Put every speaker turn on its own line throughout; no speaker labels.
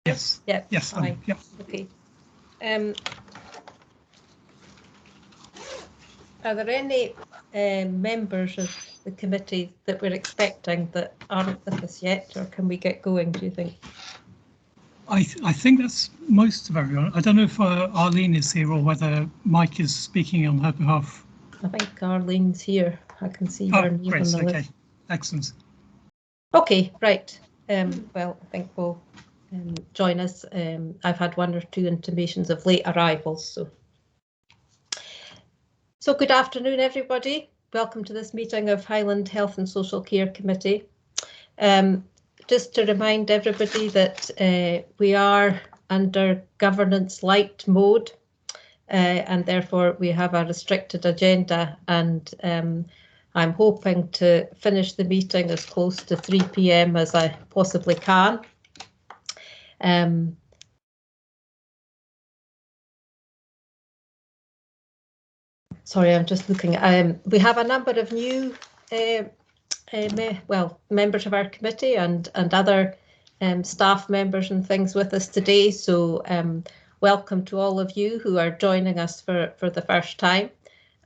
Yes.
Yep.
Yes.
Aye.
Yep.
Okay. Are there any members of the committee that we're expecting that aren't with us yet, or can we get going, do you think?
I think that's most of everyone. I don't know if Arlene is here or whether Mike is speaking on her behalf.
I think Arlene's here. I can see her name
great.
on the
Okay.
list.
Excellent.
Okay, right. Well, I think we'll join us. I've had one or two intimations of late arrivals. So good afternoon, everybody. Welcome to this meeting of Highland Health and Social Care Committee. Just to remind everybody that we are under governance light mode, and therefore we have a restricted agenda, and I'm hoping to finish the meeting as close to 3 p.m. as I possibly can. Sorry, I'm just looking. We have a number of new members of our committee and other staff members and things with us today. So welcome to all of you who are joining us for the first time,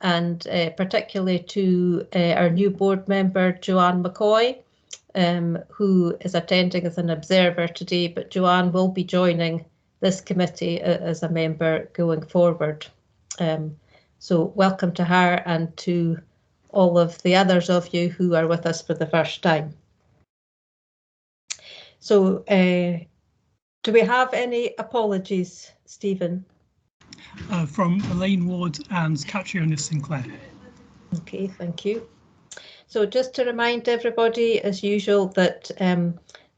and particularly to our new board member, Joanne McCoy, who is attending as an observer today, but Joanne will be joining this committee as a member going forward. So welcome to her and to all of the others of you who are with us for the first time. So do we have any apologies, Stephen?
From Elaine Ward and Catriona Sinclair.
Okay, thank you. So just to remind everybody, as usual, that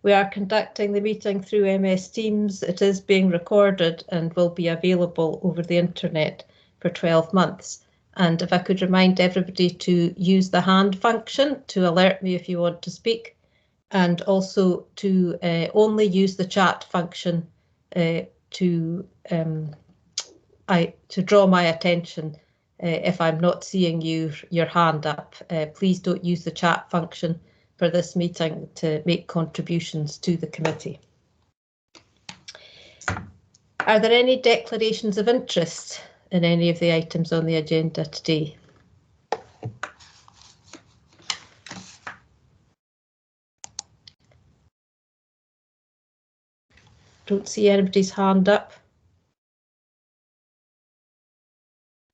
we are conducting the meeting through MS Teams. It is being recorded and will be available over the internet for 12 months. And if I could remind everybody to use the hand function to alert me if you want to speak, and also to only use the chat function to draw my attention if I'm not seeing your hand up. Please don't use the chat function for this meeting to make contributions to the committee. Are there any declarations of interest in any of the items on the agenda today? Don't see anybody's hand up.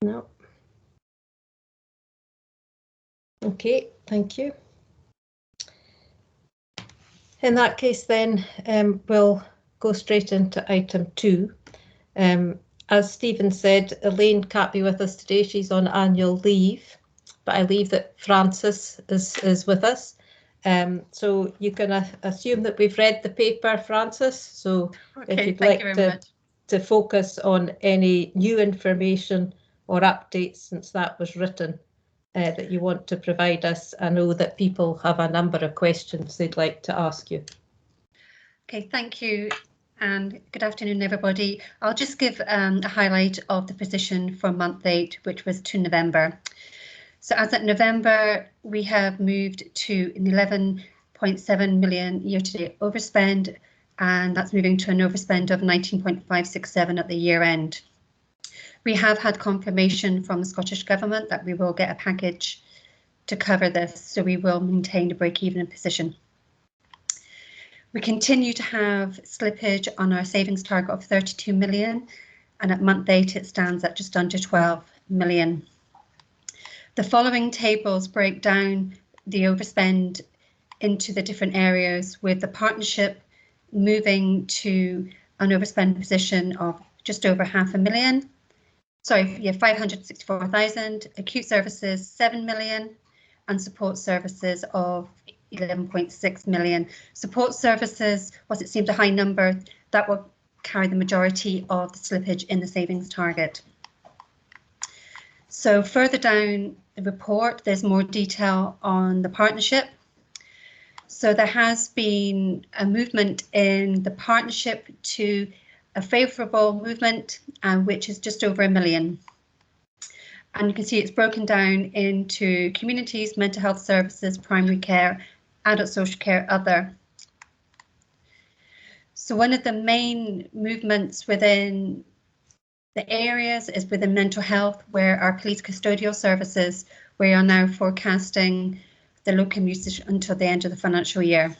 No. Okay, thank you. In that case then, we'll go straight into item 2. As Stephen said, Elaine can't be with us today. She's on annual leave, but I believe that Francis is with us. So you can assume that we've read the paper, Francis. So
okay,
if you'd like to focus on any new information or updates since that was written that you want to provide us, I know that people have a number of questions they'd like to ask you.
Okay, thank you. And good afternoon, everybody. I'll just give a highlight of the position for month 8, which was to November. So as at November, we have moved to an 11.7 million year-to-date overspend, and that's moving to an overspend of 19.567 at the year end. We have had confirmation from the Scottish Government that we will get a package to cover this, so we will maintain a break-even position. We continue to have slippage on our savings target of 32 million, and at month 8 it stands at just under 12 million. The following tables break down the overspend into the different areas, with the partnership moving to an overspend position of just over 500,000. Sorry, yeah, 564,000, acute services 7 million, and support services of 11.6 million. Support services, whilst it seemed a high number, that will carry the majority of the slippage in the savings target. So further down the report, there's more detail on the partnership. So there has been a movement in the partnership to a favourable movement, which is just over 1 million. And you can see it's broken down into communities, mental health services, primary care, adult social care, other. So one of the main movements within the areas is within mental health, where our police custodial services, we are now forecasting the locum usage until the end of the financial year.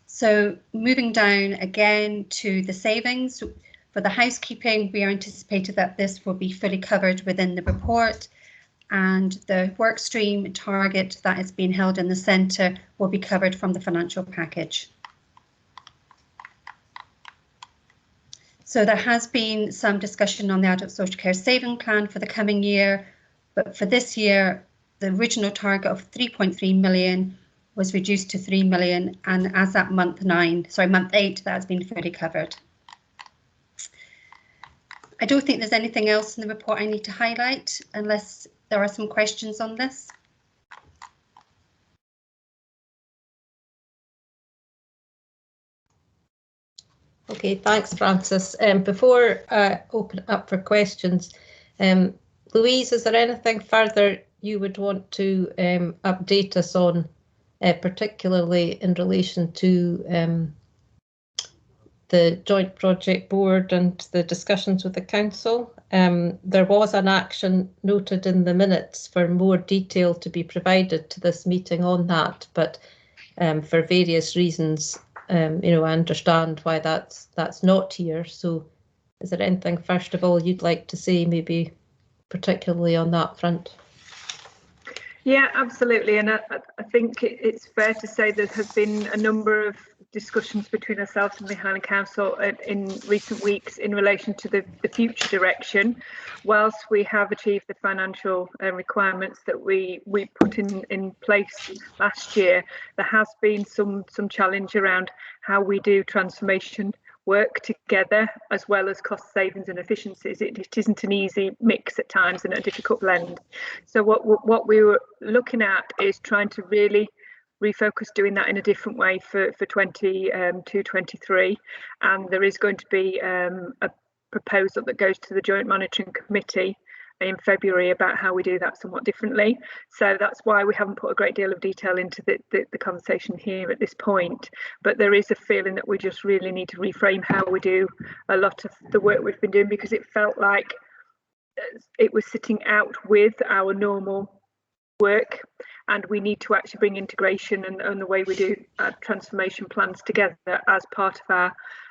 So moving down again to the savings, for the housekeeping, we are anticipating that this will be fully covered within the report, and the work stream target that is being held in the centre will be covered from the financial package. So there has been some discussion on the adult social care saving plan for the coming year, but for this year, the original target of 3.3 million was reduced to 3 million, and as at month 8, that has been fully covered. I don't think there's anything else in the report I need to highlight, unless there are some questions on this.
Okay, thanks, Frances. Before I open it up for questions, Louise, is there anything further you would want to update us on, particularly in relation to the Joint Project Board and the discussions with the Council? There was an action noted in the minutes for more detail to be provided to this meeting on that, but for various reasons, I understand why that's not here. So is there anything, first of all, you'd like to say, maybe particularly on that front?
Yeah, absolutely. And I think it's fair to say there have been a number of discussions between ourselves and the Highland Council in recent weeks in relation to the future direction. Whilst we have achieved the financial requirements that we put in place last year, there has been some challenge around how we do transformation work together, as well as cost savings and efficiencies. It isn't an easy mix at times and a difficult blend. So what we were looking at is trying to really refocus doing that in a different way for 22-23, and there is going to be a proposal that goes to the Joint Monitoring Committee in February about how we do that somewhat differently. So that's why we haven't put a great deal of detail into the conversation here at this point, but there is a feeling that we just really need to reframe how we do a lot of the work we've been doing, because it felt like it was sitting out with our normal work, and we need to actually bring integration and the way we do transformation plans together as part of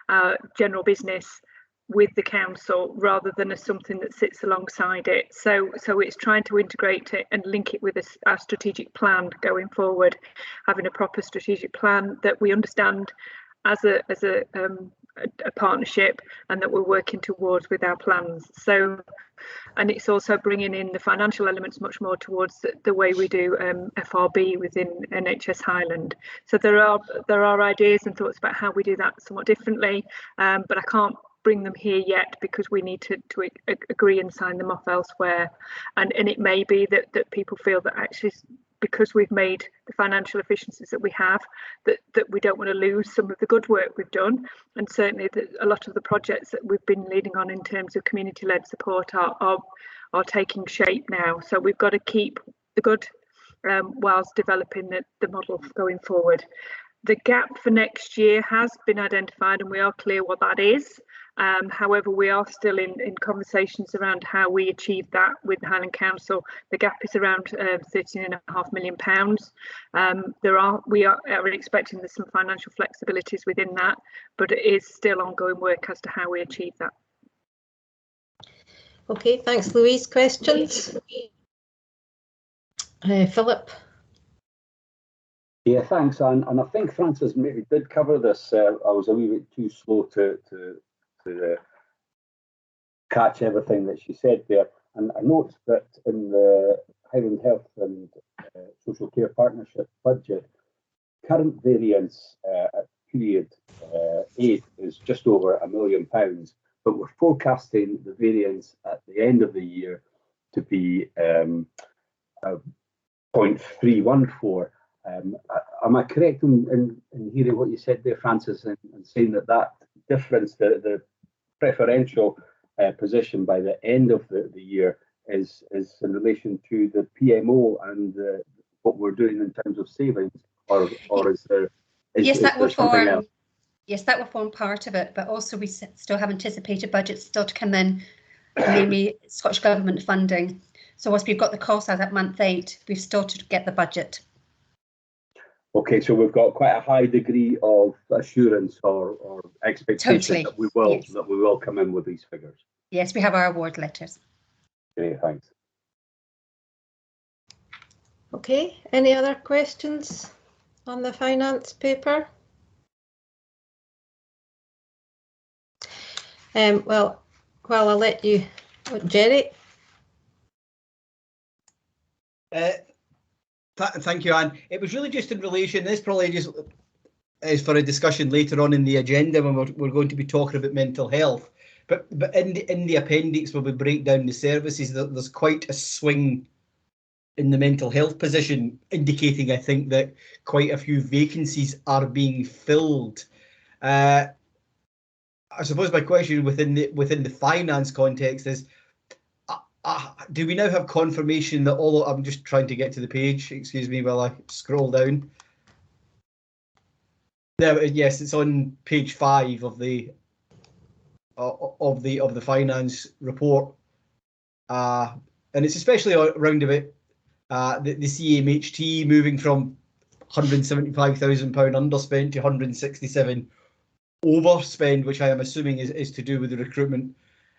our general business with the council, rather than as something that sits alongside it. So it's trying to integrate it and link it with our strategic plan going forward, having a proper strategic plan that we understand as a partnership and that we're working towards with our plans. So, and it's also bringing in the financial elements much more towards the way we do FRB within NHS Highland. So there are ideas and thoughts about how we do that somewhat differently, but I can't bring them here yet because we need to agree and sign them off elsewhere. And it may be that people feel that actually, because we've made the financial efficiencies that we have, that we don't want to lose some of the good work we've done. And certainly a lot of the projects that we've been leading on in terms of community-led support are taking shape now. So we've got to keep the good whilst developing the model going forward. The gap for next year has been identified and we are clear what that is. However, we are still in conversations around how we achieve that with the Highland Council. The gap is around £13.5 million. We are expecting there's some financial flexibilities within that, but it is still ongoing work as to how we achieve that.
Okay, thanks, Louise. Questions? Philip?
Yeah, thanks, and I think Frances maybe did cover this. I was a wee bit too slow to catch everything that she said there. And I noticed that in the Highland Health and Social Care Partnership budget, current variance at period 8 is just over £1 million, but we're forecasting the variance at the end of the year to be 0.314. Am I correct in hearing what you said there, Frances, and saying that difference, the preferential position by the end of the year is in relation to the PMO and what we're doing in terms of savings, or is there
Yes, that will form.
Else?
Yes, that will form part of it, but also we still have anticipated budgets still to come in, namely Scottish Government funding. So once we've got the costs out at month 8, we've still to get the budget.
Okay, so we've got quite a high degree of assurance or expectation that we will come in with these figures.
Yes, we have our award letters.
Okay, thanks.
Okay, any other questions on the finance paper? Well, I'll let you, Jerry.
Thank you, Anne. It was really just in relation, this probably just is for a discussion later on in the agenda when we're going to be talking about mental health. But in the appendix where we break down the services, there's quite a swing in the mental health position, indicating, I think, that quite a few vacancies are being filled. I suppose my question within the finance context is, do we now have confirmation that I'm just trying to get to the page, excuse me while I scroll down. There, yes, it's on page 5 of the finance report, and it's especially around about the CMHT moving from £175,000 underspend to 167 overspend, which I am assuming is to do with the recruitment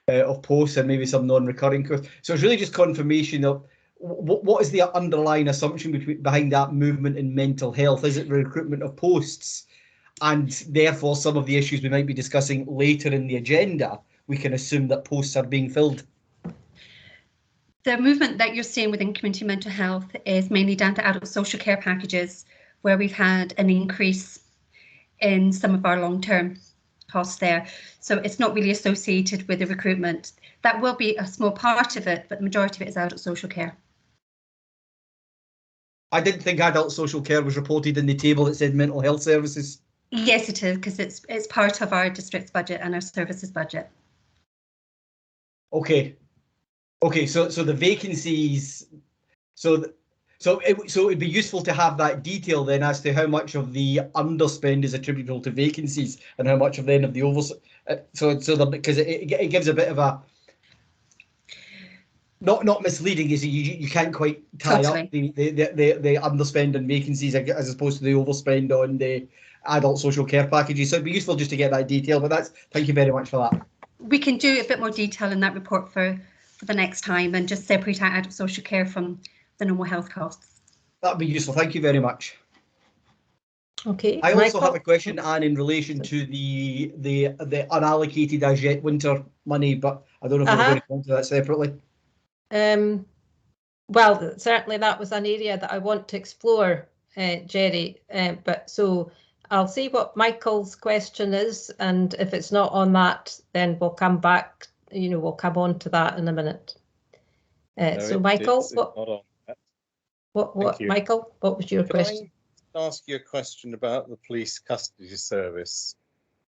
of posts and maybe some non-recurring costs. So it's really just confirmation of what is the underlying assumption behind that movement in mental health? Is it recruitment of posts? And therefore, some of the issues we might be discussing later in the agenda, we can assume that posts are being filled.
The movement that you're seeing within community mental health is mainly down to adult social care packages, where we've had an increase in some of our long-term costs there. So it's not really associated with the recruitment. That will be a small part of it, but the majority of it is adult social care.
I didn't think adult social care was reported in the table that said mental health services.
Yes, it is, because it's part of our district's budget and our services budget.
Okay. So the vacancies. So it'd be usable to have that detail then as to how much of the underspend is attributable to vacancies and how much of then of the oversight. Because it gives a bit of a not misleading, is you can't quite tie up the underspend and vacancies as opposed to the overspend on the adult social care packages. So it'd be useful just to get that detail. But thank you very much for that.
We can do a bit more detail in that report for the next time and just separate out adult social care from the normal health costs. That'd
be useful. Thank you very much.
Okay.
I also have a question, Anne, in relation to the unallocated as yet winter money, but I don't know if we're going to go into that separately.
Well, certainly that was an area that I want to explore, Jerry. But so I'll see what Michael's question is, and if it's not on that, then we'll come back. We'll come on to that in a minute. So, Michael, Michael, what was your question?
Can I ask you a question about the police custody service?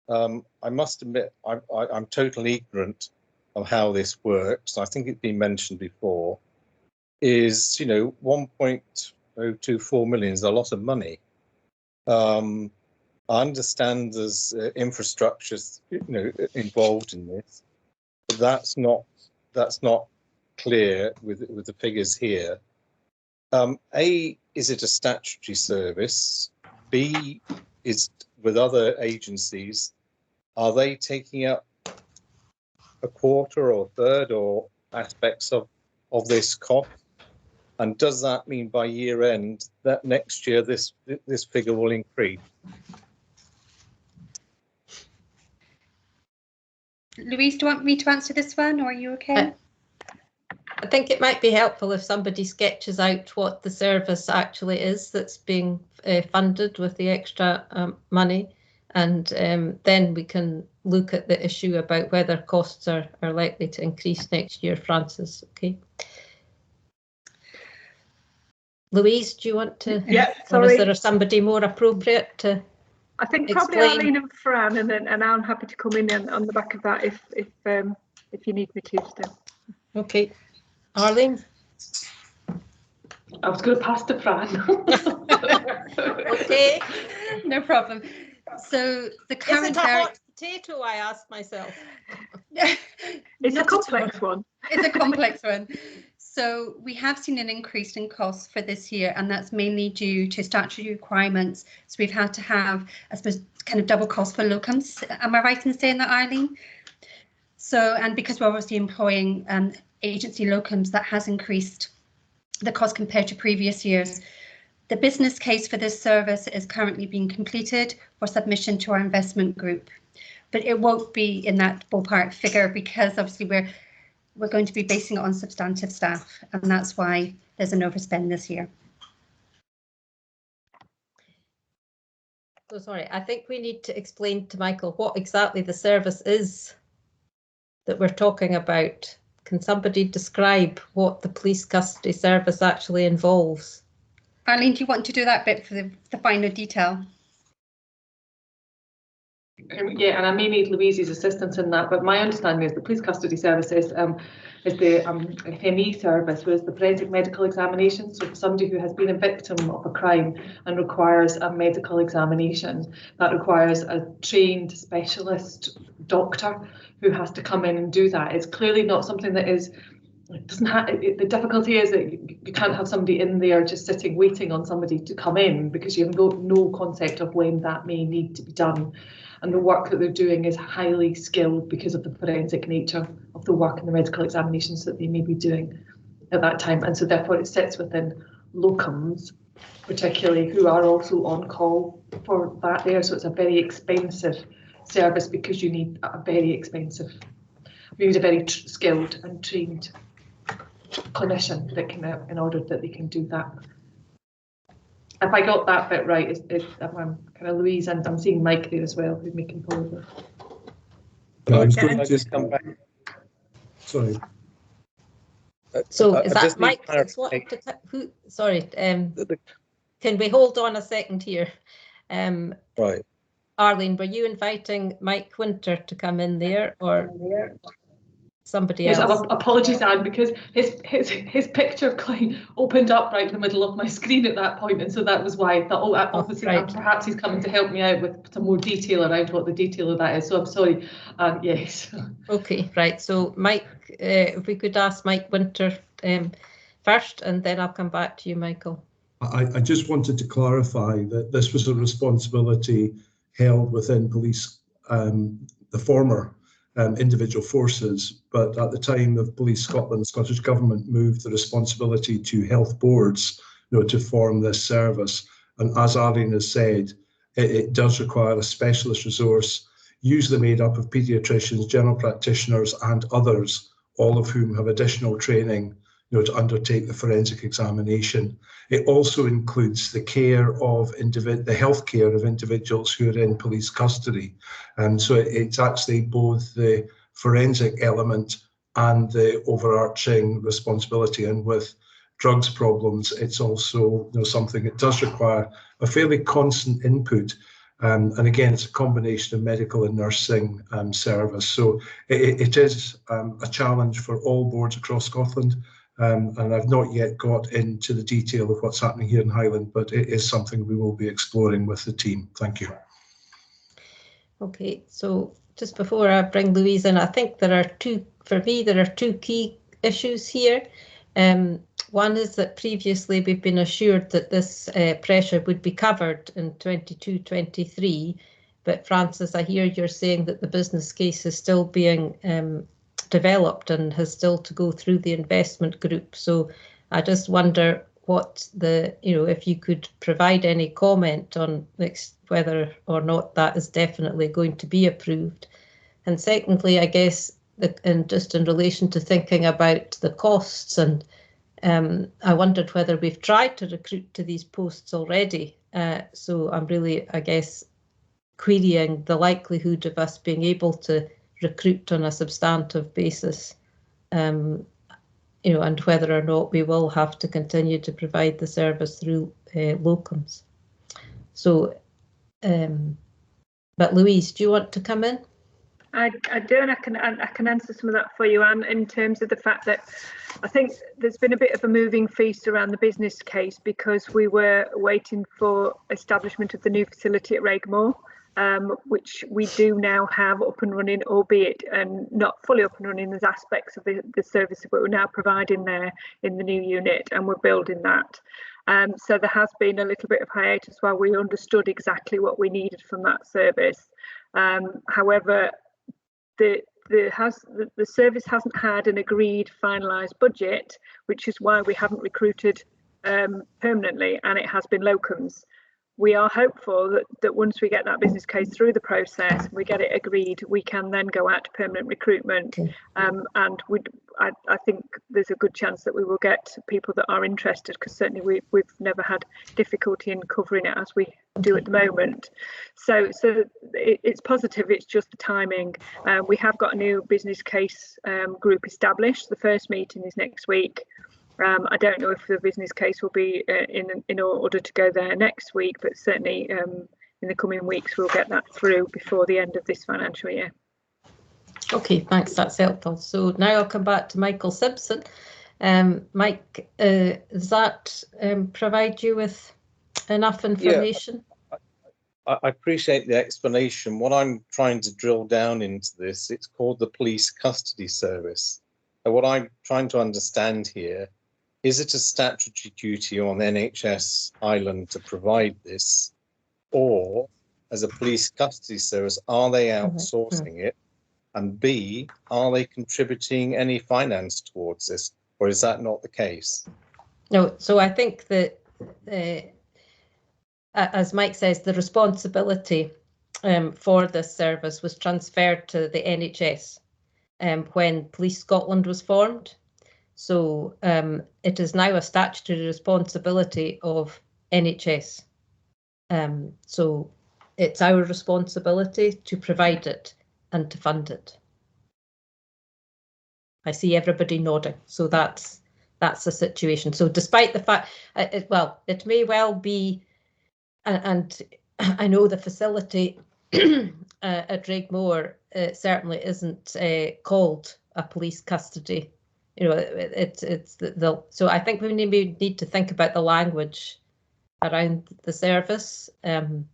I must admit, I'm totally ignorant of how this works. I think it's been mentioned before. Is 1.024 million is a lot of money. I understand there's infrastructures involved in this, but that's not clear with the figures here. A, is it a statutory service? B, is with other agencies, are they taking up a quarter or a third or aspects of this cost? And does that mean by year end that next year this figure will increase?
Louise, do you want me to answer this one, or are you okay?
I think it might be helpful if somebody sketches out what the service actually is that's being funded with the extra money, and then we can look at the issue about whether costs are likely to increase next year. Francis, okay. Louise, do you want to?
Yeah,
sorry. Or is there somebody more appropriate to?
I think probably Arlene and Fran, and I'm happy to come in on the back of that if you need me to still.
Okay, Arlene.
I was going to pass to Fran.
Okay.
No problem. So the
Is
current
it a hot potato, I asked myself?
It's a
Not at all.
complex one.
It's a complex one. So we have seen an increase in costs for this year, and that's mainly due to statutory requirements. So we've had to have, I suppose, kind of double cost for locums. Am I right in saying that, Eileen? So, and because we're obviously employing agency locums, that has increased the cost compared to previous years. The business case for this service is currently being completed for submission to our investment group, but it won't be in that ballpark figure because obviously we're going to be basing it on substantive staff, and that's why there's an overspend this year.
So sorry, I think we need to explain to Michael what exactly the service is that we're talking about. Can somebody describe what the police custody service actually involves?
Eileen, do you want to do that bit for the finer detail?
Yeah, and I may need Louise's assistance in that, but my understanding is the police custody services is the FME service, whereas the forensic medical examination. So for somebody who has been a victim of a crime and requires a medical examination, that requires a trained specialist doctor who has to come in and do that. It's clearly not something that is. It doesn't have. The difficulty is that you can't have somebody in there just sitting waiting on somebody to come in because you have no concept of when that may need to be done. And the work that they're doing is highly skilled because of the forensic nature of the work and the medical examinations that they may be doing at that time. And so therefore it sits within locums, particularly, who are also on call for that there. So it's a very expensive service because you need a very skilled and trained clinician that can, in order that they can do that. If I got that bit right, I'm kind of Louise, and I'm seeing Mike there as well, who's making progress.
No, I was
Okay.
going to
just come back.
Sorry.
So is that
just need
Mike? Who? Sorry. Can we hold on a second here?
Right.
Arlene, were you inviting Mike Winter to come in there, or somebody
Yes,
else?
apologies, Anne, because his picture opened up right in the middle of my screen at that point, and so that was why I thought, oh, obviously,
right.
Perhaps he's coming to help me out with some more detail around what the detail of that is. So I'm sorry. Yes.
Okay, right. So Mike, if we could ask Mike Winter first, and then I'll come back to you, Michael.
I just wanted to clarify that this was a responsibility held within police, the former individual forces, but at the time of Police Scotland, the Scottish Government moved the responsibility to health boards, to form this service. And as Arlene has said, it does require a specialist resource, usually made up of paediatricians, general practitioners, and others, all of whom have additional training, to undertake the forensic examination. It also includes the care of the health care of individuals who are in police custody. And so it's actually both the forensic element and the overarching responsibility. And with drugs problems, it's also something that does require a fairly constant input. And again, it's a combination of medical and nursing service. So it is a challenge for all boards across Scotland. And I've not yet got into the detail of what's happening here in Highland, but it is something we will be exploring with the team. Thank you.
Okay, so just before I bring Louise in, I think there are two key issues here. One is that previously we've been assured that this pressure would be covered in 22-23, but Francis, I hear you're saying that the business case is still being developed and has still to go through the investment group. So I just wonder what if you could provide any comment on whether or not that is definitely going to be approved. And secondly, I guess, and just in relation to thinking about the costs, and I wondered whether we've tried to recruit to these posts already. So I'm really, I guess, querying the likelihood of us being able to recruit on a substantive basis, and whether or not we will have to continue to provide the service through locums. So, but Louise, do you want to come in?
I do, and I can answer some of that for you, Anne, in terms of the fact that I think there's been a bit of a moving feast around the business case because we were waiting for establishment of the new facility at Raigmore, which we do now have up and running, albeit not fully up and running. There's aspects of the service that we're now providing there in the new unit, and we're building that. So there has been a little bit of hiatus while we understood exactly what we needed from that service. However, the service hasn't had an agreed finalised budget, which is why we haven't recruited permanently, and it has been locums. We are hopeful that once we get that business case through the process and we get it agreed, we can then go out to permanent recruitment. And I think there's a good chance that we will get people that are interested, because certainly we've never had difficulty in covering it as we do at the moment. So it's positive, it's just the timing. We have got a new business case group established. The first meeting is next week. I don't know if the business case will be in order to go there next week, but certainly in the coming weeks we'll get that through before the end of this financial year.
Okay, thanks, that's helpful. So now I'll come back to Michael Simpson. Mike, does that provide you with enough information?
Yeah, I appreciate the explanation. What I'm trying to drill down into this, it's called the Police Custody Service. And what I'm trying to understand here, is it a statutory duty on NHS Ireland to provide this, or as a police custody service, are they outsourcing it? And B, are they contributing any finance towards this, or is that not the case?
No, so I think that, as Mike says, the responsibility for this service was transferred to the NHS when Police Scotland was formed. So it is now a statutory responsibility of NHS. So it's our responsibility to provide it and to fund it. I see everybody nodding, so that's the situation. So despite the fact, it may well be, and I know the facility at Raigmore certainly isn't called a police custody. You know, so I think we need to think about the language around the service,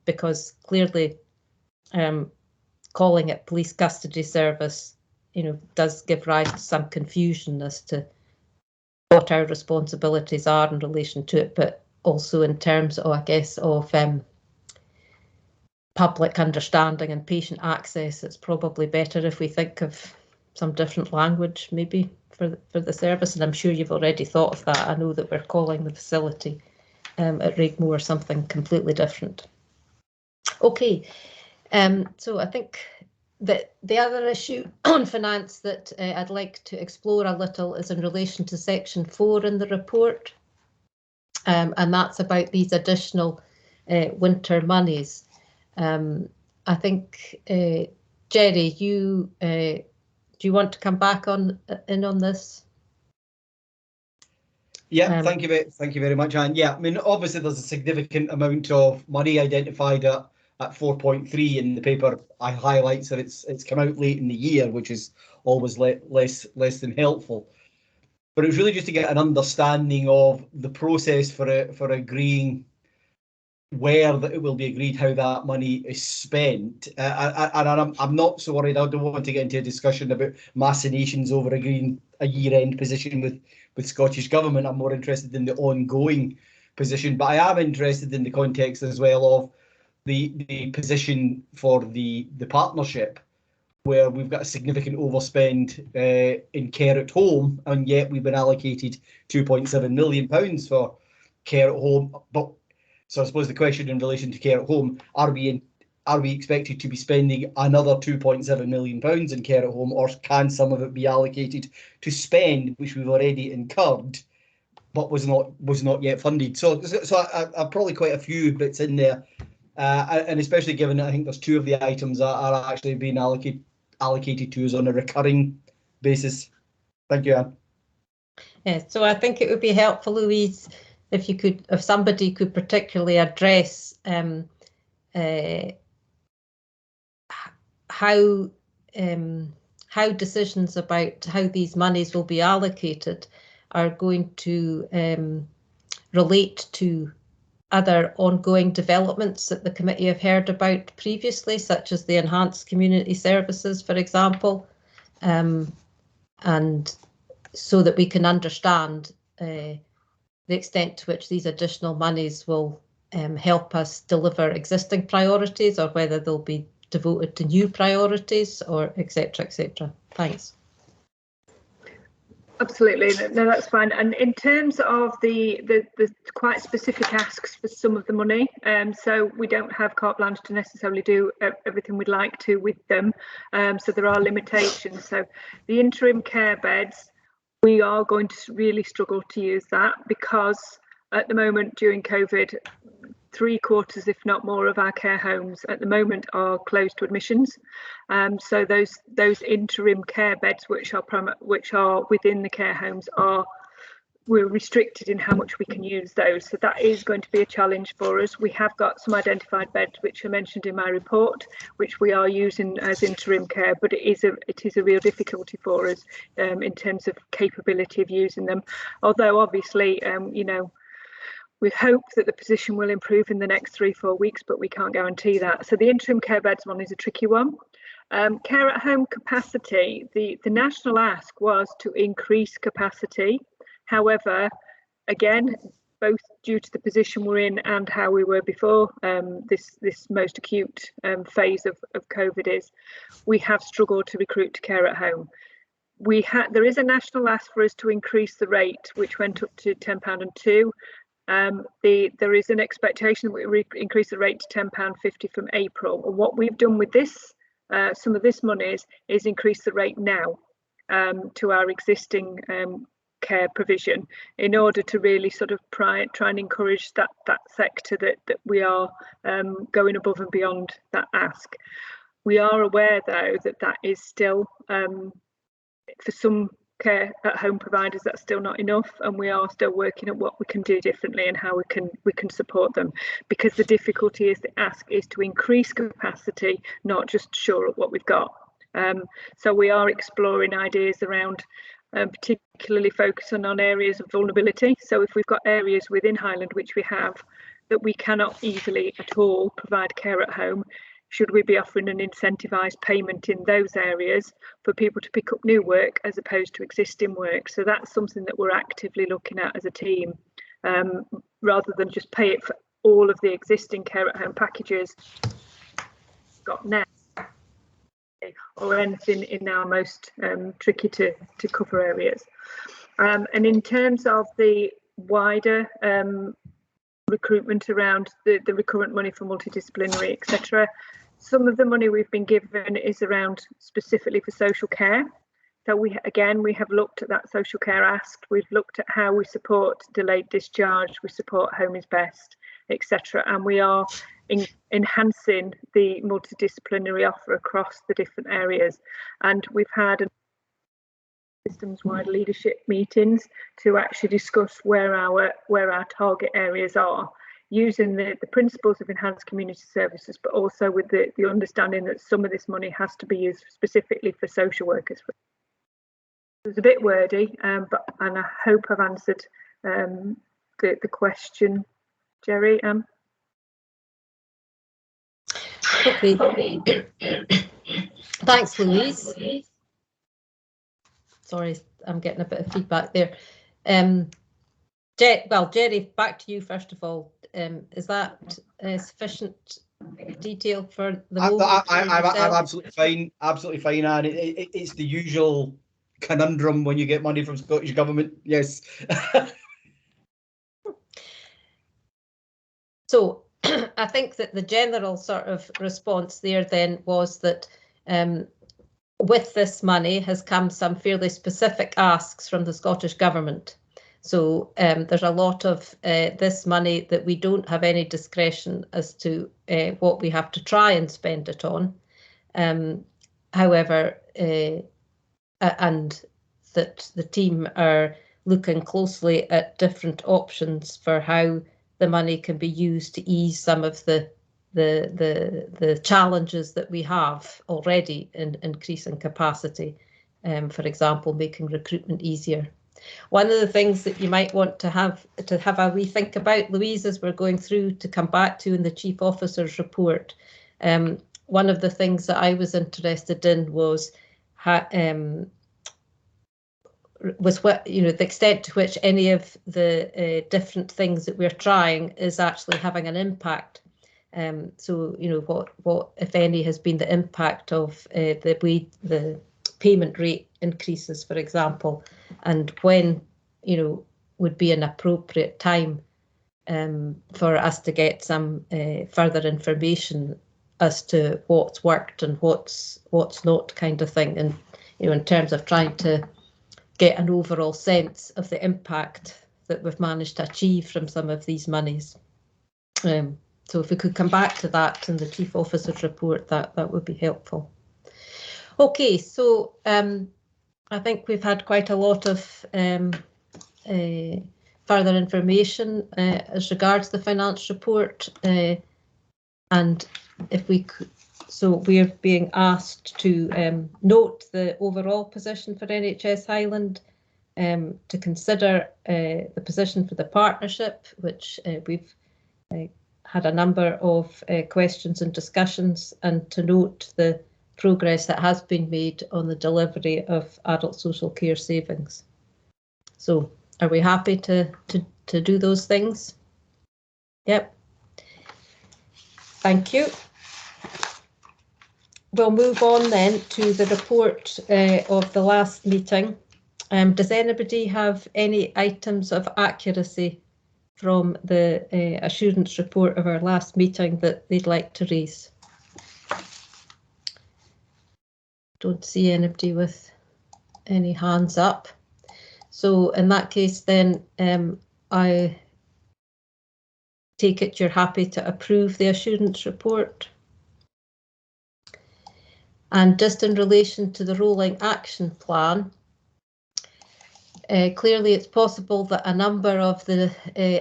because clearly calling it police custody service, you know, does give rise to some confusion as to what our responsibilities are in relation to it, but also in terms of, I guess, of public understanding and patient access. It's probably better if we think of some different language maybe for the service, and I'm sure you've already thought of that. I know that we're calling the facility at Raigmore something completely different. Okay, so I think that the other issue on finance that I'd like to explore a little is in relation to section 4 in the report, and that's about these additional winter monies. I think, Jerry, do you want to come back in on this?
Yeah, thank you very much, Anne. Yeah, I mean, obviously there's a significant amount of money identified at 4.3 in the paper. I highlight that it's come out late in the year, which is always less than helpful. But it was really just to get an understanding of the process for agreeing where it will be agreed how that money is spent. And I'm not so worried. I don't want to get into a discussion about machinations over agreeing a year-end position with Scottish Government. I'm more interested in the ongoing position, but I am interested in the context as well of the position for the partnership, where we've got a significant overspend in care at home, and yet we've been allocated £2.7 million for care at home. But so I suppose the question in relation to care at home, are we expected to be spending another £2.7 million in care at home, or can some of it be allocated to spend which we've already incurred but was not yet funded? So I've probably quite a few bits in there, and especially given that I think there's 2 of the items that are actually being allocated to us on a recurring basis. Thank you, Anne.
Yeah, so I think it would be helpful, Louise, if somebody could particularly address how how decisions about how these monies will be allocated are going to relate to other ongoing developments that the committee have heard about previously, such as the enhanced community services, for example, and so that we can understand the extent to which these additional monies will help us deliver existing priorities, or whether they'll be devoted to new priorities, or etc. etc. Thanks.
Absolutely, no, that's fine. And in terms of the quite specific asks for some of the money, so we don't have carte blanche to necessarily do everything we'd like to with them. So there are limitations. So the interim care beds, we are going to really struggle to use that, because at the moment during COVID, 3/4, if not more, of our care homes at the moment are closed to admissions. So those interim care beds, which are within the care homes, we're restricted in how much we can use those. So that is going to be a challenge for us. We have got some identified beds which are mentioned in my report, which we are using as interim care, but it is a real difficulty for us in terms of capability of using them. Although obviously, you know, we hope that the position will improve in the next 3-4 weeks, but we can't guarantee that. So the interim care beds one is a tricky one. Care at home capacity, the national ask was to increase capacity. However, again, both due to the position we're in and how we were before this most acute phase of COVID we have struggled to recruit to care at home. There is a national ask for us to increase the rate, which went up to £10.02. There is an expectation that we increase the rate to £10.50 from April. And what we've done with this, some of this money is increase the rate now to our existing care provision, in order to really sort of try and encourage that sector that we are going above and beyond that ask. We are aware though that is still for some care at home providers, that's still not enough, and we are still working at what we can do differently and how we can support them, because the difficulty is the ask is to increase capacity, not just shore up what we've got. So we are exploring ideas around particularly focusing on areas of vulnerability. So if we've got areas within Highland which we have that we cannot easily at all provide care at home, should we be offering an incentivised payment in those areas for people to pick up new work as opposed to existing work? So that's something that we're actively looking at as a team, rather than just pay it for all of the existing care at home packages got now, or anything in our most tricky to cover areas. And in terms of the wider recruitment around the recurrent money for multidisciplinary, etc., some of the money we've been given is around specifically for social care. So we have looked at that social care ask. We've looked at how we support delayed discharge, we support Home is Best, etc. And we are enhancing the multidisciplinary offer across the different areas. And we've had systems-wide leadership meetings to actually discuss where our target areas are, using the principles of enhanced community services, but also with the understanding that some of this money has to be used specifically for social workers. It was a bit wordy, and I hope I've answered the question, Jerry.
Okay. Thanks, Louise. Sorry, I'm getting a bit of feedback there. Jerry, back to you first of all. Is that sufficient detail for the moment?
I'm absolutely fine, and it's the usual conundrum when you get money from Scottish Government. Yes.
So I think that the general sort of response there then was that with this money has come some fairly specific asks from the Scottish Government. So there's a lot of this money that we don't have any discretion as to what we have to try and spend it on. However, and that the team are looking closely at different options for how the money can be used to ease some of the the challenges that we have already in increasing capacity, for example, making recruitment easier. One of the things that you might want to have a wee think about, Louise, as we're going through to come back to in the Chief Officer's report, one of the things that I was interested in was what, you know, the extent to which any of the different things that we're trying is actually having an impact. So, you know, what if any has been the impact of the payment rate increases, for example, and when, you know, would be an appropriate time for us to get some further information as to what's worked and what's not, kind of thing, and, you know, in terms of trying to get an overall sense of the impact that we've managed to achieve from some of these monies. So if we could come back to that in the Chief Officer's report, that would be helpful. Okay, so I think we've had quite a lot of further information as regards the finance report, and if we could, so we're being asked to note the overall position for NHS Highland, to consider the position for the partnership, which we've had a number of questions and discussions, and to note the progress that has been made on the delivery of adult social care savings. So are we happy to do those things? Yep. Thank you. We'll move on then to the report of the last meeting. Does anybody have any items of accuracy from the assurance report of our last meeting that they'd like to raise? Don't see anybody with any hands up. So in that case, then I take it you're happy to approve the assurance report. And just in relation to the rolling action plan, clearly it's possible that a number of the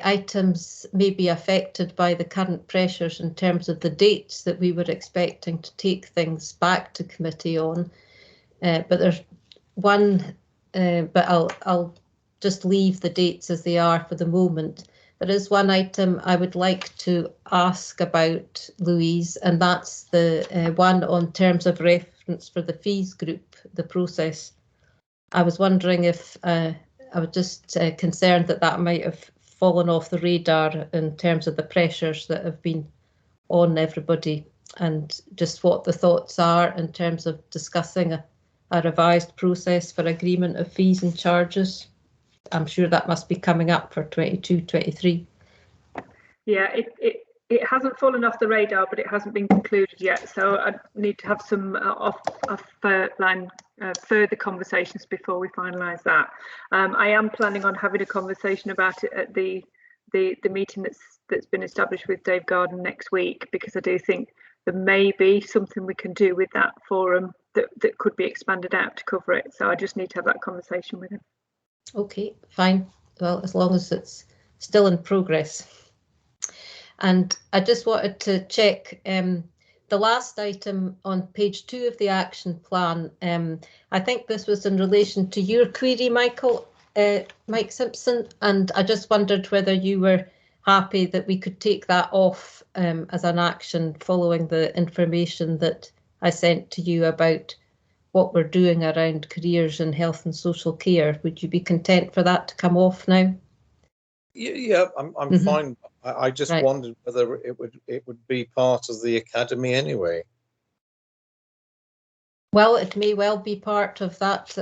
items may be affected by the current pressures in terms of the dates that we were expecting to take things back to committee on. But there's one, but I'll just leave the dates as they are for the moment. There is one item I would like to ask about, Louise, and that's the one on terms of reference for the fees group, the process. I was wondering if I was just concerned that might have fallen off the radar in terms of the pressures that have been on everybody, and just what the thoughts are in terms of discussing a revised process for agreement of fees and charges. I'm sure that must be coming up for 22-23. Yeah,
it hasn't fallen off the radar, but it hasn't been concluded yet. So I need to have some off-line further conversations before we finalise that. I am planning on having a conversation about it at the meeting that's been established with Dave Garden next week, because I do think there may be something we can do with that forum that could be expanded out to cover it. So I just need to have that conversation with him.
Okay, fine. Well, as long as it's still in progress. And I just wanted to check the last item on page 2 of the action plan. I think this was in relation to your query, Mike Simpson, and I just wondered whether you were happy that we could take that off as an action following the information that I sent to you about what we're doing around careers in health and social care. Would you be content for that to come off now?
Yeah, I'm fine. I just wondered whether it would be part of the academy anyway.
Well, it may well be part of that,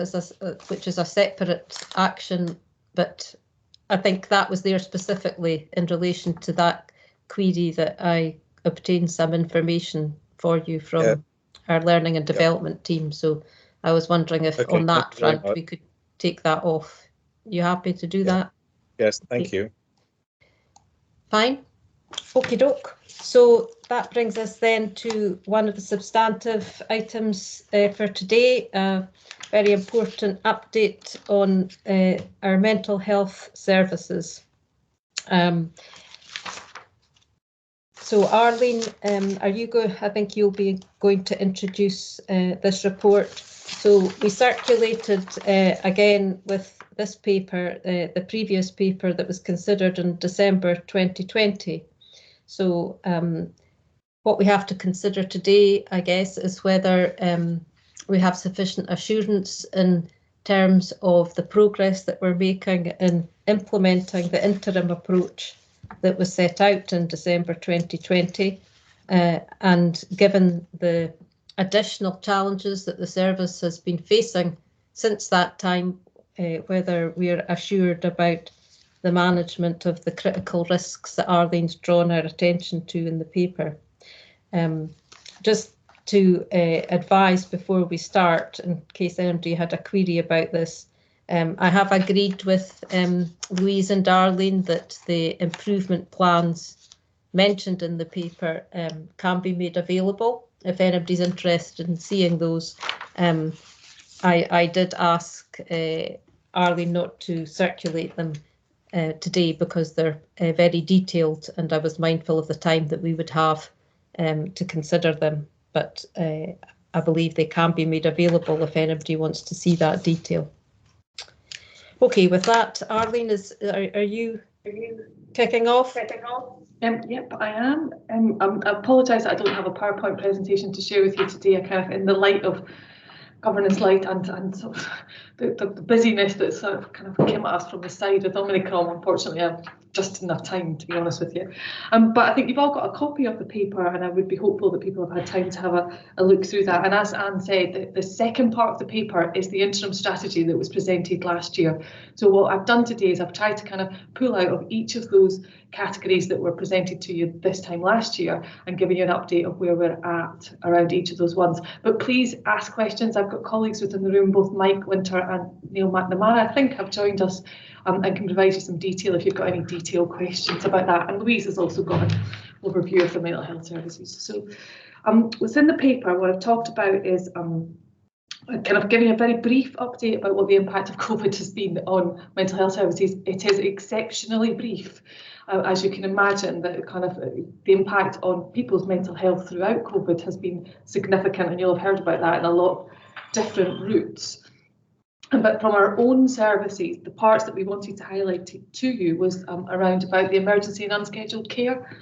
which is a separate action, but I think that was there specifically in relation to that query that I obtained some information for you from our learning and development team. So I was wondering if on that front we could take that off. You happy to do that?
Yes, thank you.
Fine. Okie doke. So that brings us then to one of the substantive items for today, a very important update on our mental health services. So Arlene, are you going? I think you'll be going to introduce this report. So we circulated again with this paper, the previous paper that was considered in December 2020. So what we have to consider today, I guess, is whether we have sufficient assurance in terms of the progress that we're making in implementing the interim approach that was set out in December 2020, and given the additional challenges that the service has been facing since that time, whether we are assured about the management of the critical risks that Arlene's drawn our attention to in the paper. Just to advise before we start, in case anybody had a query about this, I have agreed with Louise and Arlene that the improvement plans mentioned in the paper can be made available if anybody's interested in seeing those. I did ask Arlene not to circulate them today because they're very detailed, and I was mindful of the time that we would have to consider them, but I believe they can be made available if anybody wants to see that detail. Okay, with that, Arlene, are you kicking off?
Yep, I am. I apologise that I don't have a PowerPoint presentation to share with you today. I kind of, in the light of governance light and sort of the busyness that sort of kind of came at us from the side with Omicron, unfortunately, I've just enough time, to be honest with you. But I think you've all got a copy of the paper, and I would be hopeful that people have had time to have a look through that. And as Anne said, the second part of the paper is the interim strategy that was presented last year. So what I've done today is I've tried to kind of pull out of each of those categories that were presented to you this time last year and giving you an update of where we're at around each of those ones. But please ask questions. I've got colleagues within the room, both Mike Winter and Neil McNamara, I think, have joined us and can provide you some detail if you've got any detailed questions about that. And Louise has also got an overview of the mental health services. So within the paper, what I've talked about is kind of giving a very brief update about what the impact of COVID has been on mental health services. It is exceptionally brief. As you can imagine, that kind of the impact on people's mental health throughout COVID has been significant, and you'll have heard about that in a lot of different routes. But from our own services, the parts that we wanted to highlight to you was around about the emergency and unscheduled care.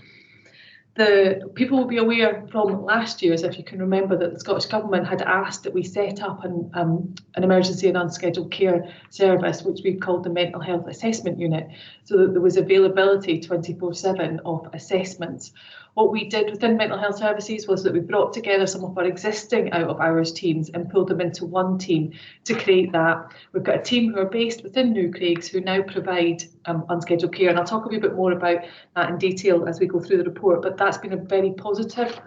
The people will be aware from last year's, if you can remember, that the Scottish Government had asked that we set up an emergency and unscheduled care service, which we called the Mental Health Assessment Unit, so that there was availability 24/7 of assessments. What we did within mental health services was that we brought together some of our existing out-of-hours teams and pulled them into one team to create that. We've got a team who are based within New Craigs who now provide unscheduled care, and I'll talk a wee bit more about that in detail as we go through the report, but that's been a very positive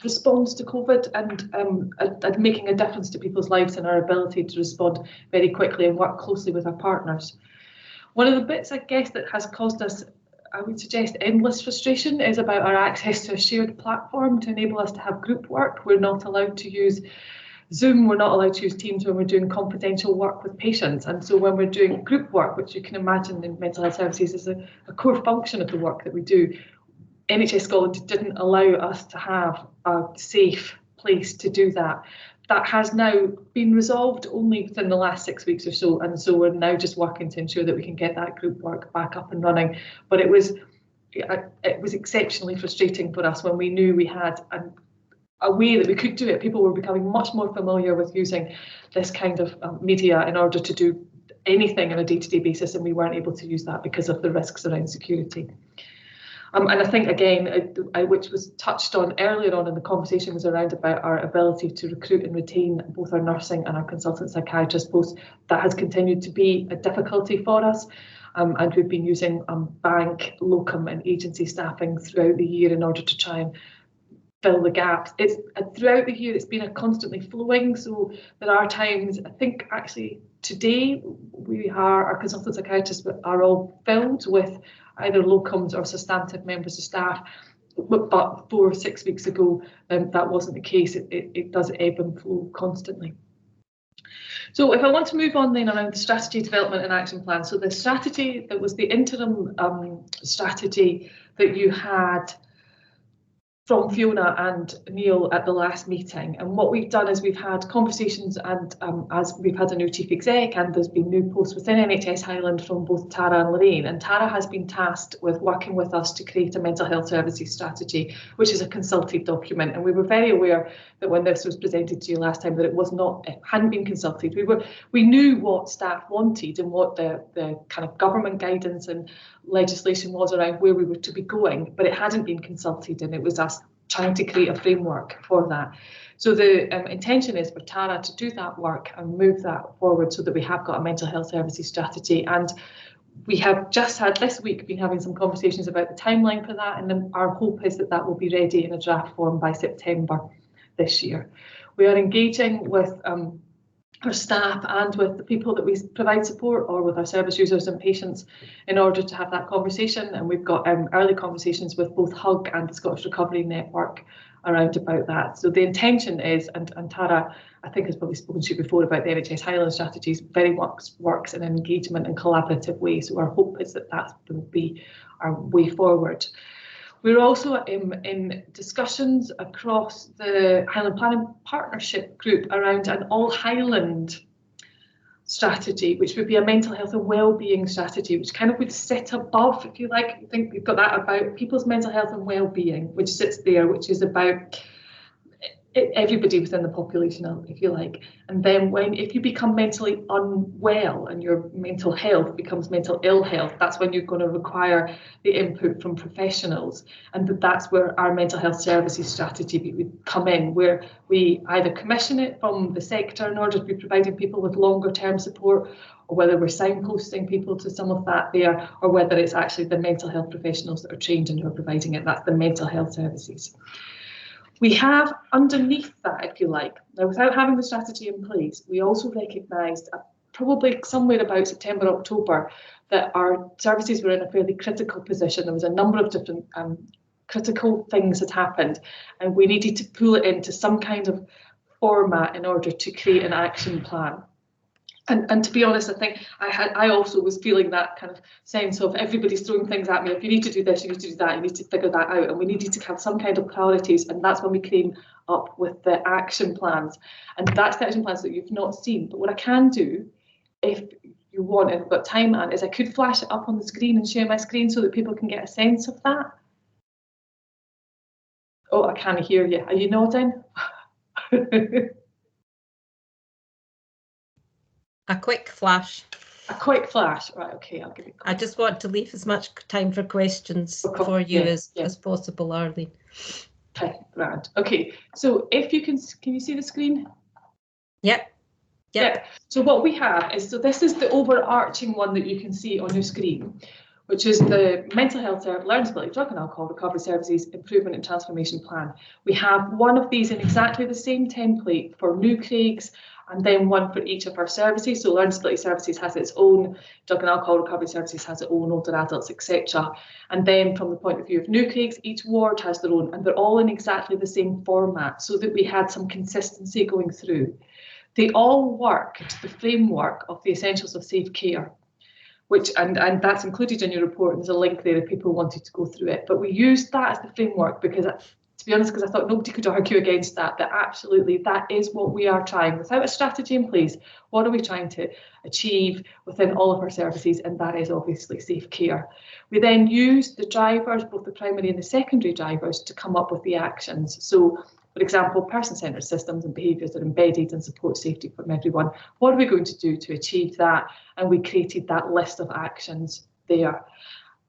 response to COVID and making a difference to people's lives and our ability to respond very quickly and work closely with our partners. One of the bits, I guess, that has caused us, I would suggest, endless frustration is about our access to a shared platform to enable us to have group work. We're not allowed to use Zoom, we're not allowed to use Teams when we're doing confidential work with patients. And so when we're doing group work, which you can imagine in mental health services is a core function of the work that we do, NHS Scotland didn't allow us to have a safe place to do that. That has now been resolved only within the last 6 weeks or so, and so we're now just working to ensure that we can get that group work back up and running. But it was exceptionally frustrating for us when we knew we had a way that we could do it. People were becoming much more familiar with using this kind of media in order to do anything on a day-to-day basis, and we weren't able to use that because of the risks around security. And I think, again, which was touched on earlier on in the conversation, was around about our ability to recruit and retain both our nursing and our consultant psychiatrist posts. That has continued to be a difficulty for us. And we've been using bank, locum and agency staffing throughout the year in order to try and fill the gaps. It's throughout the year, it's been a constantly flowing. So there are times, I think actually today, our consultant psychiatrists are all filled with either locums or substantive members of staff, but 4 or 6 weeks ago, that wasn't the case. It does ebb and flow constantly. So if I want to move on then around the strategy development and action plan. So the strategy that was the interim strategy that you had from Fiona and Neil at the last meeting, and what we've done is we've had conversations, and as we've had a new chief exec and there's been new posts within NHS Highland from both Tara and Lorraine, and Tara has been tasked with working with us to create a mental health services strategy, which is a consulted document, and we were very aware that when this was presented to you last time that it hadn't been consulted. We knew what staff wanted and what the kind of government guidance and legislation was around where we were to be going, but it hadn't been consulted, and it was us trying to create a framework for that. So the intention is for Tara to do that work and move that forward so that we have got a mental health services strategy. And we have just had this week been having some conversations about the timeline for that, and then our hope is that that will be ready in a draft form by September this year. We are engaging with our staff and with the people that we provide support, or with our service users and patients, in order to have that conversation. And we've got early conversations with both HUG and the Scottish Recovery Network around about that. So the intention is, and Tara, I think, has probably spoken to you before about the NHS Highland strategies, very works in an engagement and collaborative way. So our hope is that that will be our way forward. We're also in discussions across the Highland Planning Partnership Group around an all Highland strategy, which would be a mental health and well-being strategy, which kind of would sit above, if you like. I think we've got that about people's mental health and well-being, which sits there, which is about everybody within the population, if you like. And then if you become mentally unwell and your mental health becomes mental ill health, that's when you're going to require the input from professionals. And that's where our mental health services strategy would come in, where we either commission it from the sector in order to be providing people with longer term support, or whether we're signposting people to some of that there, or whether it's actually the mental health professionals that are trained and who are providing it. That's the mental health services. We have underneath that, if you like, now without having the strategy in place, we also recognised probably somewhere about September, October, that our services were in a fairly critical position. There was a number of different critical things that happened, and we needed to pull it into some kind of format in order to create an action plan. And to be honest, I think I also was feeling that kind of sense of everybody's throwing things at me. If you need to do this, you need to do that, you need to figure that out. And we needed to have some kind of priorities. And that's when we came up with the action plans. And that's the action plans that you've not seen. But what I can do, if you want, if I've got time, Anne, is I could flash it up on the screen and share my screen so that people can get a sense of that. Oh, I can't hear you. Are you nodding?
A quick flash.
A quick flash, right? Okay, I'll give you.
I just want to leave as much time for questions for you as possible, Arlene.
Okay, grand. Okay, so if you can you see the screen?
Yep.
Yep. So what we have is, so this is the overarching one that you can see on your screen, which is the Mental Health Learning Disability Drug and Alcohol Recovery Services Improvement and Transformation Plan. We have one of these in exactly the same template for New Craigs, and then one for each of our services. So Learning Disability Services has its own, Drug and Alcohol Recovery Services has its own, older adults, etc. And then from the point of view of New Craigs, each ward has their own, and they're all in exactly the same format, so that we had some consistency going through. They all work to the framework of the Essentials of Safe Care, which and that's included in your report, and there's a link there if people wanted to go through it. But we used that as the framework because, to be honest, because I thought nobody could argue against that absolutely that is what we are trying. Without a strategy in place, what are we trying to achieve within all of our services? And that is obviously safe care. We then use the drivers, both the primary and the secondary drivers, to come up with the actions. So, for example, person-centred systems and behaviours are embedded and support safety from everyone. What are we going to do to achieve that? And we created that list of actions there.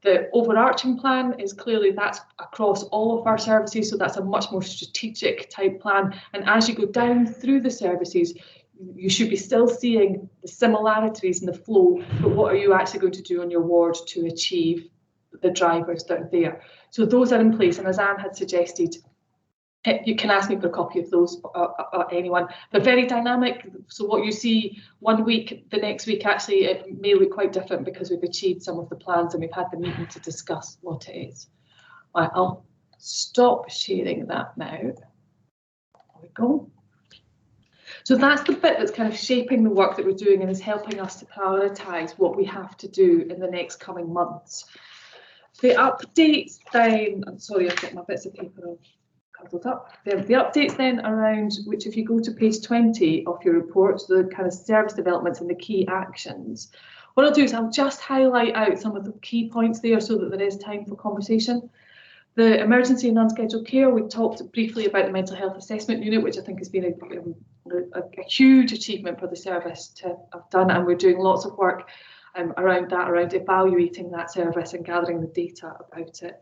The overarching plan is clearly that's across all of our services, so that's a much more strategic type plan. And as you go down through the services, you should be still seeing the similarities in the flow, but what are you actually going to do on your ward to achieve the drivers that are there? So those are in place, and as Anne had suggested, you can ask me for a copy of those, anyone. They're very dynamic, so what you see one week, the next week actually it may look quite different because we've achieved some of the plans and we've had the meeting to discuss what it is. Right, I'll stop sharing that now. There we go. So that's the bit that's kind of shaping the work that we're doing and is helping us to prioritise what we have to do in the next coming months. The updates then, I'm sorry, I've got my bits of paper on. The updates then around which, if you go to page 20 of your report, the kind of service developments and the key actions. What I'll do is I'll just highlight out some of the key points there so that there is time for conversation. The emergency and unscheduled care, we talked briefly about the mental health assessment unit, which I think has been a huge achievement for the service to have done, and we're doing lots of work around that, around evaluating that service and gathering the data about it.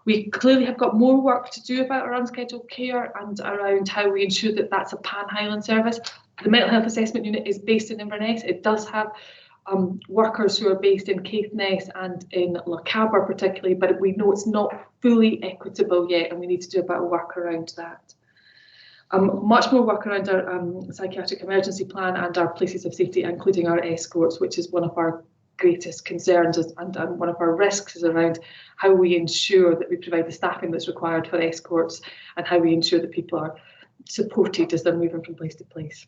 We clearly have got more work to do about our unscheduled care and around how we ensure that that's a Pan-Highland service. The mental health assessment unit is based in Inverness. It does have workers who are based in Caithness and in Lochaber particularly, but we know it's not fully equitable yet, and we need to do a bit of work around that. Much more work around our psychiatric emergency plan and our places of safety, including our escorts, which is one of our greatest concerns, and one of our risks is around how we ensure that we provide the staffing that's required for escorts and how we ensure that people are supported as they're moving from place to place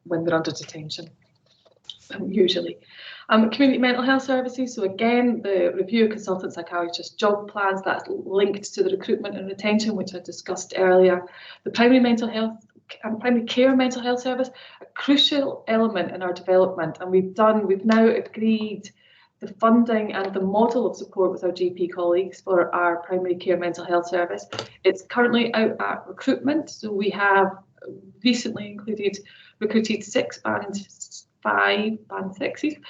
when they're under detention. Usually. Community mental health services, so again, the review of consultant psychiatrist job plans, that's linked to the recruitment and retention, which I discussed earlier. The primary mental health and primary care mental health service, a crucial element in our development, and we've now agreed the funding and the model of support with our GP colleagues for our primary care mental health service. It's currently out at recruitment, so we have recently recruited 6 band 5, band 6s,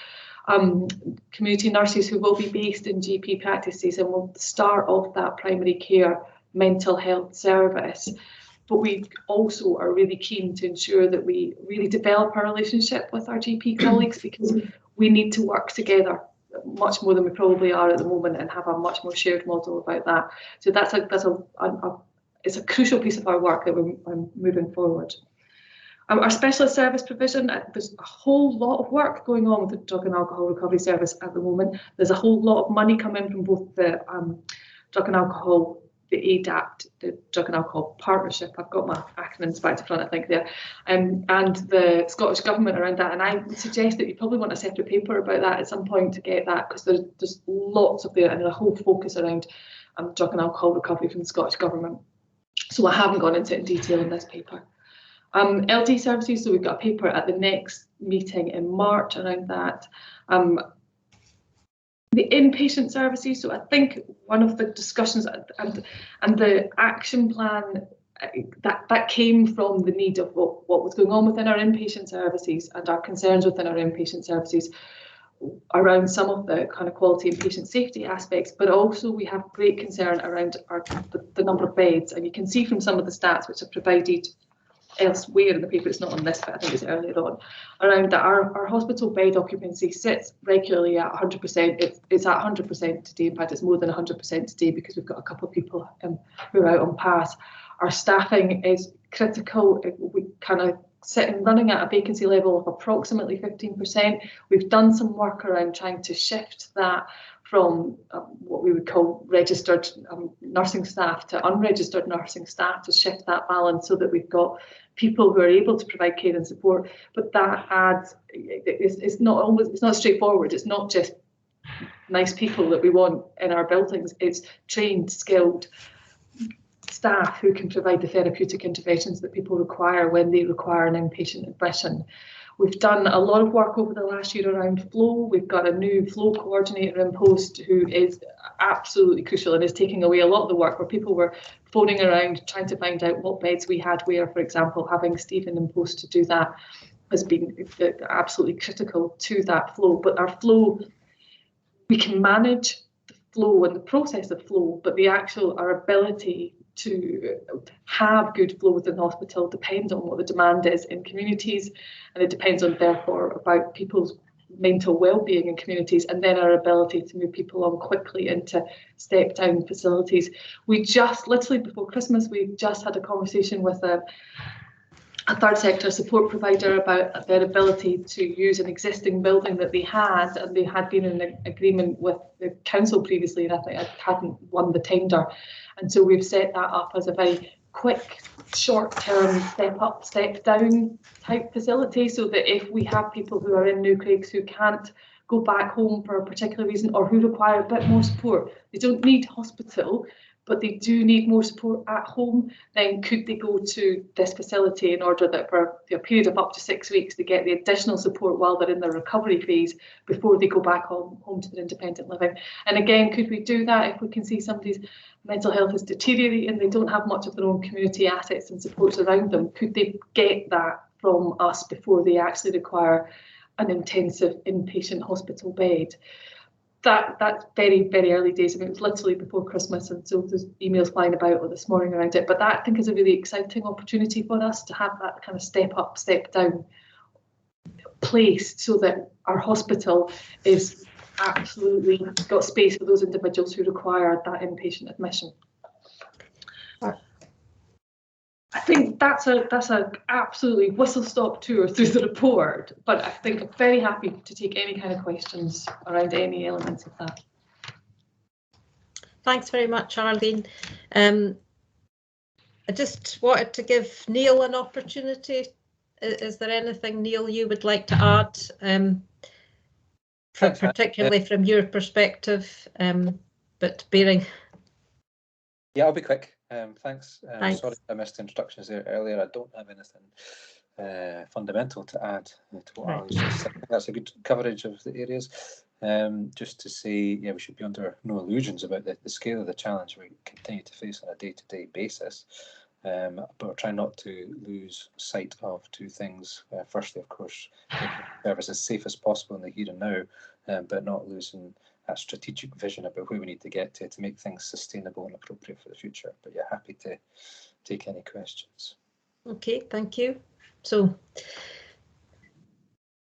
community nurses who will be based in GP practices and will start off that primary care mental health service. But we also are really keen to ensure that we really develop our relationship with our GP colleagues, because we need to work together much more than we probably are at the moment and have a much more shared model about that. So it's a crucial piece of our work that we're moving forward. Our specialist service provision, there's a whole lot of work going on with the drug and alcohol recovery service at the moment. There's a whole lot of money coming from both the drug and alcohol, the ADAPT, the Drug and Alcohol Partnership. I've got my acronyms back to front, I think, there, and the Scottish Government around that. And I would suggest that you probably want a separate paper about that at some point to get that, because there's lots of there and a whole focus around drug and alcohol recovery from the Scottish Government. So I haven't gone into it in detail in this paper. LD services, so we've got a paper at the next meeting in March around that. The inpatient services, so I think one of the discussions and the action plan that came from the need of what was going on within our inpatient services and our concerns within our inpatient services around some of the kind of quality and patient safety aspects, but also we have great concern around the number of beds, and you can see from some of the stats which are provided elsewhere in the paper, it's not on this, but I think it's earlier on, around that our hospital bed occupancy sits regularly at 100%. It's at 100% today. In fact, it's more than 100% today because we've got a couple of people who are out on pass. Our staffing is critical. We kind of running at a vacancy level of approximately 15%. We've done some work around trying to shift that from what we would call registered nursing staff to unregistered nursing staff, to shift that balance so that we've got people who are able to provide care and support. But that adds, it's not straightforward. It's not just nice people that we want in our buildings. It's trained, skilled staff who can provide the therapeutic interventions that people require when they require an inpatient admission. We've done a lot of work over the last year around flow. We've got a new flow coordinator in post who is absolutely crucial and is taking away a lot of the work where people were phoning around trying to find out what beds we had where. For example, having Stephen in post to do that has been absolutely critical to that flow. But our flow, we can manage the flow and the process of flow, but our ability to have good flow within the hospital depends on what the demand is in communities, and it depends on, therefore, about people's mental well-being in communities, and then our ability to move people on quickly into step-down facilities. We just, literally before Christmas, we just had a conversation with a third sector support provider about their ability to use an existing building that they had, and they had been in an agreement with the council previously, and I think I hadn't won the tender. And so we've set that up as a very quick, short-term step up, step down type facility, so that if we have people who are in New Craigs who can't go back home for a particular reason or who require a bit more support, they don't need hospital, but they do need more support at home, then could they go to this facility in order that for a period of up to 6 weeks they get the additional support while they're in the recovery phase before they go back home to their independent living? And again, could we do that if we can see somebody's mental health is deteriorating, they don't have much of their own community assets and supports around them? Could they get that from us before they actually require an intensive inpatient hospital bed? That's very, very early days. I mean, it was literally before Christmas, and so there's emails flying about this morning around it. But that, I think, is a really exciting opportunity for us to have that kind of step up, step down place, so that our hospital is absolutely got space for those individuals who require that inpatient admission. I think that's a absolutely whistle-stop tour through the report, but I think I'm very happy to take any kind of questions around any elements of that.
Thanks very much, Arlene. I just wanted to give Neil an opportunity. Is there anything, Neil, you would like to add, particularly from your perspective, but bearing?
Yeah, I'll be quick. Thanks.
Thanks.
Sorry I missed the introductions there earlier. I don't have anything fundamental to add to what I was just saying. That's a good coverage of the areas. Just to say, yeah, we should be under no illusions about the scale of the challenge we continue to face on a day-to-day basis. But we're trying not to lose sight of two things. Firstly, of course, making the service as safe as possible in the here and now, but not losing that strategic vision about where we need to get to make things sustainable and appropriate for the future. But yeah, happy to take any questions.
Okay, thank you. So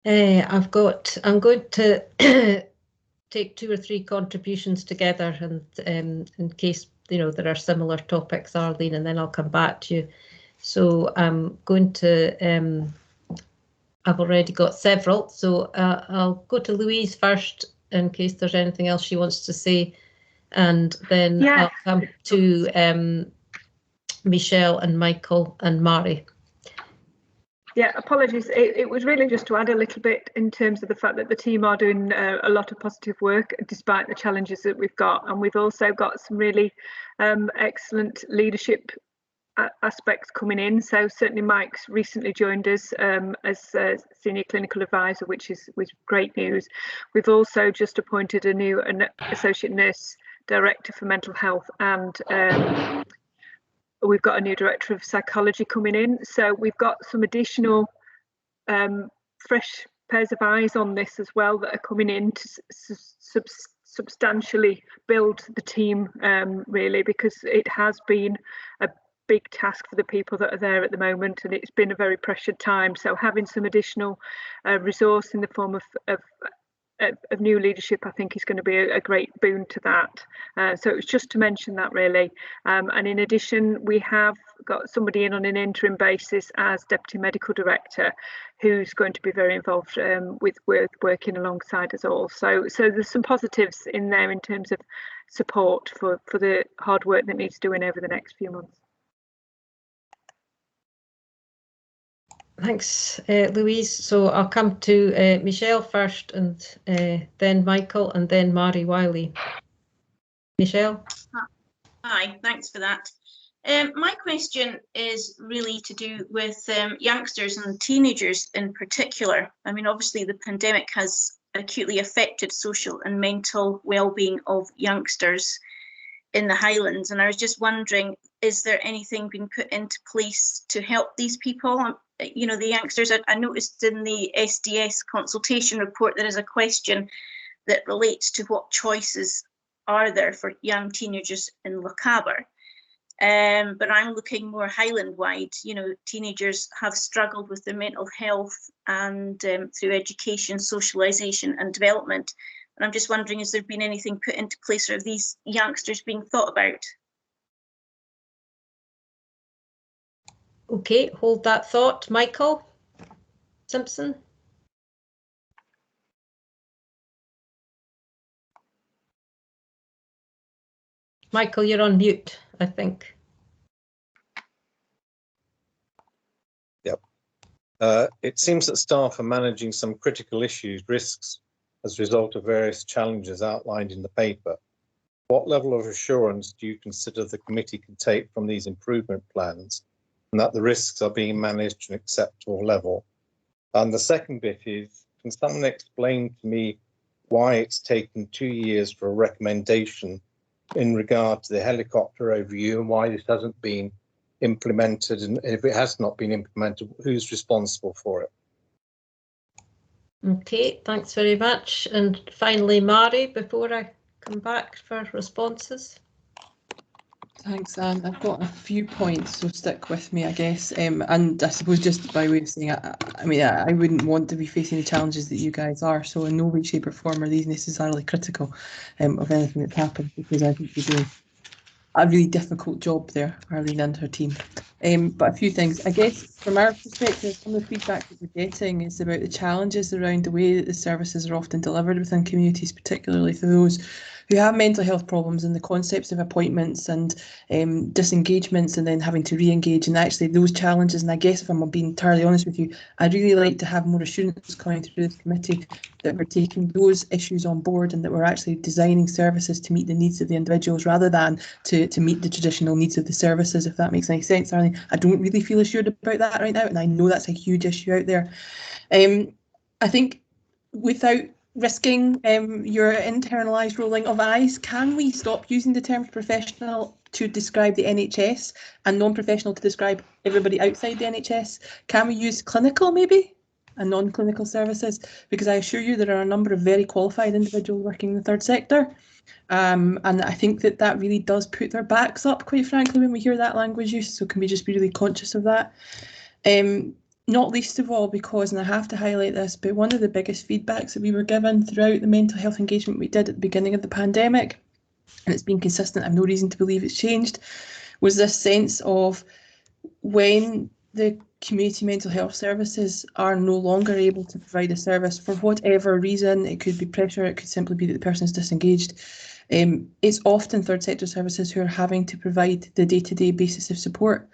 I'm going to take 2 or 3 contributions together, and in case there are similar topics, Arlene, and then I'll come back to you. So I'm going to I've already got several, so I'll go to Louise first in case there's anything else she wants to say, and then I'll come to Michelle and Michael and Mari.
Yeah, apologies. It was really just to add a little bit in terms of the fact that the team are doing a lot of positive work despite the challenges that we've got, and we've also got some really excellent leadership aspects coming in. So certainly Mike's recently joined us as senior clinical advisor, which is great news. We've also just appointed a new associate nurse director for mental health, and we've got a new director of psychology coming in. So we've got some additional fresh pairs of eyes on this as well that are coming in to substantially build the team, really, because it has been a big task for the people that are there at the moment, and it's been a very pressured time. So having some additional resource in the form of new leadership, I think, is going to be a great boon to that. So it was just to mention that, really. And in addition, we have got somebody in on an interim basis as Deputy Medical Director, who's going to be very involved with working alongside us all. So there's some positives in there in terms of support for the hard work that needs doing over the next few months.
Thanks, Louise. So I'll come to Michelle first, and then Michael, and then Mari Wiley. Michelle.
Hi, thanks for that. My question is really to do with youngsters and teenagers in particular. I mean, obviously the pandemic has acutely affected social and mental well-being of youngsters in the Highlands, and I was just wondering, is there anything being put into place to help these people? You know, the youngsters, I noticed in the SDS consultation report there is a question that relates to what choices are there for young teenagers in Lochaber. But I'm looking more Highland-wide. You know, teenagers have struggled with their mental health and through education, socialisation and development. And I'm just wondering, has there been anything put into place, or are these youngsters being thought about?
Okay, hold that thought. Michael Simpson. Michael, you're on mute, I think.
Yep. It seems that staff are managing some critical risks as a result of various challenges outlined in the paper. what level of assurance do you consider the committee can take from these improvement plans and that the risks are being managed to an acceptable level? And the second bit is, can someone explain to me why it's taken 2 years for a recommendation in regard to the helicopter overview and why this hasn't been implemented? And if it has not been implemented, who's responsible for it?
Okay, thanks very much. And finally, Mari, before I come back for responses.
Thanks, Anne. I've got a few points, so stick with me, I guess. And I suppose just by way of saying, I wouldn't want to be facing the challenges that you guys are. So in no way, shape or form are these necessarily critical of anything that's happened, because I think you're doing a really difficult job there, Arlene and her team. But a few things, I guess, from our perspective, some of the feedback that we're getting is about the challenges around the way that the services are often delivered within communities, particularly for those who have mental health problems, and the concepts of appointments and disengagements and then having to re-engage, and actually those challenges. And I guess, if I'm being entirely honest with you, I'd really like to have more assurance coming through this committee that we're taking those issues on board and that we're actually designing services to meet the needs of the individuals rather than to meet the traditional needs of the services, if that makes any sense, Arlene. I don't really feel assured about that right now, and I know that's a huge issue out there. I think without risking your internalised rolling of eyes, can we stop using the terms professional to describe the NHS and non-professional to describe everybody outside the NHS? Can we use clinical maybe and non-clinical services? Because I assure you there are a number of very qualified individuals working in the third sector. And I think that really does put their backs up, quite frankly, when we hear that language used. So can we just be really conscious of that? Not least of all because, and I have to highlight this, but one of the biggest feedbacks that we were given throughout the mental health engagement we did at the beginning of the pandemic, and it's been consistent, I've no reason to believe it's changed, was this sense of when the community mental health services are no longer able to provide a service for whatever reason, it could be pressure, it could simply be that the person is disengaged, it's often third sector services who are having to provide the day-to-day basis of support.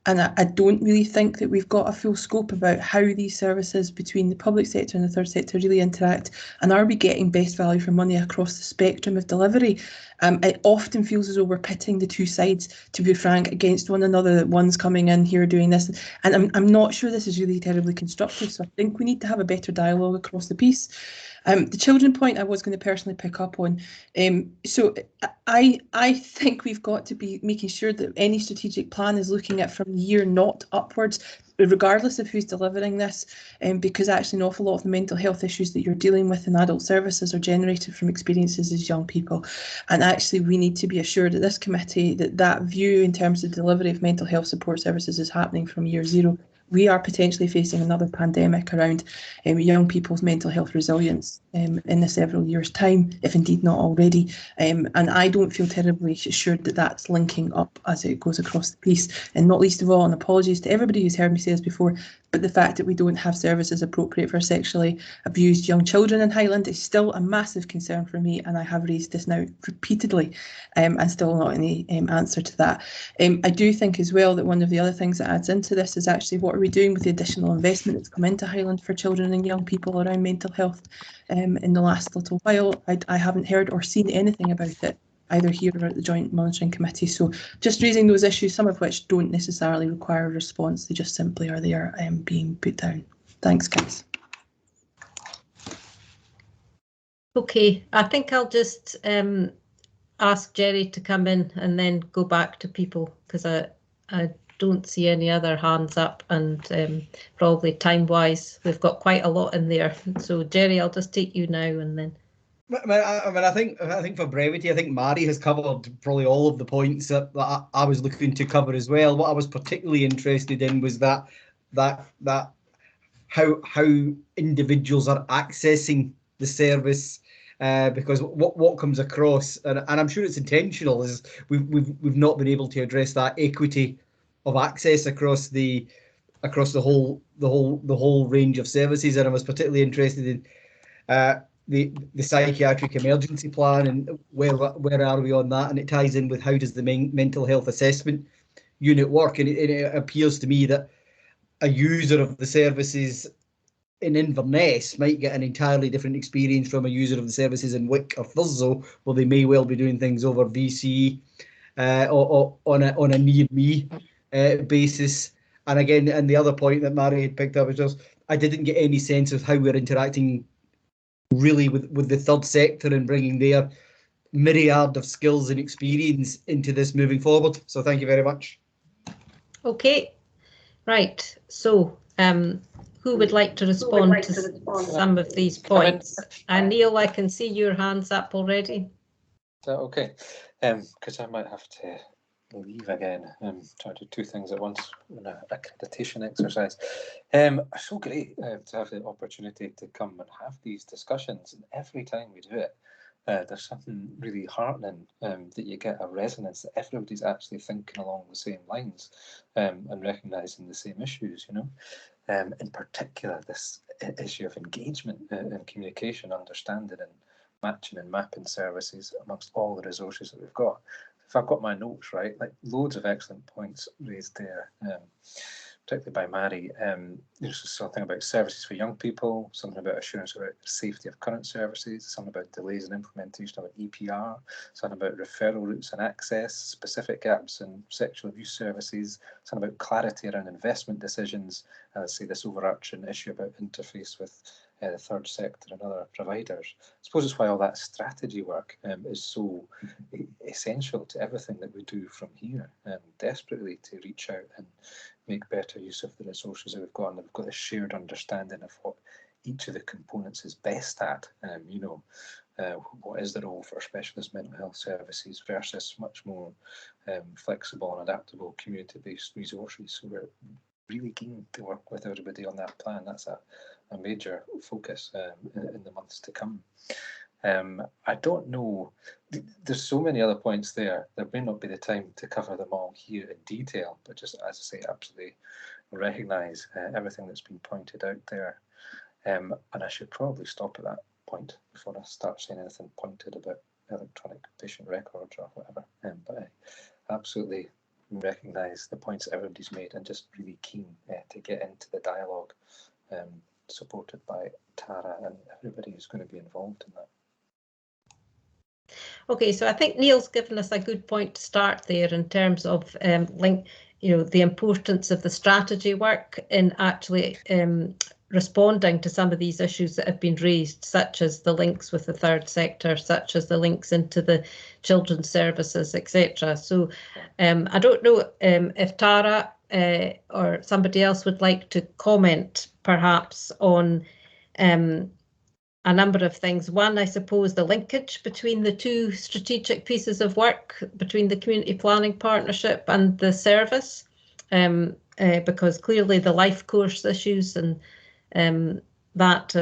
And I don't really think that we've got a full scope about how these services between the public sector and the third sector really interact, and are we getting best value for money across the spectrum of delivery? It often feels as though we're pitting the two sides, to be frank, against one another, that one's coming in here doing this, and I'm not sure this is really terribly constructive, so I think we need to have a better dialogue across the piece. The children point I was going to personally pick up on. So I think we've got to be making sure that any strategic plan is looking at from year naught upwards, regardless of who's delivering this, because actually an awful lot of the mental health issues that you're dealing with in adult services are generated from experiences as young people. And actually we need to be assured at this committee that view in terms of delivery of mental health support services is happening from year zero. We are potentially facing another pandemic around young people's mental health resilience in the several years' time, if indeed not already. And I don't feel terribly assured that that's linking up as it goes across the piece. And not least of all, and apologies to everybody who's heard me say this before, but the fact that we don't have services appropriate for sexually abused young children in Highland is still a massive concern for me, and I have raised this now repeatedly, and still not any answer to that. I do think as well that one of the other things that adds into this is actually what are we doing with the additional investment that's come into Highland for children and young people around mental health in the last little while. I haven't heard or seen anything about it, either here or at the Joint Monitoring Committee. So just raising those issues, some of which don't necessarily require a response, they just simply are there being put down. Thanks, guys.
Okay, I think I'll just ask Jerry to come in and then go back to people, because I don't see any other hands up, and probably time-wise, we've got quite a lot in there. So Jerry, I'll just take you now and then.
I think for brevity, I think Mari has covered probably all of the points that I was looking to cover as well. What I was particularly interested in was that how individuals are accessing the service, because what comes across, and I'm sure it's intentional, is we've not been able to address that equity of access across the whole range of services. And I was particularly interested in the psychiatric emergency plan and where are we on that, and it ties in with how does the mental health assessment unit work. And it appears to me that a user of the services in Inverness might get an entirely different experience from a user of the services in Wick or Thurso, well, they may well be doing things over VC or on a near me basis. And again, and the other point that Mary had picked up was just, I didn't get any sense of how we're interacting really with the third sector and bringing their myriad of skills and experience into this moving forward. So thank you very much.
Okay, right. So who would like to respond to some of these points? And Neil, I can see your hands up already.
Is that okay? Because I might have to leave again. Try to do two things at once in an accreditation exercise. It's so great to have the opportunity to come and have these discussions, and every time we do it, there's something really heartening that you get a resonance that everybody's actually thinking along the same lines and recognising the same issues, you know. In particular, this issue of engagement and communication, understanding and matching and mapping services amongst all the resources that we've got. If I've got my notes right, like loads of excellent points raised there, particularly by Mary. There's something about services for young people, something about assurance about safety of current services, something about delays in implementation of an EPR, something about referral routes and access, specific gaps in sexual abuse services, something about clarity around investment decisions, and let's say this overarching issue about interface with the third sector and other providers. I suppose it's why all that strategy work is so essential to everything that we do from here, desperately to reach out and make better use of the resources that we've got, and we've got a shared understanding of what each of the components is best at. You know, what is the role for specialist mental health services versus much more flexible and adaptable community-based resources. So we're really keen to work with everybody on that plan. That's a major focus in the months to come. I don't know, there's so many other points there. There may not be the time to cover them all here in detail, but just as I say, absolutely recognise everything that's been pointed out there. And I should probably stop at that point before I start saying anything pointed about electronic patient records or whatever. But I absolutely recognise the points that everybody's made and just really keen to get into the dialogue, supported by Tara and everybody who's going to be involved in that.
Okay, so I think Neil's given us a good point to start there in terms of the importance of the strategy work in actually responding to some of these issues that have been raised, such as the links with the third sector, such as the links into the children's services, etc. So I don't know if Tara or somebody else would like to comment perhaps on a number of things. One, I suppose, the linkage between the two strategic pieces of work, between the community planning partnership and the service, because clearly the life course issues and that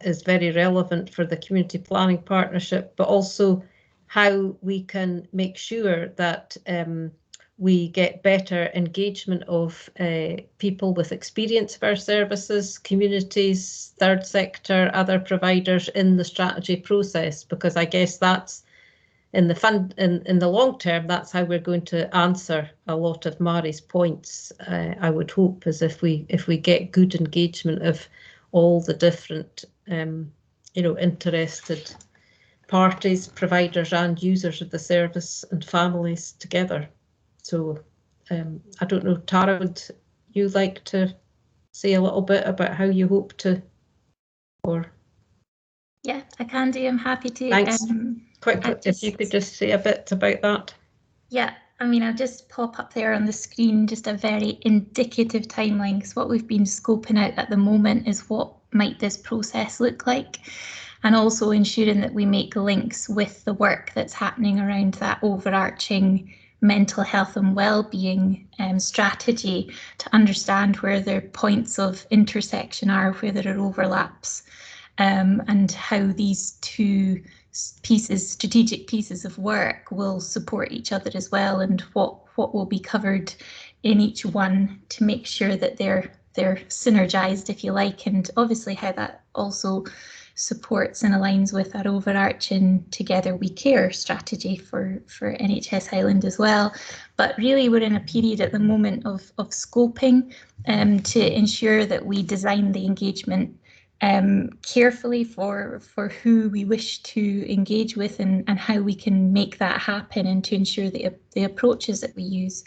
is very relevant for the community planning partnership, but also how we can make sure that we get better engagement of people with experience of our services, communities, third sector, other providers in the strategy process, because I guess that's in the long term, that's how we're going to answer a lot of Mari's points. I would hope, is if we get good engagement of all the different interested parties, providers and users of the service and families together. So I don't know, Tara, would you like to say a little bit about how you hope to, or?
Yeah, I can do. I'm happy to.
Thanks. Quickly, if you could just say a bit about that.
Yeah, I mean, I'll just pop up there on the screen just a very indicative timeline, because what we've been scoping out at the moment is what might this process look like, and also ensuring that we make links with the work that's happening around that overarching mental health and well-being strategy, to understand where their points of intersection are, where there are overlaps, and how these two strategic pieces of work will support each other as well, and what will be covered in each one, to make sure that they're synergized, if you like, and obviously how that also supports and aligns with our overarching Together We Care strategy for NHS Highland as well. But really we're in a period at the moment of scoping to ensure that we design the engagement carefully for who we wish to engage with and how we can make that happen, and to ensure that the approaches that we use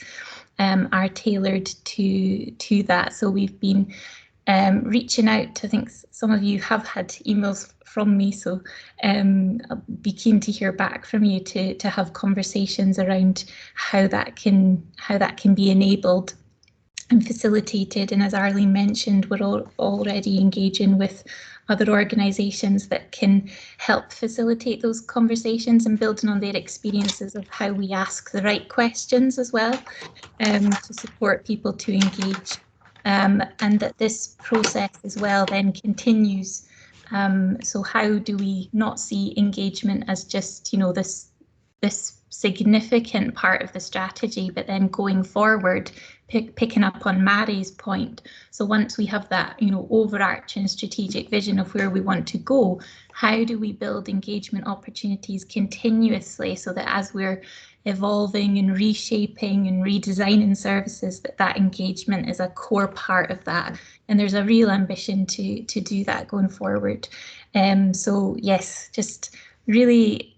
are tailored to that. So we've been reaching out. I think some of you have had emails from me, so I'll be keen to hear back from you to have conversations around how that can be enabled and facilitated. And as Arlene mentioned, we're already engaging with other organisations that can help facilitate those conversations and building on their experiences of how we ask the right questions as well, to support people to engage, and that this process as well then continues. So how do we not see engagement as just, you know, this significant part of the strategy, but then going forward, picking up on Mary's point. So once we have that, you know, overarching strategic vision of where we want to go, how do we build engagement opportunities continuously, so that as we're evolving and reshaping and redesigning services, that engagement is a core part of that, and there's a real ambition to do that going forward. So yes, just really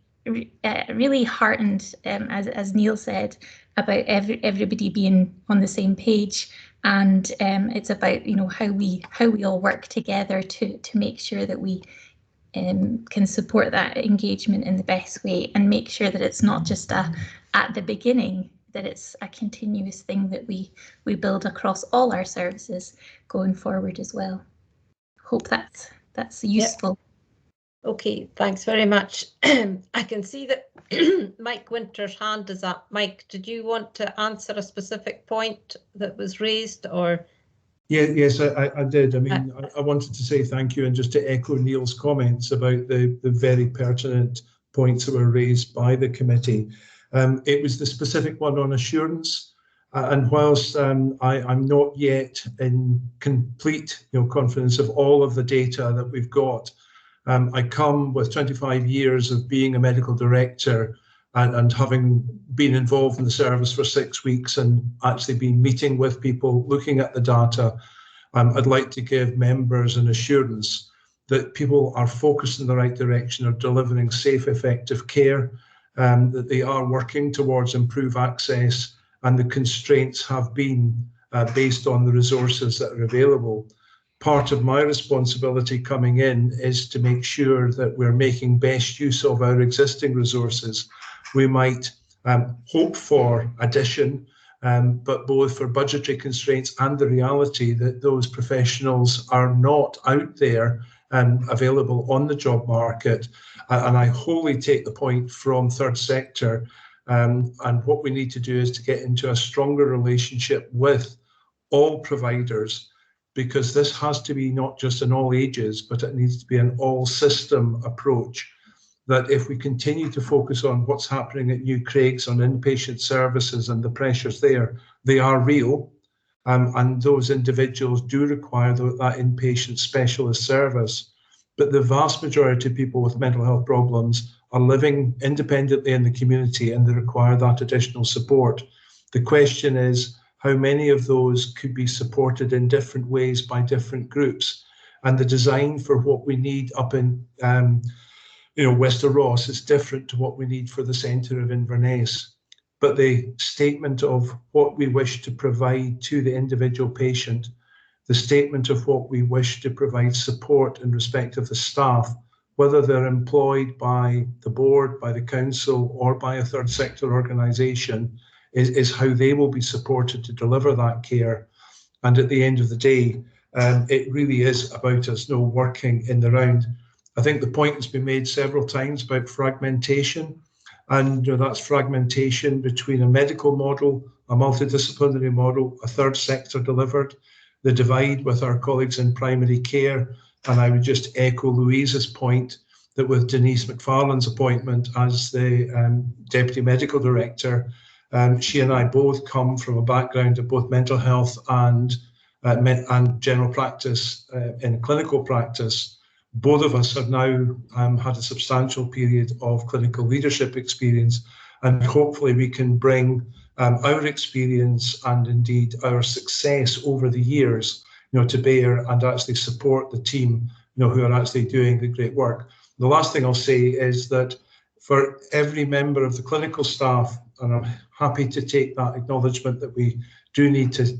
heartened, as Neil said, about everybody being on the same page, and it's about, you know, how we all work together to make sure that we can support that engagement in the best way, and make sure that it's not just at the beginning, that it's a continuous thing that we build across all our services going forward as well. Hope that's useful.
Yep. Okay, thanks very much. I can see that Mike Winter's hand is up. Mike, did you want to answer a specific point that was raised, or?
Yeah, yes, I did. I mean, I wanted to say thank you, and just to echo Neil's comments about the very pertinent points that were raised by the committee. It was the specific one on assurance, and whilst I'm not yet in complete, you know, confidence of all of the data that we've got, I come with 25 years of being a medical director and having been involved in the service for 6 weeks and actually been meeting with people, looking at the data. I'd like to give members an assurance that people are focused in the right direction, are delivering safe, effective care, that they are working towards improved access, and the constraints have been based on the resources that are available. Part of my responsibility coming in is to make sure that we're making best use of our existing resources. We might hope for addition, but both for budgetary constraints and the reality that those professionals are not out there available on the job market. And I wholly take the point from third sector, and what we need to do is to get into a stronger relationship with all providers, because this has to be not just an all ages, but it needs to be an all system approach. That if we continue to focus on what's happening at New Craig's on inpatient services and the pressures there, they are real, and those individuals do require that inpatient specialist service. But the vast majority of people with mental health problems are living independently in the community, and they require that additional support. The question is, how many of those could be supported in different ways by different groups? And the design for what we need up in Wester Ross is different to what we need for the centre of Inverness. But the statement of what we wish to provide to the individual patient, the statement of what we wish to provide support in respect of the staff, whether they're employed by the board, by the council, or by a third sector organisation, is how they will be supported to deliver that care. And at the end of the day, it really is about us working in the round. I think the point has been made several times about fragmentation, and that's fragmentation between a medical model, a multidisciplinary model, a third sector delivered, the divide with our colleagues in primary care. And I would just echo Louise's point that with Denise McFarlane's appointment as the Deputy Medical Director, she and I both come from a background of both mental health and general practice in clinical practice. Both of us have now had a substantial period of clinical leadership experience, and hopefully we can bring our experience and indeed our success over the years, to bear and actually support the team who are actually doing the great work. The last thing I'll say is that for every member of the clinical staff, and I'm happy to take that acknowledgement that we do need to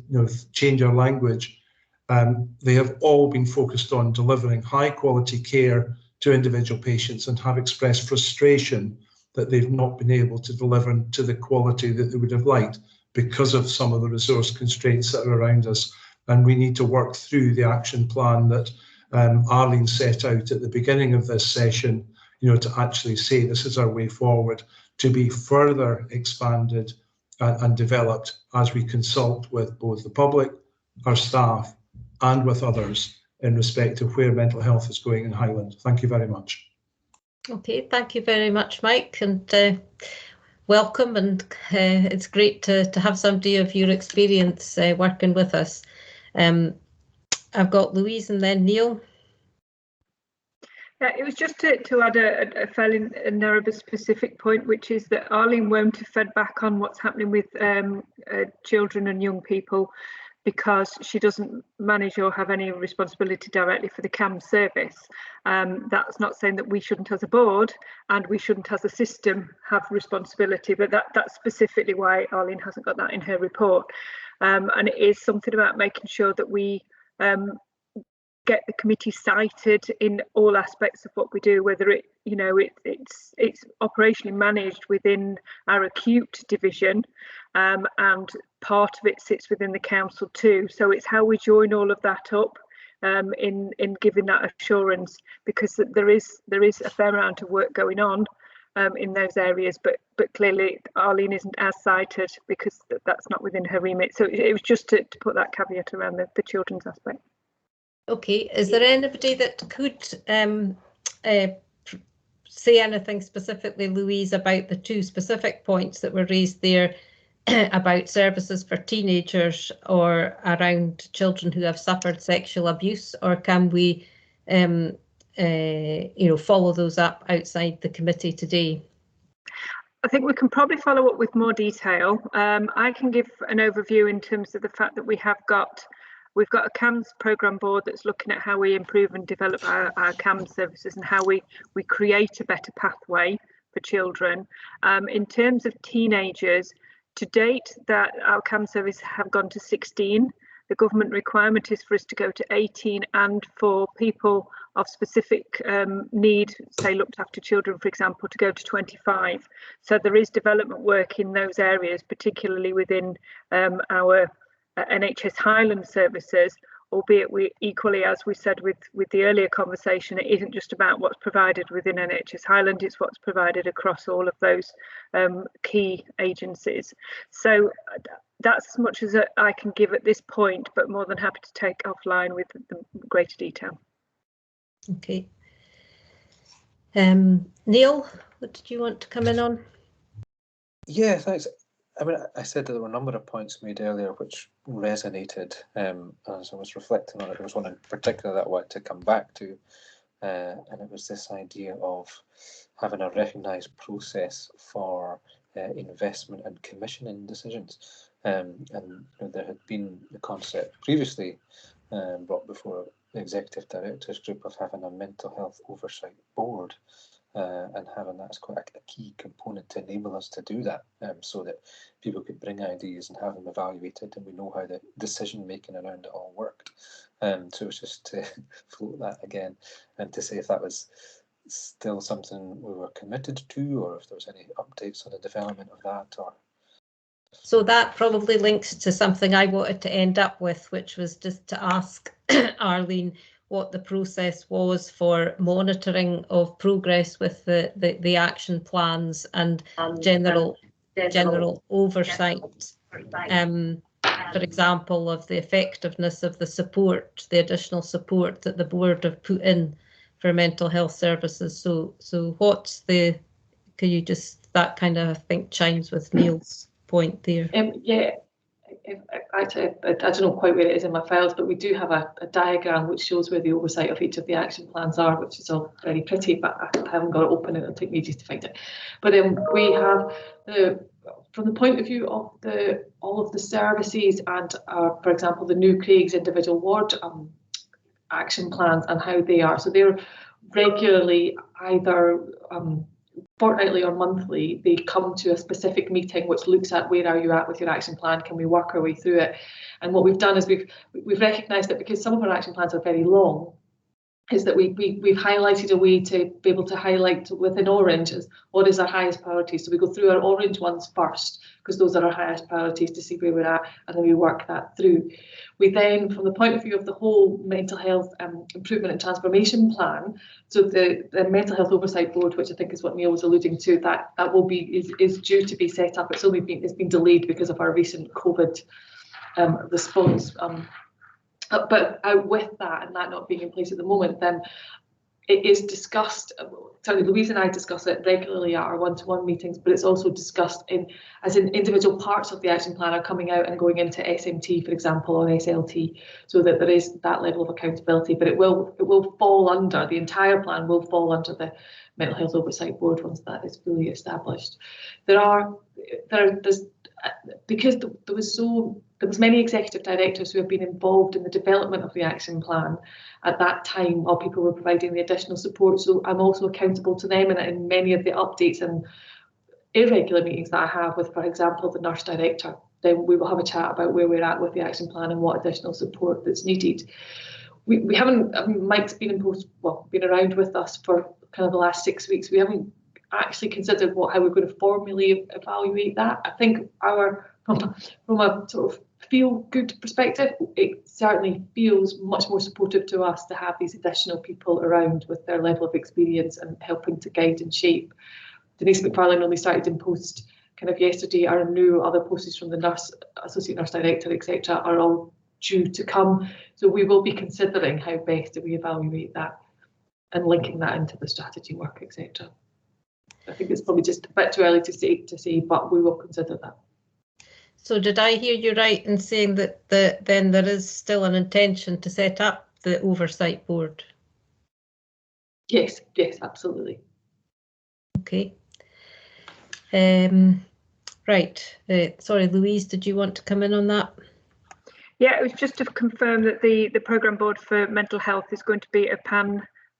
change our language, they have all been focused on delivering high quality care to individual patients and have expressed frustration that they've not been able to deliver to the quality that they would have liked because of some of the resource constraints that are around us. And we need to work through the action plan that Arlene set out at the beginning of this session, to actually say this is our way forward, to be further expanded and developed as we consult with both the public, our staff, and with others in respect of where mental health is going in Highland. Thank you very much. Okay,
thank you very much, Mike, and welcome. And it's great to have somebody of your experience working with us. I've got Louise and then Neil.
Yeah, it was just to add a fairly narrow but specific point, which is that Arlene won't have fed back on what's happening with children and young people because she doesn't manage or have any responsibility directly for the CAM service. That's not saying that we shouldn't as a board and we shouldn't as a system have responsibility, but that's specifically why Arlene hasn't got that in her report. And it is something about making sure that we get the committee cited in all aspects of what we do, whether it's operationally managed within our acute division, and part of it sits within the council too. So it's how we join all of that up in giving that assurance, because there is a fair amount of work going on in those areas, but clearly Arlene isn't as cited because that's not within her remit. So it was just to put that caveat around the children's aspect.
Okay, is there anybody that could say anything specifically, Louise, about the two specific points that were raised there about services for teenagers or around children who have suffered sexual abuse, or can we follow those up outside the committee today?
I think we can probably follow up with more detail. I can give an overview in terms of the fact that we've got a CAMS programme board that's looking at how we improve and develop our CAMS services and how we create a better pathway for children. In terms of teenagers, to date that our CAMS service have gone to 16. The government requirement is for us to go to 18, and for people of specific need, say looked after children, for example, to go to 25. So there is development work in those areas, particularly within our NHS Highland services, albeit we equally, as we said with the earlier conversation, it isn't just about what's provided within NHS Highland, it's what's provided across all of those key agencies. So that's as much as I can give at this point, but more than happy to take offline with the greater detail.
Okay. Neil, what did you want to come in on?
Yeah, thanks. I mean, I said that there were a number of points made earlier which resonated, as I was reflecting on it. There was one in particular that I wanted to come back to, and it was this idea of having a recognised process for investment and commissioning decisions. And there had been the concept previously brought before the Executive Directors Group of having a mental health oversight board. And having that as quite a key component to enable us to do that, so that people could bring ideas and have them evaluated, and we know how the decision making around it all worked. So it's just to float that again and to say if that was still something we were committed to, or if there was any updates on the development of that. Or
so that probably links to something I wanted to end up with, which was just to ask Arlene what the process was for monitoring of progress with the action plans and general oversight, for example, of the effectiveness of the support, the additional support that the board have put in for mental health services. So what's the, can you just, that kind of, I think, chimes with Neil's point there.
Yeah. Actually, I don't know quite where it is in my files, but we do have a diagram which shows where the oversight of each of the action plans are, which is all very pretty, but I haven't got it open and it'll take me ages to find it. But we have, from the point of view of all of the services and, for example, the New Craigs individual ward action plans and how they are. So they're regularly either fortnightly or monthly, they come to a specific meeting which looks at where are you at with your action plan, can we work our way through it? And what we've done is we've recognised that because some of our action plans are very long, is that we've highlighted a way to be able to highlight within orange is what is our highest priority. So we go through our orange ones first, because those are our highest priorities, to see where we're at, and then we work that through. We then, from the point of view of the whole mental health improvement and transformation plan, so the mental health oversight board, which I think is what Neil was alluding to, that will be is due to be set up. It's been delayed because of our recent COVID response. But with that and that not being in place at the moment, then it is discussed. Certainly, Louise and I discuss it regularly at our one-to-one meetings, but it's also discussed as in individual parts of the action plan are coming out and going into SMT, for example, or SLT, so that there is that level of accountability. But it will fall under, the entire plan will fall under the Mental Health Oversight Board once that is fully established. Because there was many executive directors who have been involved in the development of the action plan at that time while people were providing the additional support. So I'm also accountable to them, and in many of the updates and irregular meetings that I have with, for example, the nurse director, then we will have a chat about where we're at with the action plan and what additional support that's needed. We haven't, Mike's been been around with us for kind of the last 6 weeks. We haven't actually considered how we're going to formally evaluate that. I think from a sort of feel-good perspective, it certainly feels much more supportive to us to have these additional people around with their level of experience and helping to guide and shape. Denise McFarlane only started in post kind of yesterday. Our new other posts from the nurse, associate nurse director, etc., are all due to come. So we will be considering how best do we evaluate that and linking that into the strategy work, etc. I think it's probably just a bit too early to say, but we will consider that.
So did I hear you right in saying that then there is still an intention to set up the oversight board?
Yes, absolutely.
Okay. Right. Sorry, Louise, did you want to come in on that?
Yeah, it was just to confirm that the programme board for mental health is going to be a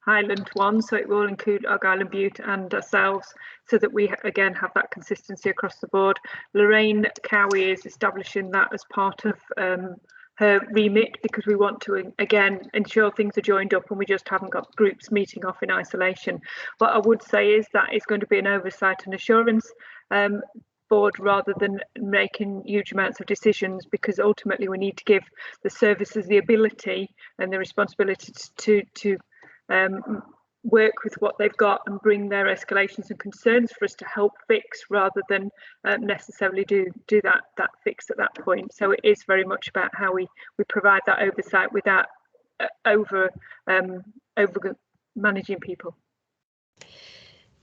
Highland one, so it will include Argyll and Bute and ourselves, so that we again have that consistency across the board. Lorraine Cowie is establishing that as part of her remit, because we want to again ensure things are joined up and we just haven't got groups meeting off in isolation. What I would say is that it's going to be an oversight and assurance board rather than making huge amounts of decisions, because ultimately we need to give the services the ability and the responsibility to work with what they've got and bring their escalations and concerns for us to help fix, rather than necessarily do that fix at that point. So it is very much about how we provide that oversight without over managing people.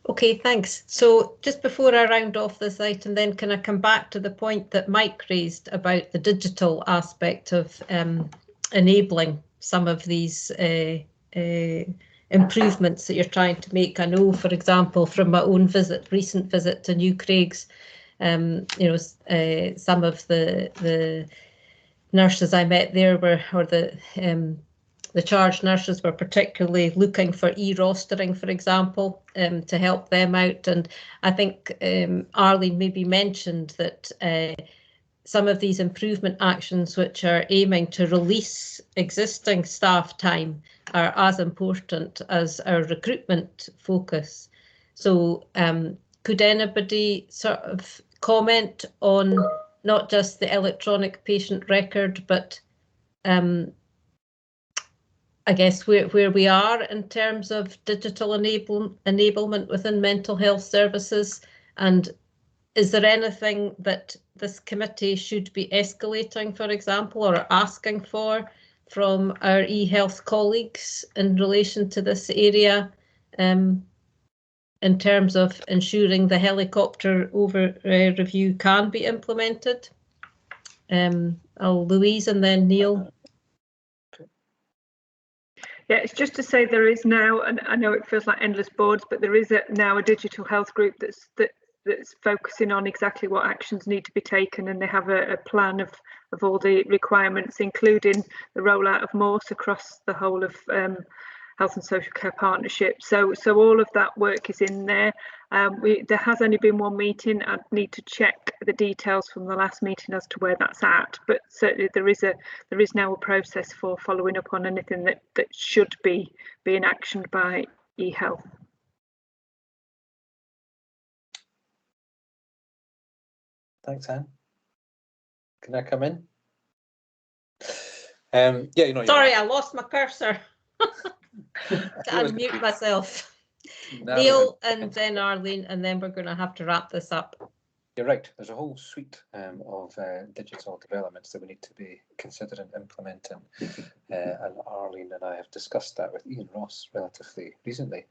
Okay, thanks. So just before I round off this item, then can I come back to the point that Mike raised about the digital aspect of enabling some of these improvements that you're trying to make? I know, for example, from my own recent visit to New Craigs, some of the nurses I met there the charge nurses were particularly looking for e-rostering, for example, to help them out. And I think Arlene maybe mentioned that some of these improvement actions which are aiming to release existing staff time are as important as our recruitment focus. So could anybody sort of comment on not just the electronic patient record, but I guess where we are in terms of digital enablement within mental health services? And is there anything that this committee should be escalating, for example, or asking for from our e-health colleagues in relation to this area, in terms of ensuring the helicopter review can be implemented? Louise and then Neil.
Yeah, it's just to say there is now, and I know it feels like endless boards, but there is now a digital health group that that's focusing on exactly what actions need to be taken, and they have a plan of all the requirements, including the rollout of MORSE across the whole of Health and Social Care Partnership. So all of that work is in there. There has only been one meeting. I'd need to check the details from the last meeting as to where that's at, but certainly there is now a process for following up on anything that should be being actioned by eHealth.
Thanks, Anne. Can I come in? Yeah, you know.
Sorry, I lost my cursor. To unmute myself. Neil and then Arlene, and then we're going to have to wrap this up.
You're right. There's a whole suite of digital developments that we need to be considering implementing, and Arlene and I have discussed that with Ian Ross relatively recently.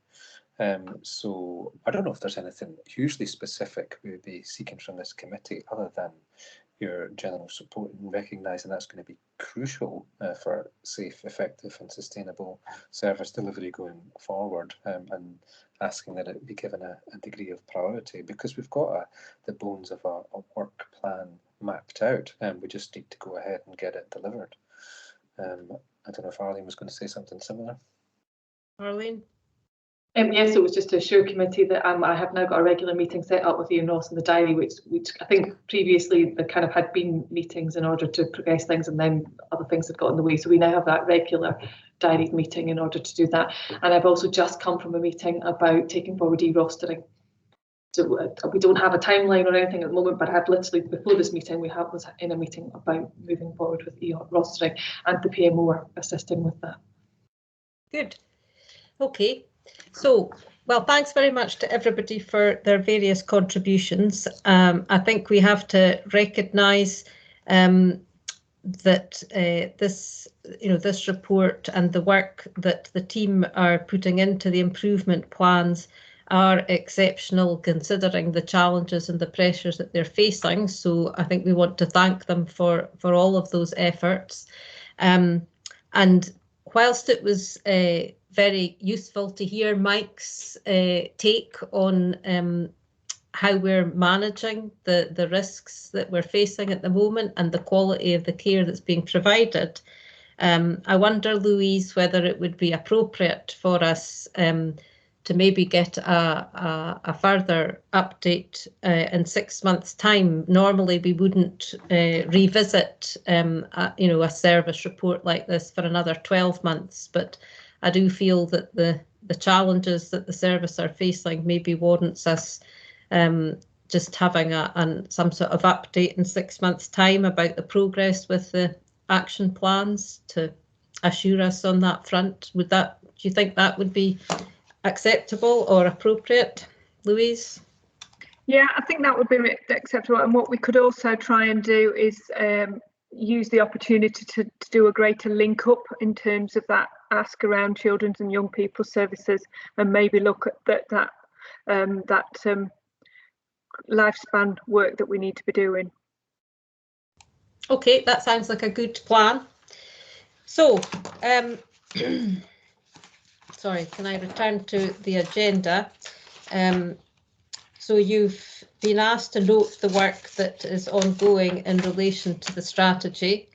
So I don't know if there's anything hugely specific we would be seeking from this committee other than your general support and recognising that's going to be crucial for safe, effective and sustainable service delivery going forward, and asking that it be given a degree of priority, because we've got the bones of a work plan mapped out, and we just need to go ahead and get it delivered. I don't know if Arlene was going to say something similar.
Arlene?
Yes, it was just to assure committee that I have now got a regular meeting set up with Ian Ross in the diary, which I think previously there kind of had been meetings in order to progress things, and then other things had got in the way. So we now have that regular diary meeting in order to do that. And I've also just come from a meeting about taking forward e-rostering. So we don't have a timeline or anything at the moment, but I had literally before this meeting was in a meeting about moving forward with e-rostering, and the PMO are assisting with that.
Good. Okay. So, well, thanks very much to everybody for their various contributions. I think we have to recognise that this report and the work that the team are putting into the improvement plans are exceptional, considering the challenges and the pressures that they're facing. So I think we want to thank them for all of those efforts. And whilst it was very useful to hear Mike's take on how we're managing the risks that we're facing at the moment and the quality of the care that's being provided, I wonder, Louise, whether it would be appropriate for us to maybe get a further update in 6 months' time. Normally, we wouldn't revisit a service report like this for another 12 months, but I do feel that the challenges that the service are facing maybe warrants us just having some sort of update in 6 months' time about the progress with the action plans to assure us on that front. Do you think that would be acceptable or appropriate, Louise?
Yeah, I think that would be acceptable. And what we could also try and do is use the opportunity to do a greater link up in terms of that ask around children's and young people's services, and maybe look at that lifespan work that we need to be doing.
Okay, that sounds like a good plan. So, sorry, can I return to the agenda? So you've been asked to note the work that is ongoing in relation to the strategy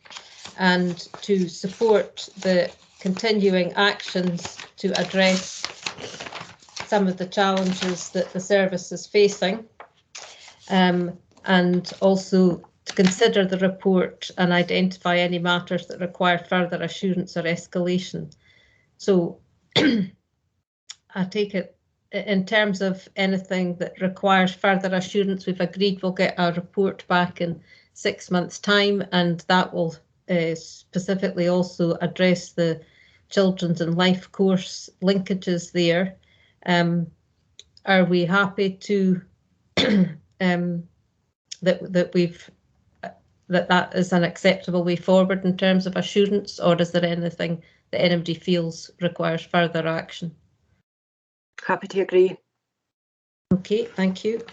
and to support the continuing actions to address some of the challenges that the service is facing, and also to consider the report and identify any matters that require further assurance or escalation. So I take it, in terms of anything that requires further assurance, we've agreed we'll get our report back in 6 months' time, and that will specifically also address the children's and life course linkages there. Are we happy to that is an acceptable way forward in terms of assurance, or is there anything that anybody feels requires further action?
Happy to agree.
Okay, thank you.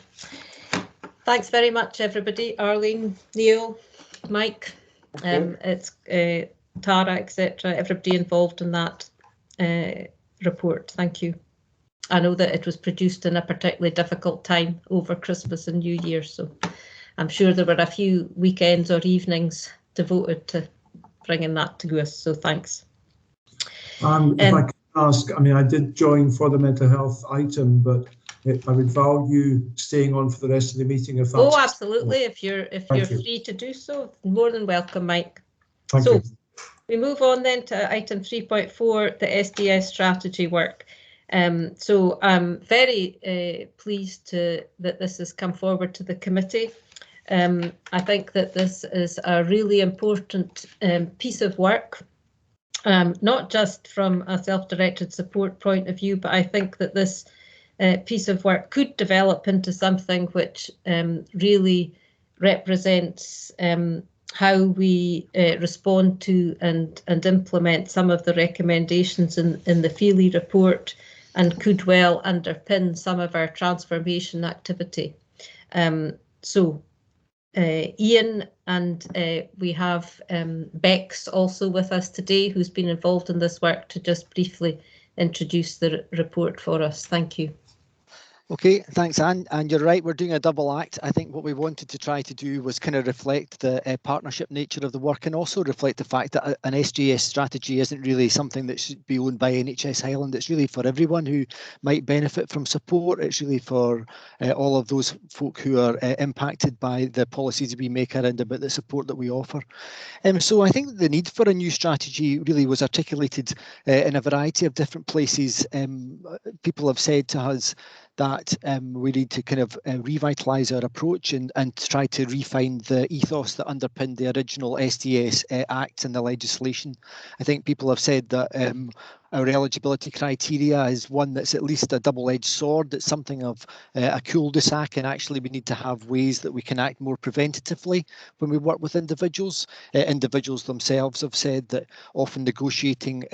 Thanks very much, everybody. Arlene, Neil, Mike, it's Tara, etc. Everybody involved in that report. Thank you. I know that it was produced in a particularly difficult time over Christmas and New Year, so I'm sure there were a few weekends or evenings devoted to bringing that to us, so thanks.
If I could ask, I mean, I did join for the mental health item, but I would value staying on for the rest of the meeting if that's...
Oh, absolutely. If you're free to do so, more than welcome, Mike.
Thank you.
We move on then to item 3.4, the SDS strategy work. So I'm very pleased that this has come forward to the committee. I think that this is a really important piece of work, not just from a self-directed support point of view, but I think that this piece of work could develop into something which really represents how we respond to and implement some of the recommendations in the Feely report, and could well underpin some of our transformation activity. So Ian, and we have Bex also with us today, who's been involved in this work, to just briefly introduce the report for us. Thank you.
Okay, thanks, Anne. And you're right, we're doing a double act. I think what we wanted to try to do was kind of reflect the partnership nature of the work, and also reflect the fact that an SGS strategy isn't really something that should be owned by NHS Highland. It's really for everyone who might benefit from support. It's really for all of those folk who are impacted by the policies we make around about the support that we offer. So I think the need for a new strategy really was articulated in a variety of different places. People have said to us that we need to kind of revitalise our approach and try to refine the ethos that underpinned the original SDS Act and the legislation. I think people have said that our eligibility criteria is one that's at least a double-edged sword. It's something of a cul-de-sac, and actually we need to have ways that we can act more preventatively when we work with individuals. Individuals themselves have said that often negotiating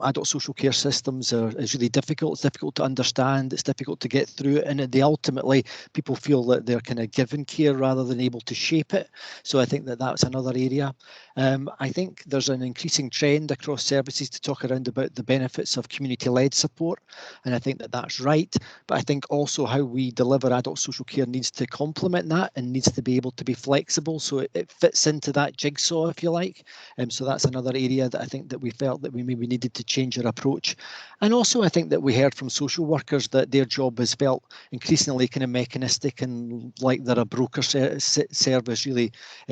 adult social care systems is really difficult. It's difficult to understand, it's difficult to get through it, and ultimately people feel that they're kind of given care rather than able to shape it. So I think that that's another area. I think there's an increasing trend across services to talk around about the benefits of community-led support, and I think that that's right, but I think also how we deliver adult social care needs to complement that and needs to be able to be flexible, so it fits into that jigsaw, if you like. So that's another area that I think that we felt that we maybe needed to change our approach. And also I think that we heard from social workers that their job has felt increasingly kind of mechanistic and like they're a broker service, really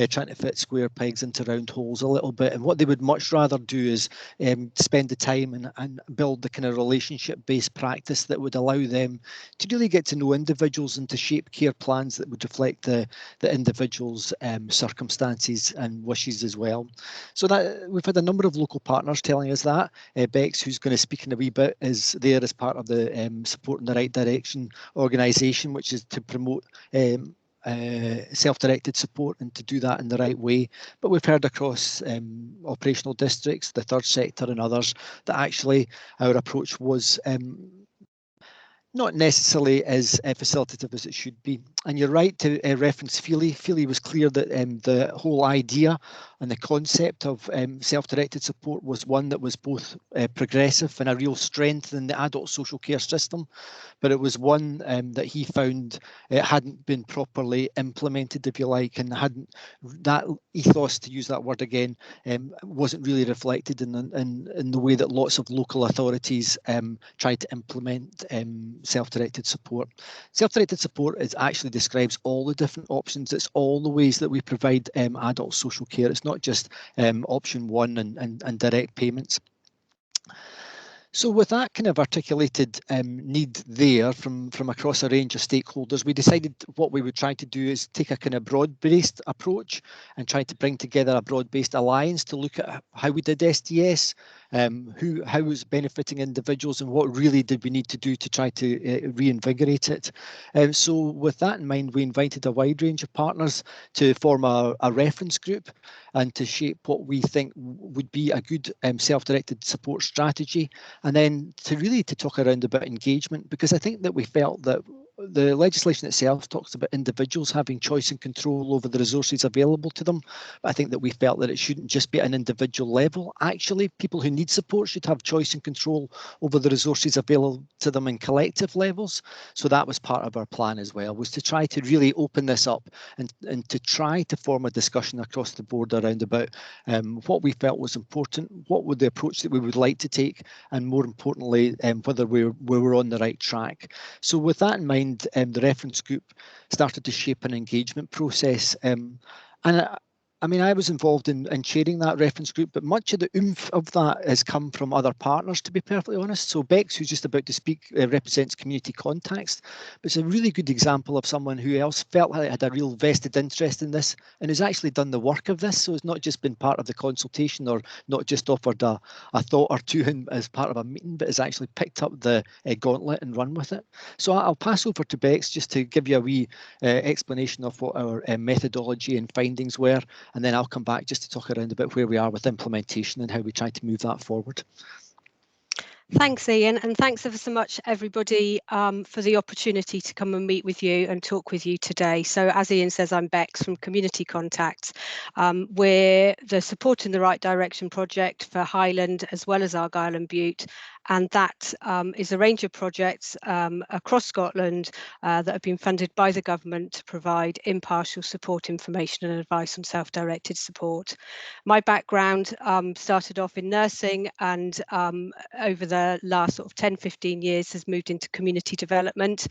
trying to fit square pegs into round holes a little bit, and what they would much rather do is spend the time and build the kind of relationship-based practice that would allow them to really get to know individuals and to shape care plans that would reflect the individual's circumstances and wishes as well. So that we've had a number of local partners telling us that. Bex, who's going to speak in a wee bit, is there as part of the Support in the Right Direction organisation, which is to promote self-directed support and to do that in the right way. But we've heard across operational districts, the third sector and others, that actually our approach was not necessarily as facilitative as it should be. And you're right to reference Feely. Feely was clear that the whole idea and the concept of self-directed support was one that was both progressive and a real strength in the adult social care system, but it was one that he found it hadn't been properly implemented, if you like, and hadn't, that ethos, to use that word again, wasn't really reflected in the way that lots of local authorities tried to implement self-directed support. Self-directed support actually describes all the different options. It's all the ways that we provide adult social care. It's not just option one and direct payments. So with that kind of articulated need there from across a range of stakeholders, we decided what we would try to do is take a kind of broad-based approach and try to bring together a broad-based alliance to look at how we did SDS, how was benefiting individuals, and what really did we need to do to try to reinvigorate it. So with that in mind, we invited a wide range of partners to form a reference group and to shape what we think would be a good self-directed support strategy, and then to really talk around about engagement, because I think that we felt that the legislation itself talks about individuals having choice and control over the resources available to them. But I think that we felt that it shouldn't just be at an individual level. Actually, people who need support should have choice and control over the resources available to them in collective levels. So that was part of our plan as well, was to try to really open this up and to try to form a discussion across the board around about what we felt was important, what would the approach that we would like to take, and more importantly, whether we were on the right track. So with that in mind, the reference group started to shape an engagement process. I mean, I was involved in chairing that reference group, but much of the oomph of that has come from other partners, to be perfectly honest. So Bex, who's just about to speak, represents Community Contacts, but it's a really good example of someone who else felt like it had a real vested interest in this and has actually done the work of this. So it's not just been part of the consultation or not just offered a thought or two as part of a meeting, but has actually picked up the gauntlet and run with it. So I'll pass over to Bex just to give you a wee explanation of what our methodology and findings were. And then I'll come back just to talk around about where we are with implementation and how we try to move that forward.
Thanks, Ian, and thanks ever so much, everybody, for the opportunity to come and meet with you and talk with you today. So as Ian says, I'm Bex from Community Contacts. We're the Support in the Right Direction project for Highland as well as Argyll and Bute, and that is a range of projects across Scotland that have been funded by the government to provide impartial support, information and advice on self-directed support. My background started off in nursing, and over the last sort of 10-15 years has moved into community development.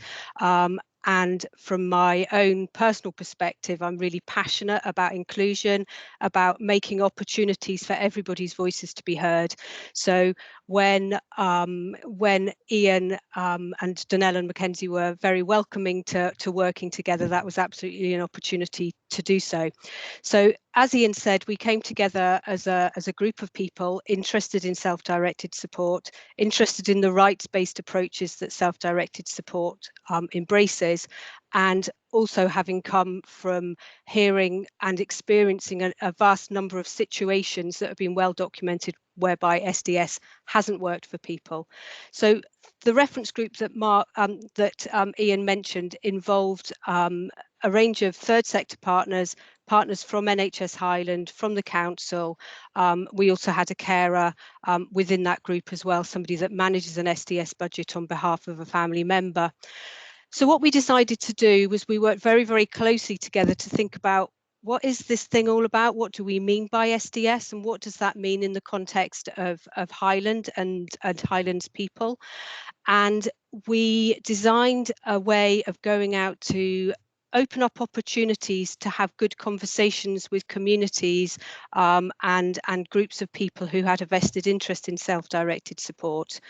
And from my own personal perspective, I'm really passionate about inclusion, about making opportunities for everybody's voices to be heard. So when Ian and Donnell and Mackenzie were very welcoming to working together, that was absolutely an opportunity to do so. So as Ian said, we came together as a group of people interested in self-directed support, interested in the rights-based approaches that self-directed support embraces, and also having come from hearing and experiencing a vast number of situations that have been well documented whereby SDS hasn't worked for people. So the reference group that Ian mentioned involved a range of third sector partners from NHS Highland, from the council. We also had a carer within that group as well, somebody that manages an SDS budget on behalf of a family member. So what we decided to do was we worked very, very closely together to think about what is this thing all about? What do we mean by SDS, and what does that mean in the context of Highland and Highland's people? And we designed a way of going out to open up opportunities to have good conversations with communities and groups of people who had a vested interest in self-directed support.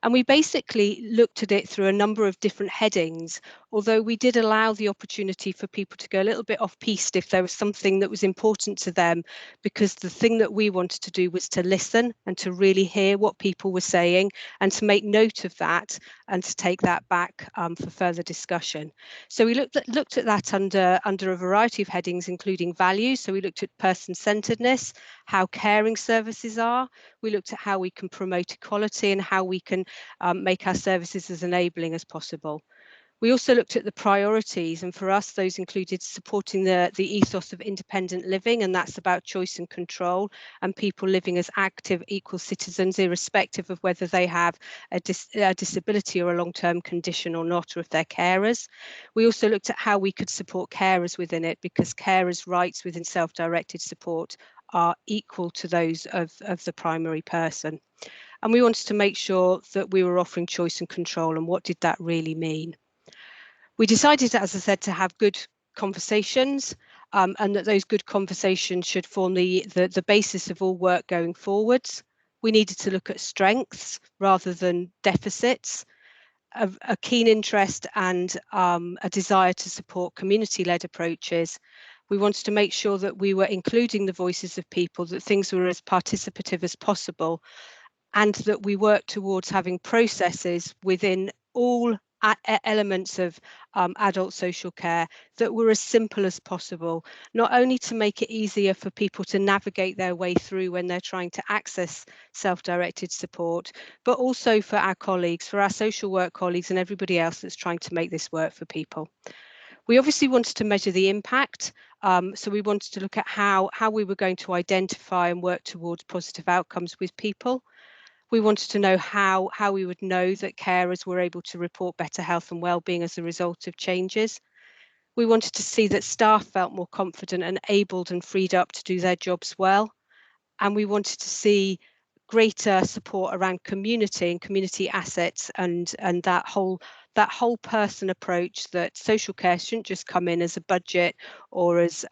And we basically looked at it through a number of different headings, although we did allow the opportunity for people to go a little bit off-piste if there was something that was important to them, because the thing that we wanted to do was to listen and to really hear what people were saying and to make note of that and to take that back for further discussion. So we looked at that under a variety of headings, including values. So we looked at person-centeredness, how caring services are. We looked at how we can promote equality and how we can make our services as enabling as possible. We also looked at the priorities, and for us those included supporting the ethos of independent living, and that's about choice and control and people living as active equal citizens irrespective of whether they have a disability or a long-term condition or not, or if they're carers. We also looked at how we could support carers within it, because carers' rights within self-directed support are equal to those of the primary person. And we wanted to make sure that we were offering choice and control, and what did that really mean? We decided, as I said, to have good conversations and that those good conversations should form the basis of all work going forwards. We needed to look at strengths rather than deficits, a keen interest and a desire to support community-led approaches. We wanted to make sure that we were including the voices of people, that things were as participative as possible, and that we worked towards having processes within all elements of adult social care that were as simple as possible, not only to make it easier for people to navigate their way through when they're trying to access self-directed support, but also for our colleagues, for our social work colleagues and everybody else that's trying to make this work for people. We obviously wanted to measure the impact, so we wanted to look at how we were going to identify and work towards positive outcomes with people. We wanted to know how we would know that carers were able to report better health and well-being as a result of changes. We wanted to see that staff felt more confident and abled and freed up to do their jobs well. And we wanted to see greater support around community and community assets and that whole person approach, that social care shouldn't just come in as a budget or as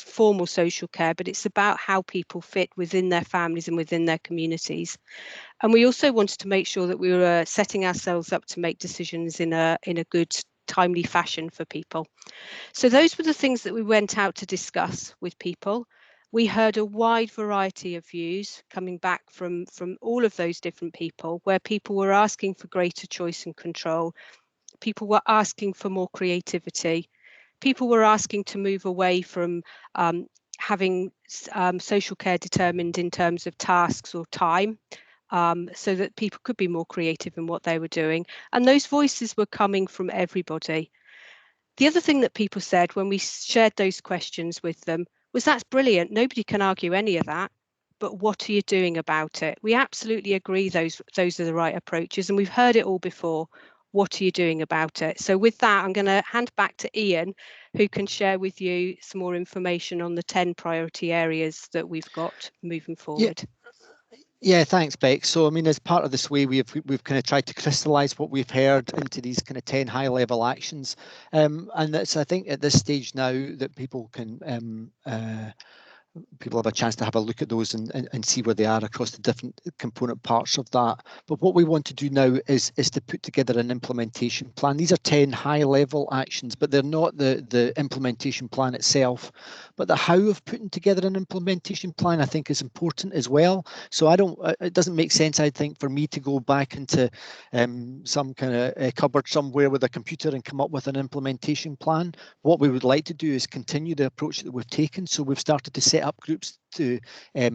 formal social care, but it's about how people fit within their families and within their communities. And we also wanted to make sure that we were setting ourselves up to make decisions in a good, timely fashion for people. So those were the things that we went out to discuss with people. We heard a wide variety of views coming back from all of those different people, where people were asking for greater choice and control. People were asking for more creativity. People were asking to move away from having social care determined in terms of tasks or time, so that people could be more creative in what they were doing. And those voices were coming from everybody. The other thing that people said when we shared those questions with them was, that's brilliant, nobody can argue any of that, but what are you doing about it? We absolutely agree those are the right approaches, and we've heard it all before. What are you doing about it? So with that, I'm going to hand back to Ian, who can share with you some more information on the 10 priority areas that we've got moving forward.
Yeah, thanks, Beck. So, I mean, as part of this way, we've kind of tried to crystallise what we've heard into these kind of 10 high-level actions, and that's, I think, at this stage now that people can people have a chance to have a look at those and see where they are across the different component parts of that. But what we want to do now is to put together an implementation plan. These are 10 high-level actions, but they're not the implementation plan itself. But the how of putting together an implementation plan, I think, is important as well. So it doesn't make sense, I think, for me to go back into some kind of cupboard somewhere with a computer and come up with an implementation plan. What we would like to do is continue the approach that we've taken. So we've started to set up groups to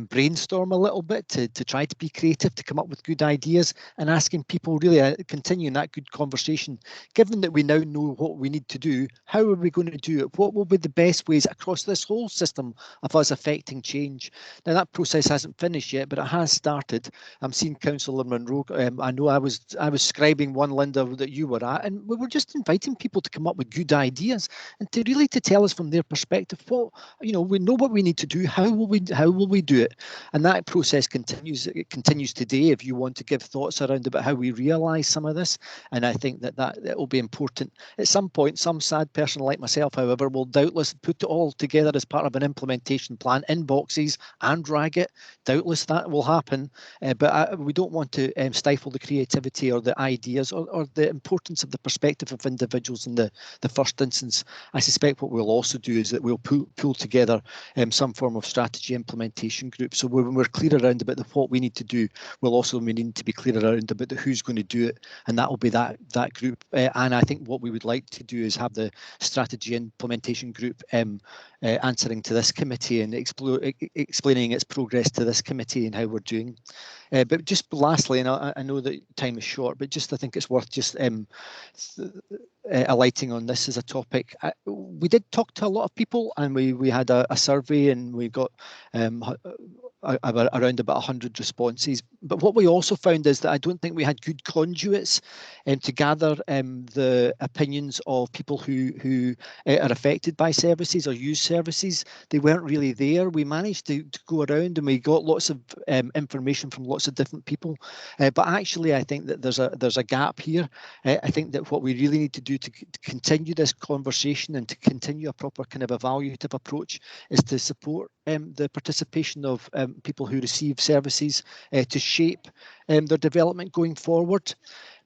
brainstorm a little bit, to try to be creative, to come up with good ideas, and asking people really continuing that good conversation. Given that we now know what we need to do, how are we going to do it? What will be the best ways across this whole system of us affecting change? Now, that process hasn't finished yet, but it has started. I'm seeing Councillor Munro. I know I was scribing one, Linda, that you were at, and we were just inviting people to come up with good ideas and to really tell us from their perspective what, we know what we need to do. How will we do it? And that process continues. It continues today. If you want to give thoughts around about how we realise some of this, and I think that will be important at some point. Some sad person like myself, however, will doubtless put it all together as part of an implementation plan in boxes and drag it. Doubtless that will happen, but we don't want to stifle the creativity or the ideas or the importance of the perspective of individuals in the first instance. I suspect what we'll also do is that we'll pull together some form of strategy implementation group. So when we're clear around about what we need to do, we need to be clear around about who's going to do it, and that will be that group. And I think what we would like to do is have the strategy implementation group answering to this committee and explaining its progress to this committee and how we're doing. But just lastly, and I know that time is short, but I think it's worth just alighting on this as a topic. We did talk to a lot of people, and we had a survey, and we got around about 100 responses. But what we also found is that I don't think we had good conduits to gather the opinions of people who are affected by services or use services. They weren't really there. We managed to go around, and we got lots of information from lots of different people. But actually, I think that there's a gap here. I think that what we really need to do to continue this conversation and to continue a proper kind of evaluative approach is to support the participation of people who receive services to shape their development going forward.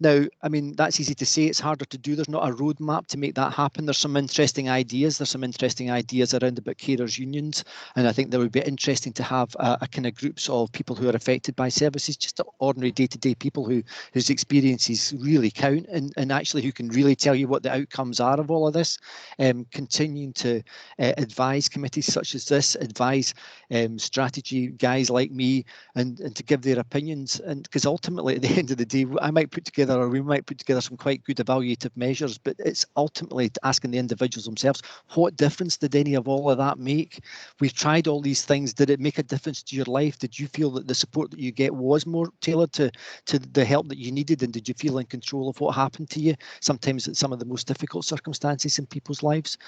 Now, I mean, that's easy to say, it's harder to do. There's not a roadmap to make that happen. There's some interesting ideas. There's some interesting ideas around about carers unions, and I think there would be interesting to have a kind of groups of people who are affected by services, just ordinary day-to-day people whose experiences really count, and actually who can really tell you what the outcomes are of all of this. Continuing to advise committees such as this, advise strategy guys like me, and to give their opinions, and because ultimately at the end of the day, I might put together, or we might put together some quite good evaluative measures, but it's ultimately asking the individuals themselves, what difference did any of all of that make? We've tried all these things. Did it make a difference to your life? Did you feel that the support that you get was more tailored to the help that you needed, and did you feel in control of what happened to you? Sometimes it's some of the most difficult circumstances in people's lives.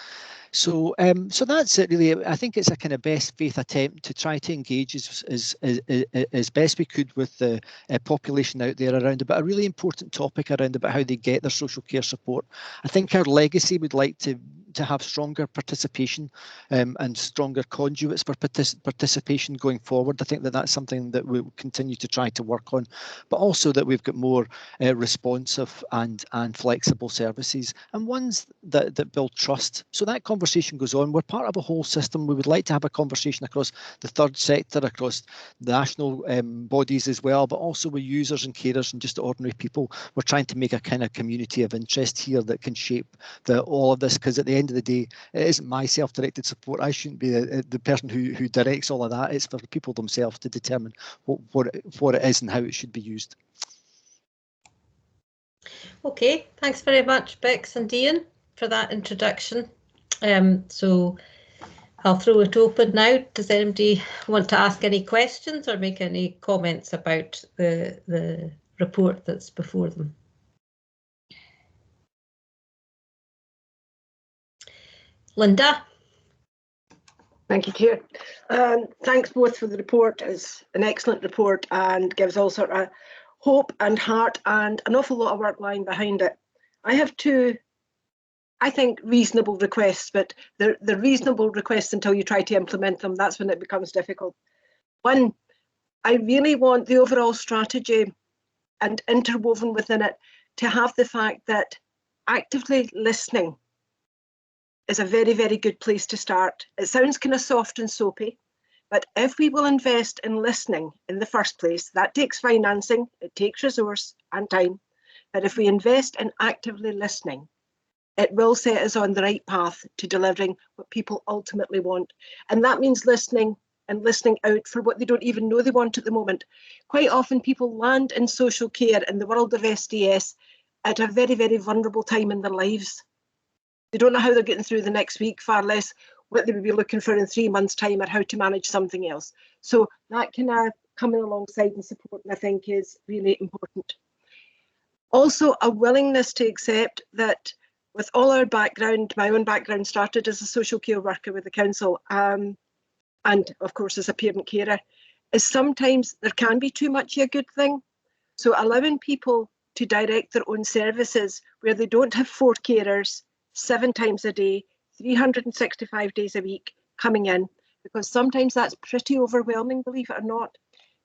So so that's it really. I think it's a kind of best faith attempt to try to engage as best we could with the population out there around about a really important topic around about how they get their social care support. I think our legacy would like to have stronger participation and stronger conduits for participation going forward. I think that that's something that we'll continue to try to work on, but also that we've got more responsive and flexible services, and ones that build trust. So that conversation goes on. We're part of a whole system. We would like to have a conversation across the third sector, across the national bodies as well, but also with users and carers and just ordinary people. We're trying to make a kind of community of interest here that can shape all of this, because at the end of the day, it isn't my self-directed support. I shouldn't be the person who directs all of that. It's for people themselves to determine what it is and how it should be used.
Okay, thanks very much, Bex and Ian, for that introduction. So I'll throw it open now. Does anybody want to ask any questions or make any comments about the report that's before them? Linda.
Thank you, Chair. Thanks both for the report. It's an excellent report and gives all sort of hope and heart and an awful lot of work lying behind it. I have two, I think, reasonable requests, but they're reasonable requests until you try to implement them. That's when it becomes difficult. One, I really want the overall strategy and interwoven within it to have the fact that actively listening is a very, very good place to start. It sounds kind of soft and soapy, but if we will invest in listening in the first place, that takes financing, it takes resource and time. But if we invest in actively listening, it will set us on the right path to delivering what people ultimately want. And that means listening and listening out for what they don't even know they want at the moment. Quite often people land in social care in the world of SDS at a very, very vulnerable time in their lives. They don't know how they're getting through the next week, far less what they would be looking for in 3 months' time or how to manage something else. So that kind of coming alongside and supporting, I think, is really important. Also, a willingness to accept that with all our background, my own background started as a social care worker with the council, and of course as a parent carer, is sometimes there can be too much a good thing. So allowing people to direct their own services where they don't have 4 carers 7 times a day, 365 days a week coming in, because sometimes that's pretty overwhelming, believe it or not.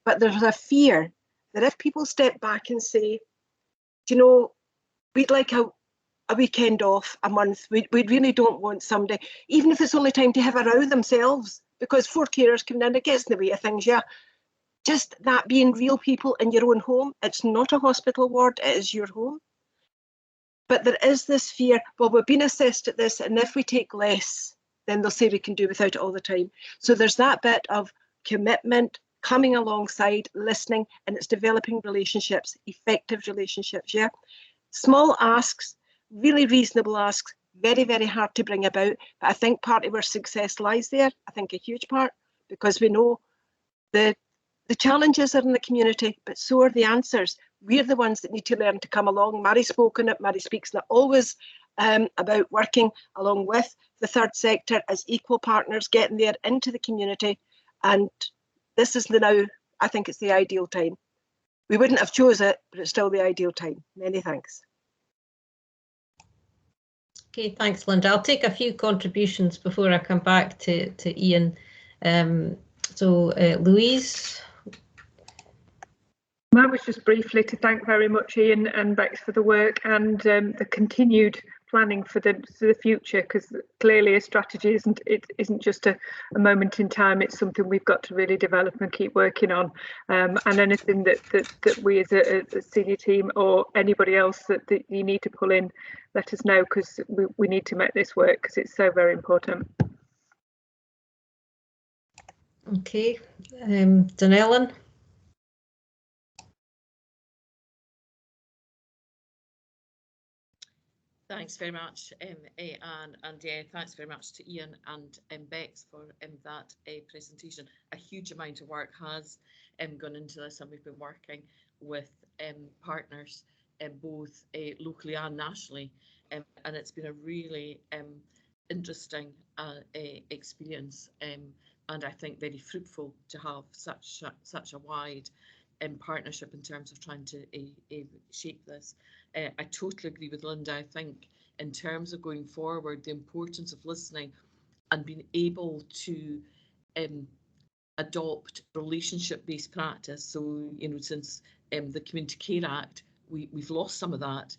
But there's a fear that if people step back and say, you know, we'd like a weekend off a month, we really don't want somebody, even if it's only time to have a row themselves, because 4 carers coming in, it gets in the way of things, yeah. Just that being real people in your own home. It's not a hospital ward, it is your home. But there is this fear, well, we're being assessed at this, and if we take less, then they'll say we can do without it all the time. So there's that bit of commitment, coming alongside, listening, and it's developing relationships, effective relationships, yeah? Small asks, really reasonable asks, very, very hard to bring about. But I think partly where success lies there, I think a huge part, because we know the challenges are in the community, but so are the answers. We're the ones that need to learn to come along. Mary spoke on it, Mary speaks on it always about working along with the third sector as equal partners, getting there into the community. And this is now, I think it's the ideal time. We wouldn't have chose it, but it's still the ideal time. Many thanks.
Okay, thanks, Linda. I'll take a few contributions before I come back to Ian. Louise?
That was just briefly to thank very much Ian and Bex for the work and the continued planning for the future, because clearly a strategy isn't just a moment in time. It's something we've got to really develop and keep working on, and anything that we as a senior team or anybody else that you need to pull in, let us know, because we need to make this work, because it's so very important.
Okay, Dunellen.
Thanks very much, Anne, and yeah, thanks very much to Ian and Bex for that presentation. A huge amount of work has gone into this, and we've been working with partners both locally and nationally, and it's been a really interesting experience, and I think very fruitful to have such a wide partnership in terms of trying to shape this. I totally agree with Linda. I think in terms of going forward, the importance of listening and being able to adopt relationship-based practice. So, you know, since the Community Care Act, we've lost some of that,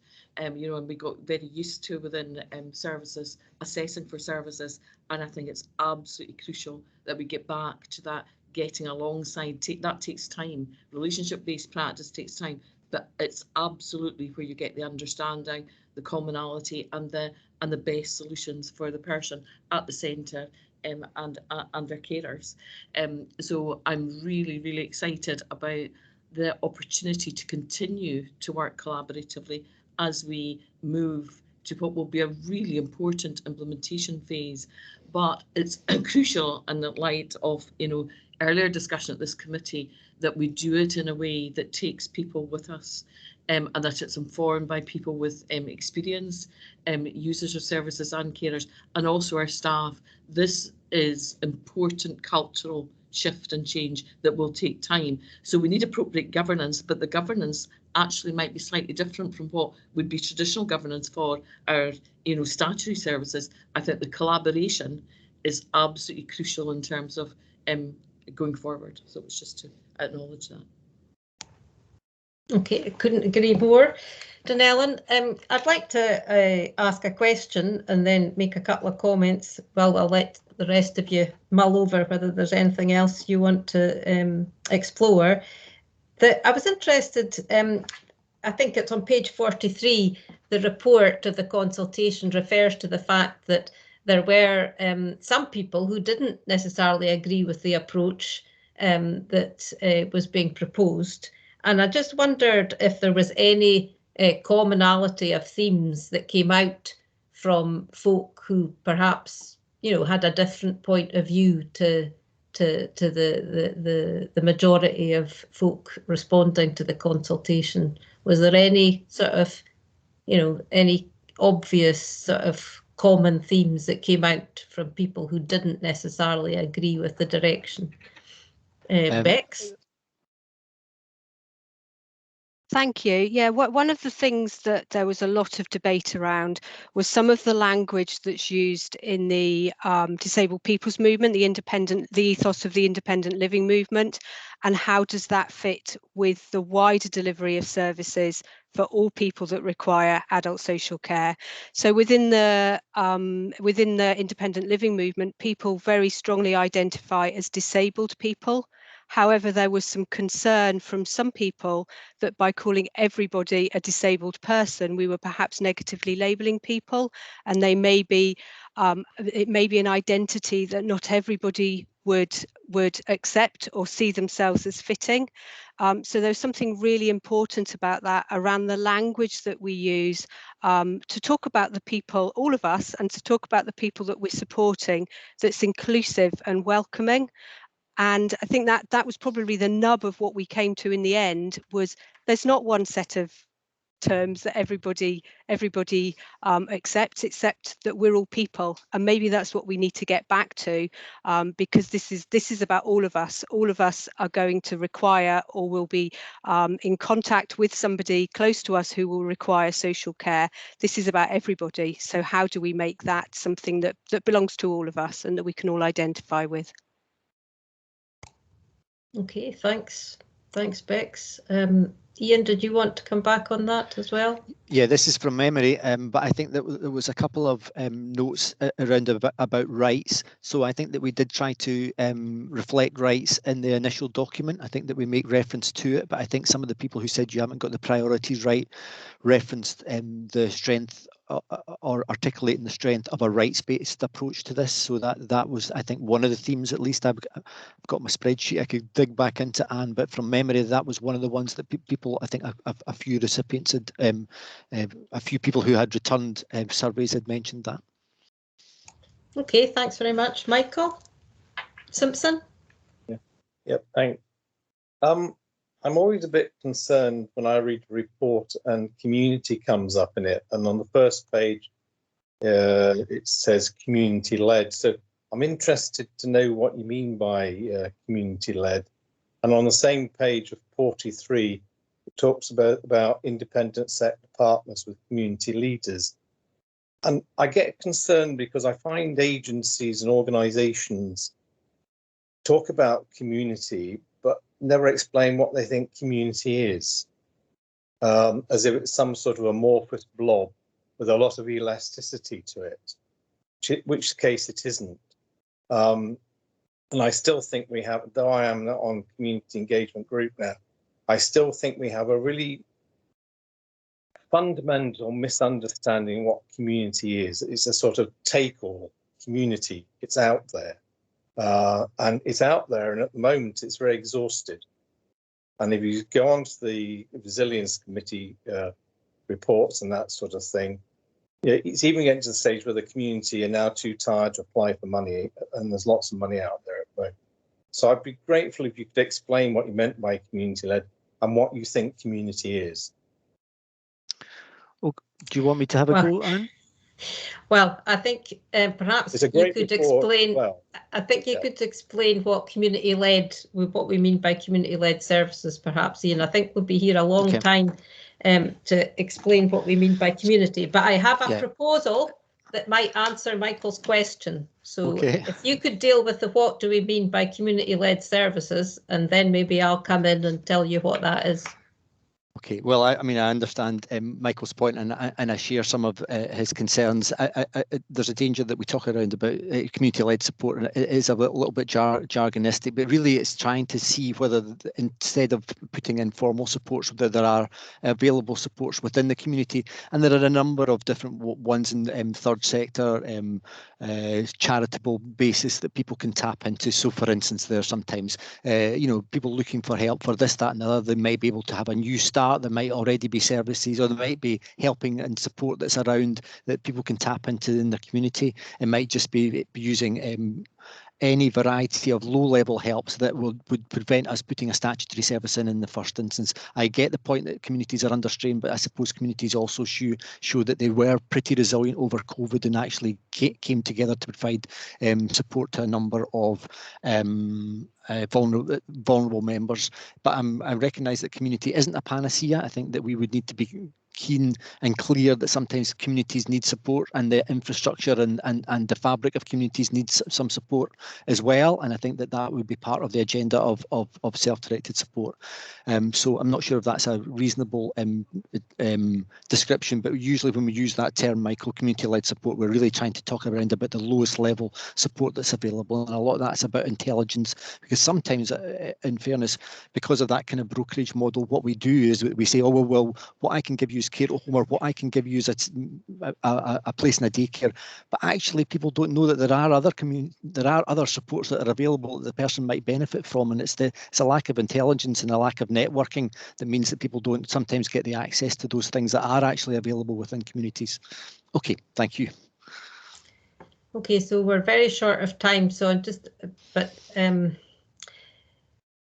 you know, and we got very used to within services, assessing for services. And I think it's absolutely crucial that we get back to that, getting alongside. That takes time. Relationship-based practice takes time, but it's absolutely where you get the understanding, the commonality, and the best solutions for the person at the centre, and their carers. So I'm really excited about the opportunity to continue to work collaboratively as we move to what will be a really important implementation phase. But it's crucial in the light of, you know, earlier discussion at this committee, that we do it in a way that takes people with us, and that it's informed by people with experience, users of services and carers, and also our staff. This is important cultural shift and change that will take time. So we need appropriate governance, but the governance actually might be slightly different from what would be traditional governance for our, you know, statutory services. I think the collaboration is absolutely crucial in terms of going forward. So it's just to acknowledge that.
Okay, I couldn't agree more. Dunellen, I'd like to ask a question and then make a couple of comments. Well, I'll let the rest of you mull over whether there's anything else you want to explore. I was interested, I think it's on page 43, the report of the consultation refers to the fact that there were some people who didn't necessarily agree with the approach that was being proposed. And I just wondered if there was any commonality of themes that came out from folk who perhaps, you know, had a different point of view to the majority of folk responding to the consultation. Was there any sort of, you know, any obvious sort of common themes that came out from people who didn't necessarily agree with the direction? Bex?
Thank you. Yeah, one of the things that there was a lot of debate around was some of the language that's used in the disabled people's movement, the ethos of the independent living movement, and how does that fit with the wider delivery of services for all people that require adult social care. So within the independent living movement, people very strongly identify as disabled people. However, there was some concern from some people that by calling everybody a disabled person, we were perhaps negatively labelling people, and they may be it may be an identity that not everybody would accept or see themselves as fitting. So there's something really important about that around the language that we use to talk about the people, all of us, and to talk about the people that we're supporting, that's inclusive and welcoming. And I think that was probably the nub of what we came to in the end, was there's not one set of terms that everybody accepts, except that we're all people, and maybe that's what we need to get back to, because this is about all of us. All of us are going to require or will be in contact with somebody close to us who will require social care. This is about everybody. So how do we make that something that belongs to all of us and that we can all identify with?
Okay, thanks, Thanks, Bex. Ian, did you want to come back on that as well?
Yeah, this is from memory, but I think that there was a couple of notes around about rights. So I think that we did try to reflect rights in the initial document. I think that we make reference to it, but I think some of the people who said you haven't got the priorities right referenced the strength or articulating the strength of a rights-based approach to this. So that was, I think, one of the themes. At least I've got my spreadsheet I could dig back into, Anne, but from memory, that was one of the ones that people, I think a few recipients had, a few people who had returned surveys had mentioned that.
Okay, thanks very much. Michael Simpson?
Yep, thanks. I'm always a bit concerned when I read a report and community comes up in it, and on the first page it says community-led. So I'm interested to know what you mean by community-led. And on the same page of 43, it talks about independent sector partners with community leaders. And I get concerned because I find agencies and organisations talk about community, but never explain what they think community is, as if it's some sort of amorphous blob with a lot of elasticity to it, which case it isn't. And I still think we have, though I am not on community engagement group now, I still think we have a really fundamental misunderstanding what community is. It's a sort of take-all community. It's out there. And it's out there, and at the moment it's very exhausted. And if you go on to the Resilience Committee reports and that sort of thing, it's even getting to the stage where the community are now too tired to apply for money, and there's lots of money out there at the moment. So I'd be grateful if you could explain what you meant by community-led and what you think community is.
Oh, do you want me to have a go, Anne?
Well, I think perhaps you could explain. Well, I think you could explain what community-led, what we mean by community-led services, perhaps, Ian. I think we'll be here a long time to explain what we mean by community. But I have a proposal that might answer Michael's question. So if you could deal with the what do we mean by community-led services, and then maybe I'll come in and tell you what that is.
Okay, well, I mean, I understand Michael's point, and I share some of his concerns. There's a danger that we talk around about community-led support, and it is a little bit jargonistic, but really it's trying to see whether, instead of putting in formal supports, whether there are available supports within the community. And there are a number of different ones in third sector, charitable basis that people can tap into. So, for instance, there are sometimes, people looking for help for this, that, and the other. They may be able to have a new start. There might already be services, or there might be helping and support that's around that people can tap into in their community. It might just be using any variety of low-level helps that would prevent us putting a statutory service in the first instance. I get the point that communities are under strain, but I suppose communities also show that they were pretty resilient over COVID and actually came together to provide support to a number of vulnerable members. But I recognise that community isn't a panacea. I think that we would need to be keen and clear that sometimes communities need support, and the infrastructure and the fabric of communities needs some support as well. And I think that would be part of the agenda of self-directed support. So I'm not sure if that's a reasonable description, but usually when we use that term, Michael, community-led support, we're really trying to talk around about the lowest level support that's available. And a lot of that's about intelligence, because sometimes, in fairness, because of that kind of brokerage model, what we do is we say, oh, well, what I can give you is care at home, or what I can give you is a place in a daycare. But actually, people don't know that there are other supports that are available that the person might benefit from, and it's a lack of intelligence and a lack of networking that means that people don't sometimes get the access to those things that are actually available within communities. Okay, thank you.
Okay, so we're very short of time, so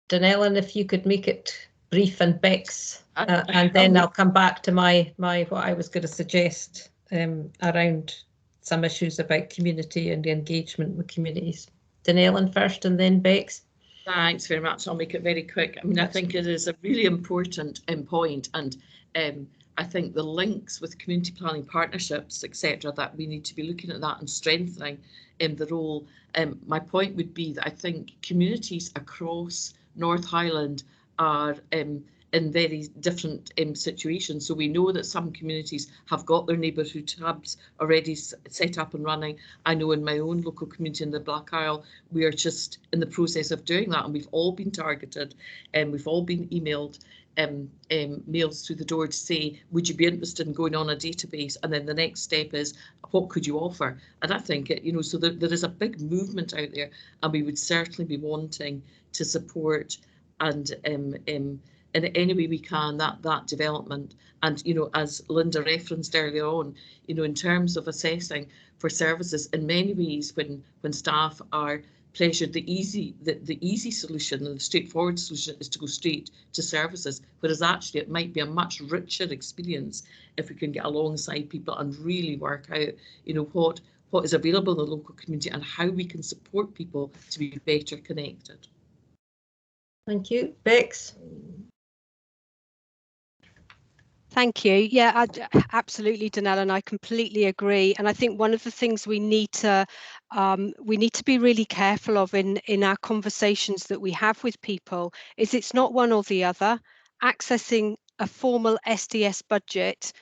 Danellen, if you could make it brief, and Bex, and then I'll come back to my what I was going to suggest around some issues about community and engagement with communities. Danellen first, and then Bex.
Thanks very much. I'll make it very quick. I mean, I think it is a really important point, and I think the links with community planning partnerships, etc., that we need to be looking at that and strengthening in the role. My point would be that I think communities across North Highland are in very different situations. So we know that some communities have got their neighbourhood hubs already set up and running. I know in my own local community in the Black Isle, we are just in the process of doing that, and we've all been targeted and we've all been emailed mails through the door to say, would you be interested in going on a database? And then the next step is, what could you offer? And I think, so there is a big movement out there, and we would certainly be wanting to support and in any way we can that development. And as Linda referenced earlier on, in terms of assessing for services, in many ways when staff are pressured, the easy solution and the straightforward solution is to go straight to services, whereas actually it might be a much richer experience if we can get alongside people and really work out what is available in the local community and how we can support people to be better connected.
Thank you. Bex?
Thank you. Yeah, absolutely, Danelle, and I completely agree. And I think one of the things we need to be really careful of in our conversations that we have with people is it's not one or the other. Accessing a formal SDS budget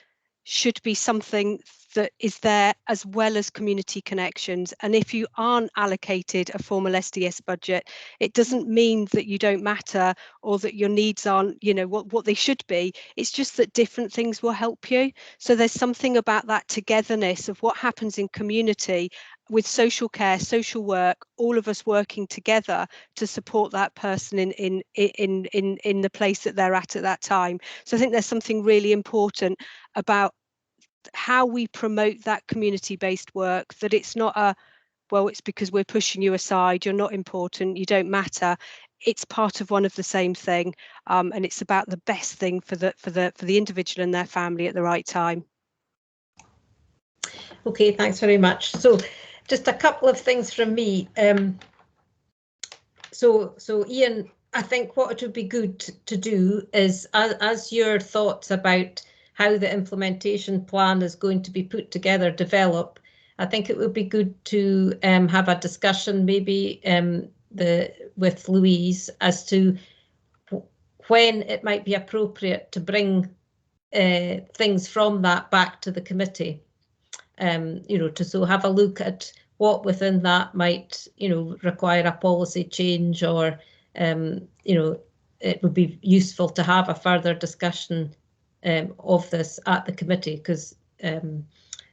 should be something that is there as well as community connections. And if you aren't allocated a formal SDS budget, it doesn't mean that you don't matter or that your needs aren't, what they should be. It's just that different things will help you. So there's something about that togetherness of what happens in community with social care, social work, all of us working together to support that person in the place that they're at that time. So I think there's something really important about how we promote that community-based work, that it's not it's because we're pushing you aside, you're not important, you don't matter. It's part of one of the same thing, and it's about the best thing for the individual and their family at the right time.
Okay, thanks very much. So just a couple of things from me. So Ian, I think what it would be good to do is, as your thoughts about how the implementation plan is going to be put together develop, I think it would be good to have a discussion maybe with Louise as to when it might be appropriate to bring things from that back to the committee. To have a look at what within that might require a policy change, or it would be useful to have a further discussion of this at the committee, because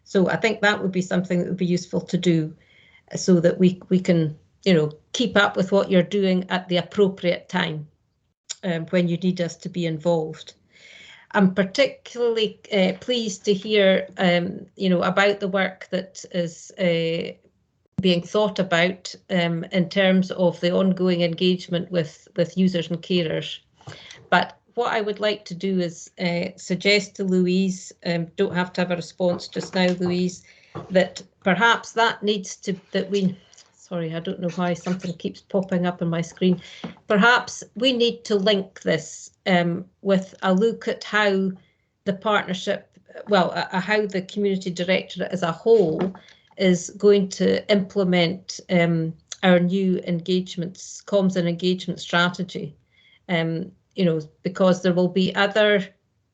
so I think that would be something that would be useful to do, so that we can keep up with what you're doing at the appropriate time when you need us to be involved. I'm particularly pleased to hear about the work that is being thought about in terms of the ongoing engagement with users and carers. But what I would like to do is suggest to Louise, don't have to have a response just now, Louise, that perhaps that needs to, sorry, I don't know why something keeps popping up on my screen. Perhaps we need to link this with a look at how the partnership, how the Community Directorate as a whole is going to implement our new comms and engagement strategy. Because there will be other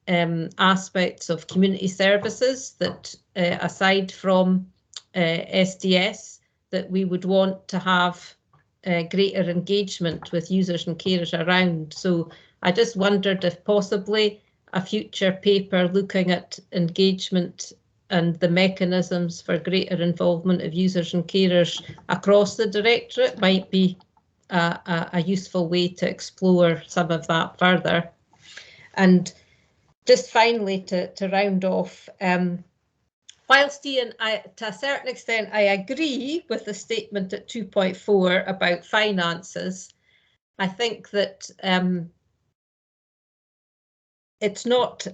aspects of community services that, aside from SDS, that we would want to have greater engagement with users and carers around. So I just wondered if possibly a future paper looking at engagement and the mechanisms for greater involvement of users and carers across the Directorate might be a useful way to explore some of that further. And just finally, to round off, whilst Ian, to a certain extent, I agree with the statement at 2.4 about finances, I think that it's not,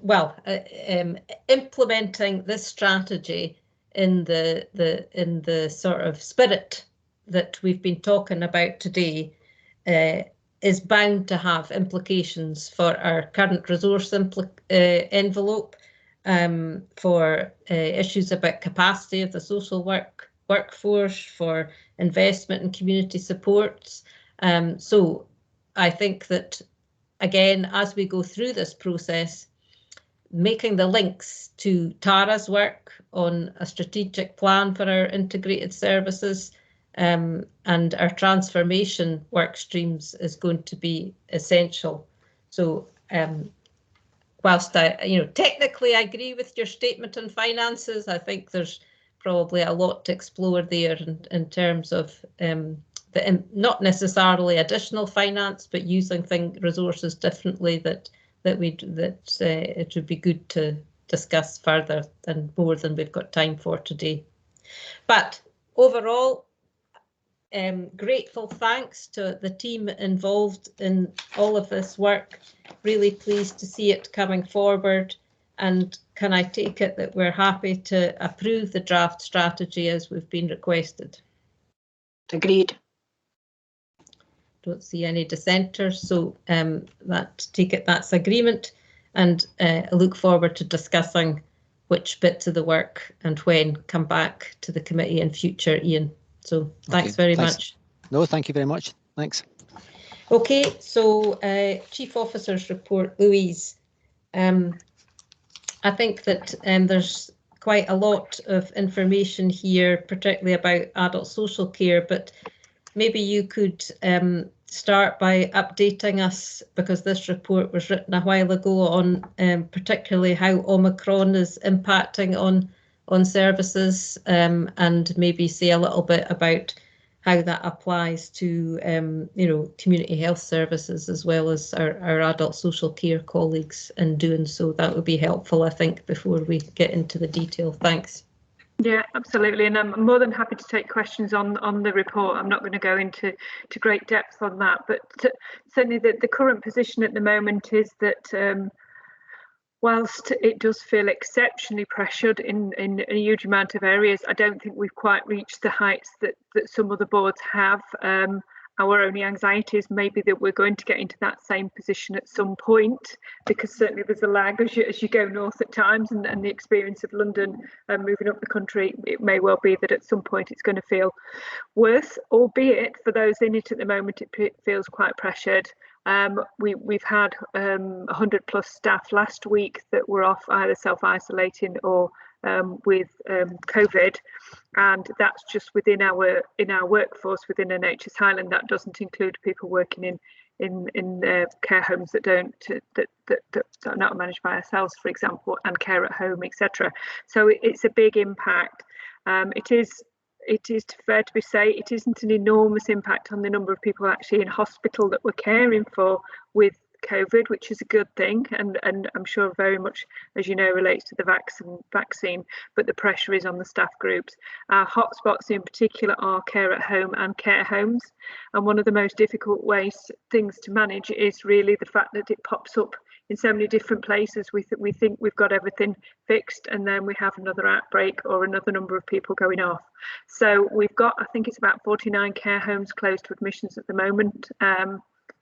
implementing this strategy in the sort of spirit that we've been talking about today is bound to have implications for our current resource envelope, for issues about capacity of the social workforce, for investment in community supports. So I think that again, as we go through this process, making the links to Tara's work on a strategic plan for our integrated services and our transformation work streams is going to be essential. So whilst I, technically I agree with your statement on finances, I think there's probably a lot to explore there in terms of not necessarily additional finance, but using resources differently that it would be good to discuss further and more than we've got time for today. But overall, grateful thanks to the team involved in all of this work. Really pleased to see it coming forward. And can I take it that we're happy to approve the draft strategy as we've been requested?
Agreed.
Don't see any dissenters, so that's agreement, and I look forward to discussing which bits of the work and when come back to the committee in future, Ian. So thanks very much.
No, thank you very much. Thanks.
Okay, so Chief Officer's report, Louise. I think that there's quite a lot of information here, particularly about adult social care, but maybe you could start by updating us, because this report was written a while ago, on particularly how Omicron is impacting on services, and maybe say a little bit about how that applies to community health services as well as our adult social care colleagues in doing so. That would be helpful, I think, before we get into the detail. Thanks.
Yeah, absolutely, and I'm more than happy to take questions on the report. I'm not going to go into great depth on that, but certainly the current position at the moment is that whilst it does feel exceptionally pressured in a huge amount of areas, I don't think we've quite reached the heights that some other boards have. Our only anxiety is maybe that we're going to get into that same position at some point, because certainly there's a lag as you go north at times, and the experience of London moving up the country, it may well be that at some point it's going to feel worse, albeit for those in it at the moment it feels quite pressured. We've had 100+ staff last week that were off either self-isolating or with COVID, and that's just within our workforce within NHS Highland. That doesn't include people working in care homes that are not managed by ourselves, for example, and care at home, etc. So it's a big impact. It is fair to say it isn't an enormous impact on the number of people actually in hospital that we're caring for with COVID, which is a good thing, and I'm sure very much, as you know, relates to the vaccine, but the pressure is on the staff groups. Our hotspots in particular are care at home and care homes, and one of the most difficult things to manage is really the fact that it pops up in so many different places. We think we've got everything fixed, and then we have another outbreak or another number of people going off. So we've got, I think it's about 49 care homes closed to admissions at the moment.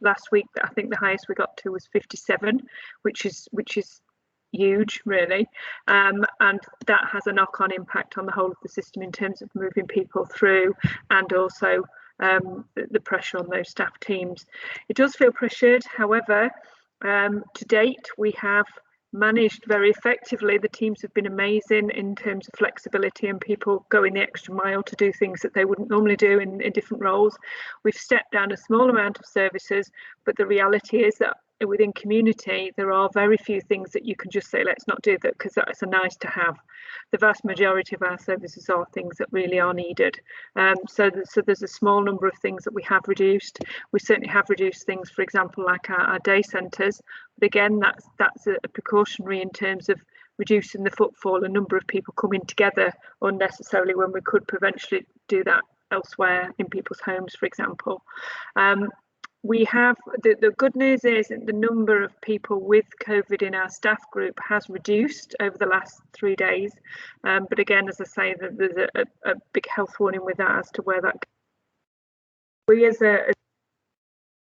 Last week, I think the highest we got to was 57, which is huge, really, and that has a knock-on impact on the whole of the system in terms of moving people through, and also the pressure on those staff teams. It does feel pressured, however. To date, we have managed very effectively. The teams have been amazing in terms of flexibility and people going the extra mile to do things that they wouldn't normally do in different roles. We've stepped down a small amount of services, but the reality is that within community, there are very few things that you can just say, let's not do that, because that's a nice to have. The vast majority of our services are things that really are needed. So there's a small number of things that we have reduced. We certainly have reduced things, for example, like our day centres. But again, that's a precautionary in terms of reducing the footfall, a number of people coming together unnecessarily when we could potentially do that elsewhere in people's homes, for example. We have the good news is that the number of people with COVID in our staff group has reduced over the last 3 days. But again, as I say, there's a big health warning with that as to where that.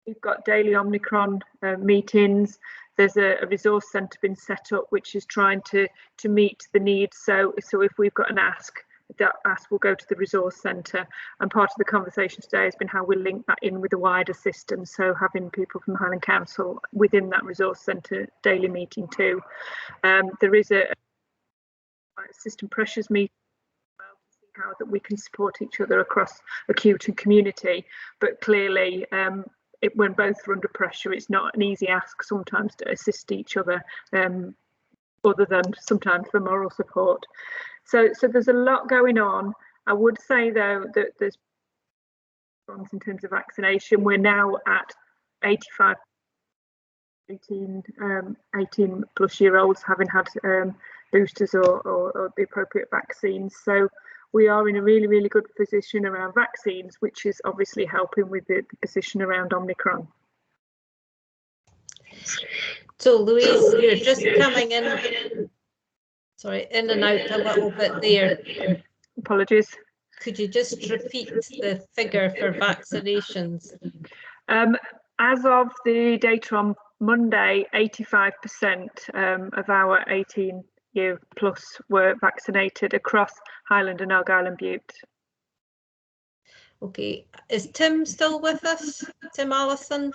We've got daily Omicron meetings. There's a resource centre been set up which is trying to meet the needs. So if we've got an ask that ask will go to the resource centre, and part of the conversation today has been how we link that in with the wider system, so having people from Highland Council within that resource centre daily meeting too. There is a system pressures meeting to see how that we can support each other across acute and community, but clearly when both are under pressure, it's not an easy ask sometimes to assist each other, other than sometimes for moral support. So there's a lot going on. I would say though that there's in terms of vaccination, we're now at 85, 18 plus year olds having had boosters or the appropriate vaccines. So we are in a really, really good position around vaccines, which is obviously helping with the position around Omicron.
So Louise, you're just coming in, sorry, in and out a little bit there.
Apologies.
Could you just repeat the figure for vaccinations?
As of the data on Monday, 85% of our 18-year plus were vaccinated across Highland and Argyll and Bute.
Okay, is Tim still with us? Tim Allison?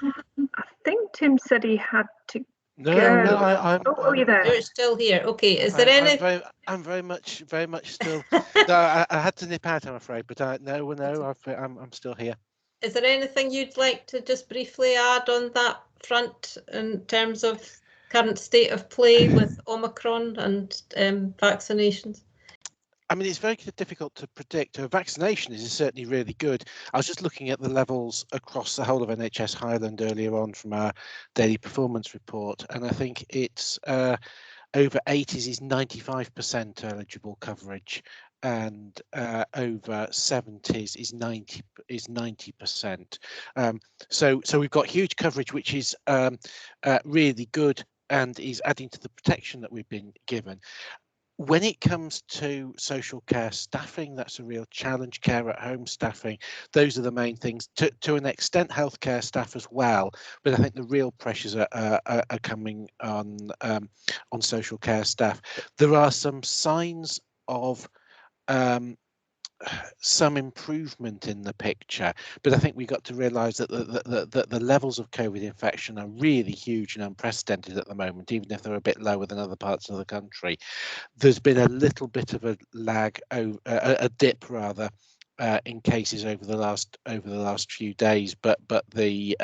I think Tim said he had to
No,
go.
no, I'm
You're there. You're still here. Okay, is there any?
I'm very much still. No, I had to nip out, I'm afraid, but no, I'm still here.
Is there anything you'd like to just briefly add on that front in terms of current state of play with Omicron and vaccinations?
I mean, it's very difficult to predict. Vaccination is certainly really good. I was just looking at the levels across the whole of NHS Highland earlier on from our daily performance report, and I think it's over 80s is 95% eligible coverage, and over 70s is 90%. So we've got huge coverage, which is really good and is adding to the protection that we've been given. When it comes to social care staffing, that's a real challenge. Care at home staffing, those are the main things. To an extent, healthcare staff as well. But I think the real pressures are coming on social care staff. There are some signs of some improvement in the picture, but I think we got to realise that the levels of COVID infection are really huge and unprecedented at the moment, even if they're a bit lower than other parts of the country. There's been a little bit of a lag, a dip rather, in cases over the last few days, but the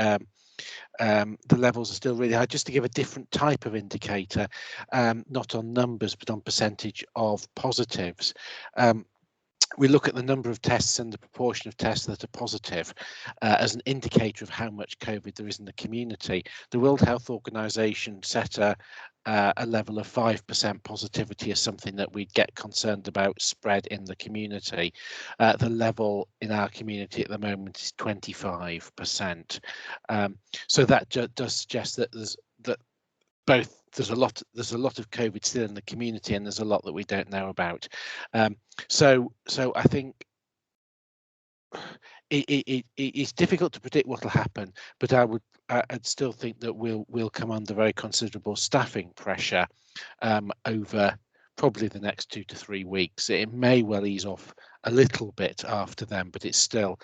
levels are still really high. Just to give a different type of indicator, not on numbers but on percentage of positives. We look at the number of tests and the proportion of tests that are positive as an indicator of how much COVID there is in the community. The World Health Organization set a level of 5% positivity as something that we'd get concerned about spread in the community. The level in our community at the moment is 25%. So that does suggest that there's a lot of COVID still in the community, and there's a lot that we don't know about. So I think it's difficult to predict what will happen, but I'd still think that we'll come under very considerable staffing pressure over probably the next 2 to 3 weeks. It may well ease off a little bit after then, but it's still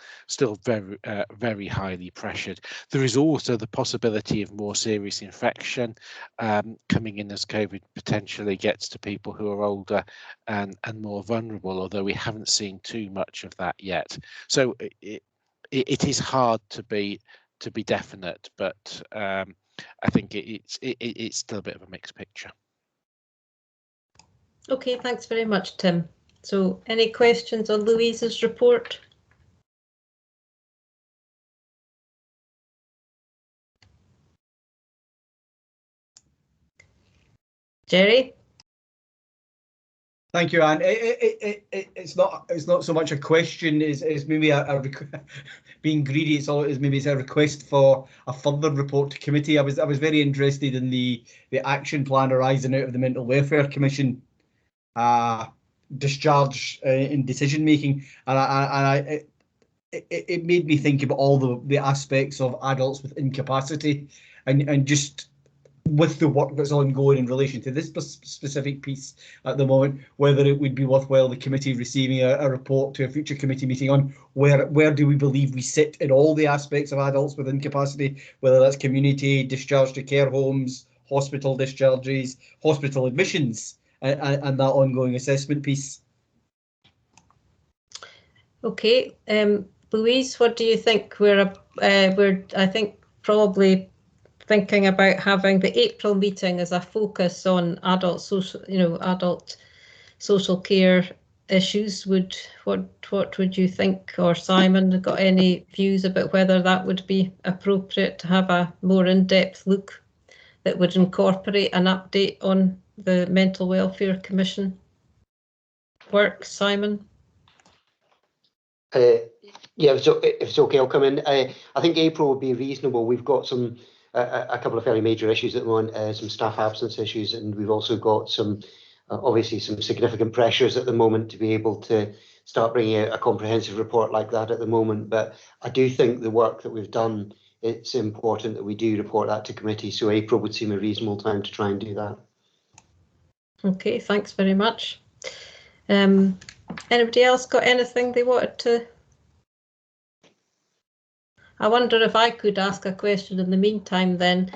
very highly pressured. There is also the possibility of more serious infection coming in as COVID potentially gets to people who are older and more vulnerable, although we haven't seen too much of that yet. So it is hard to be definite, but I think it's still a bit of a mixed picture.
Okay, thanks very much, Tim. So any questions on Louise's report? Jerry?
Thank you, Anne. It's not so much a question as maybe being greedy. It's a request for a further report to committee. I was very interested in the action plan arising out of the Mental Welfare Commission discharge in decision making, and it made me think about all the aspects of adults with incapacity, and just with the work that's ongoing in relation to this specific piece at the moment, whether it would be worthwhile the committee receiving a report to a future committee meeting on where do we believe we sit in all the aspects of adults with incapacity, whether that's community, discharge to care homes, hospital discharges, hospital admissions, and that ongoing assessment piece.
Okay, Louise, what do you think? We're I think probably thinking about having the April meeting as a focus on adult social care issues. What would you think? Or Simon, got any views about whether that would be appropriate to have a more in-depth look that would incorporate an update on the Mental Welfare Commission work? Simon?
Yeah, so if it's okay, I'll come in. I think April would be reasonable. We've got a couple of fairly major issues at the moment, some staff absence issues, and we've also got some obviously some significant pressures at the moment to be able to start bringing out a comprehensive report like that at the moment. But I do think the work that we've done, it's important that we do report that to committee. So April would seem a reasonable time to try and do that.
Okay, thanks very much. Anybody else got anything they wanted to? I wonder if I could ask a question in the meantime then.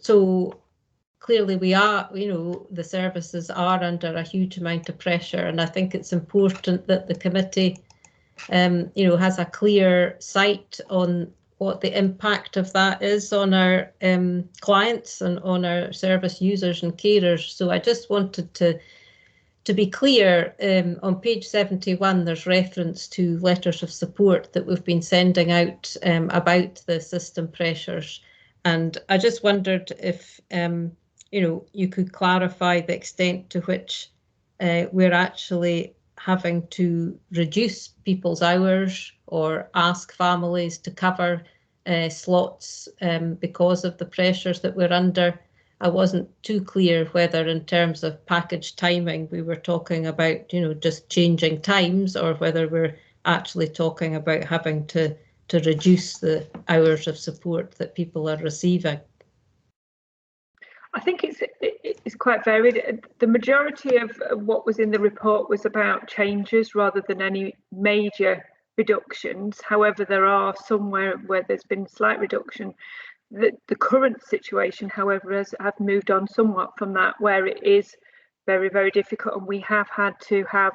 So clearly we are, the services are under a huge amount of pressure, and I think it's important that the committee, has a clear sight on what the impact of that is on our clients and on our service users and carers. So I just wanted to be clear, on page 71, there's reference to letters of support that we've been sending out about the system pressures. And I just wondered if, you could clarify the extent to which we're actually having to reduce people's hours or ask families to cover slots because of the pressures that we're under. I wasn't too clear whether in terms of package timing we were talking about, just changing times, or whether we're actually talking about having to reduce the hours of support that people are receiving.
I think it's quite varied. The majority of what was in the report was about changes rather than any major reductions. However, there are somewhere where there's been slight reduction. The current situation, however, have moved on somewhat from that, where it is very, very difficult, and we have had to have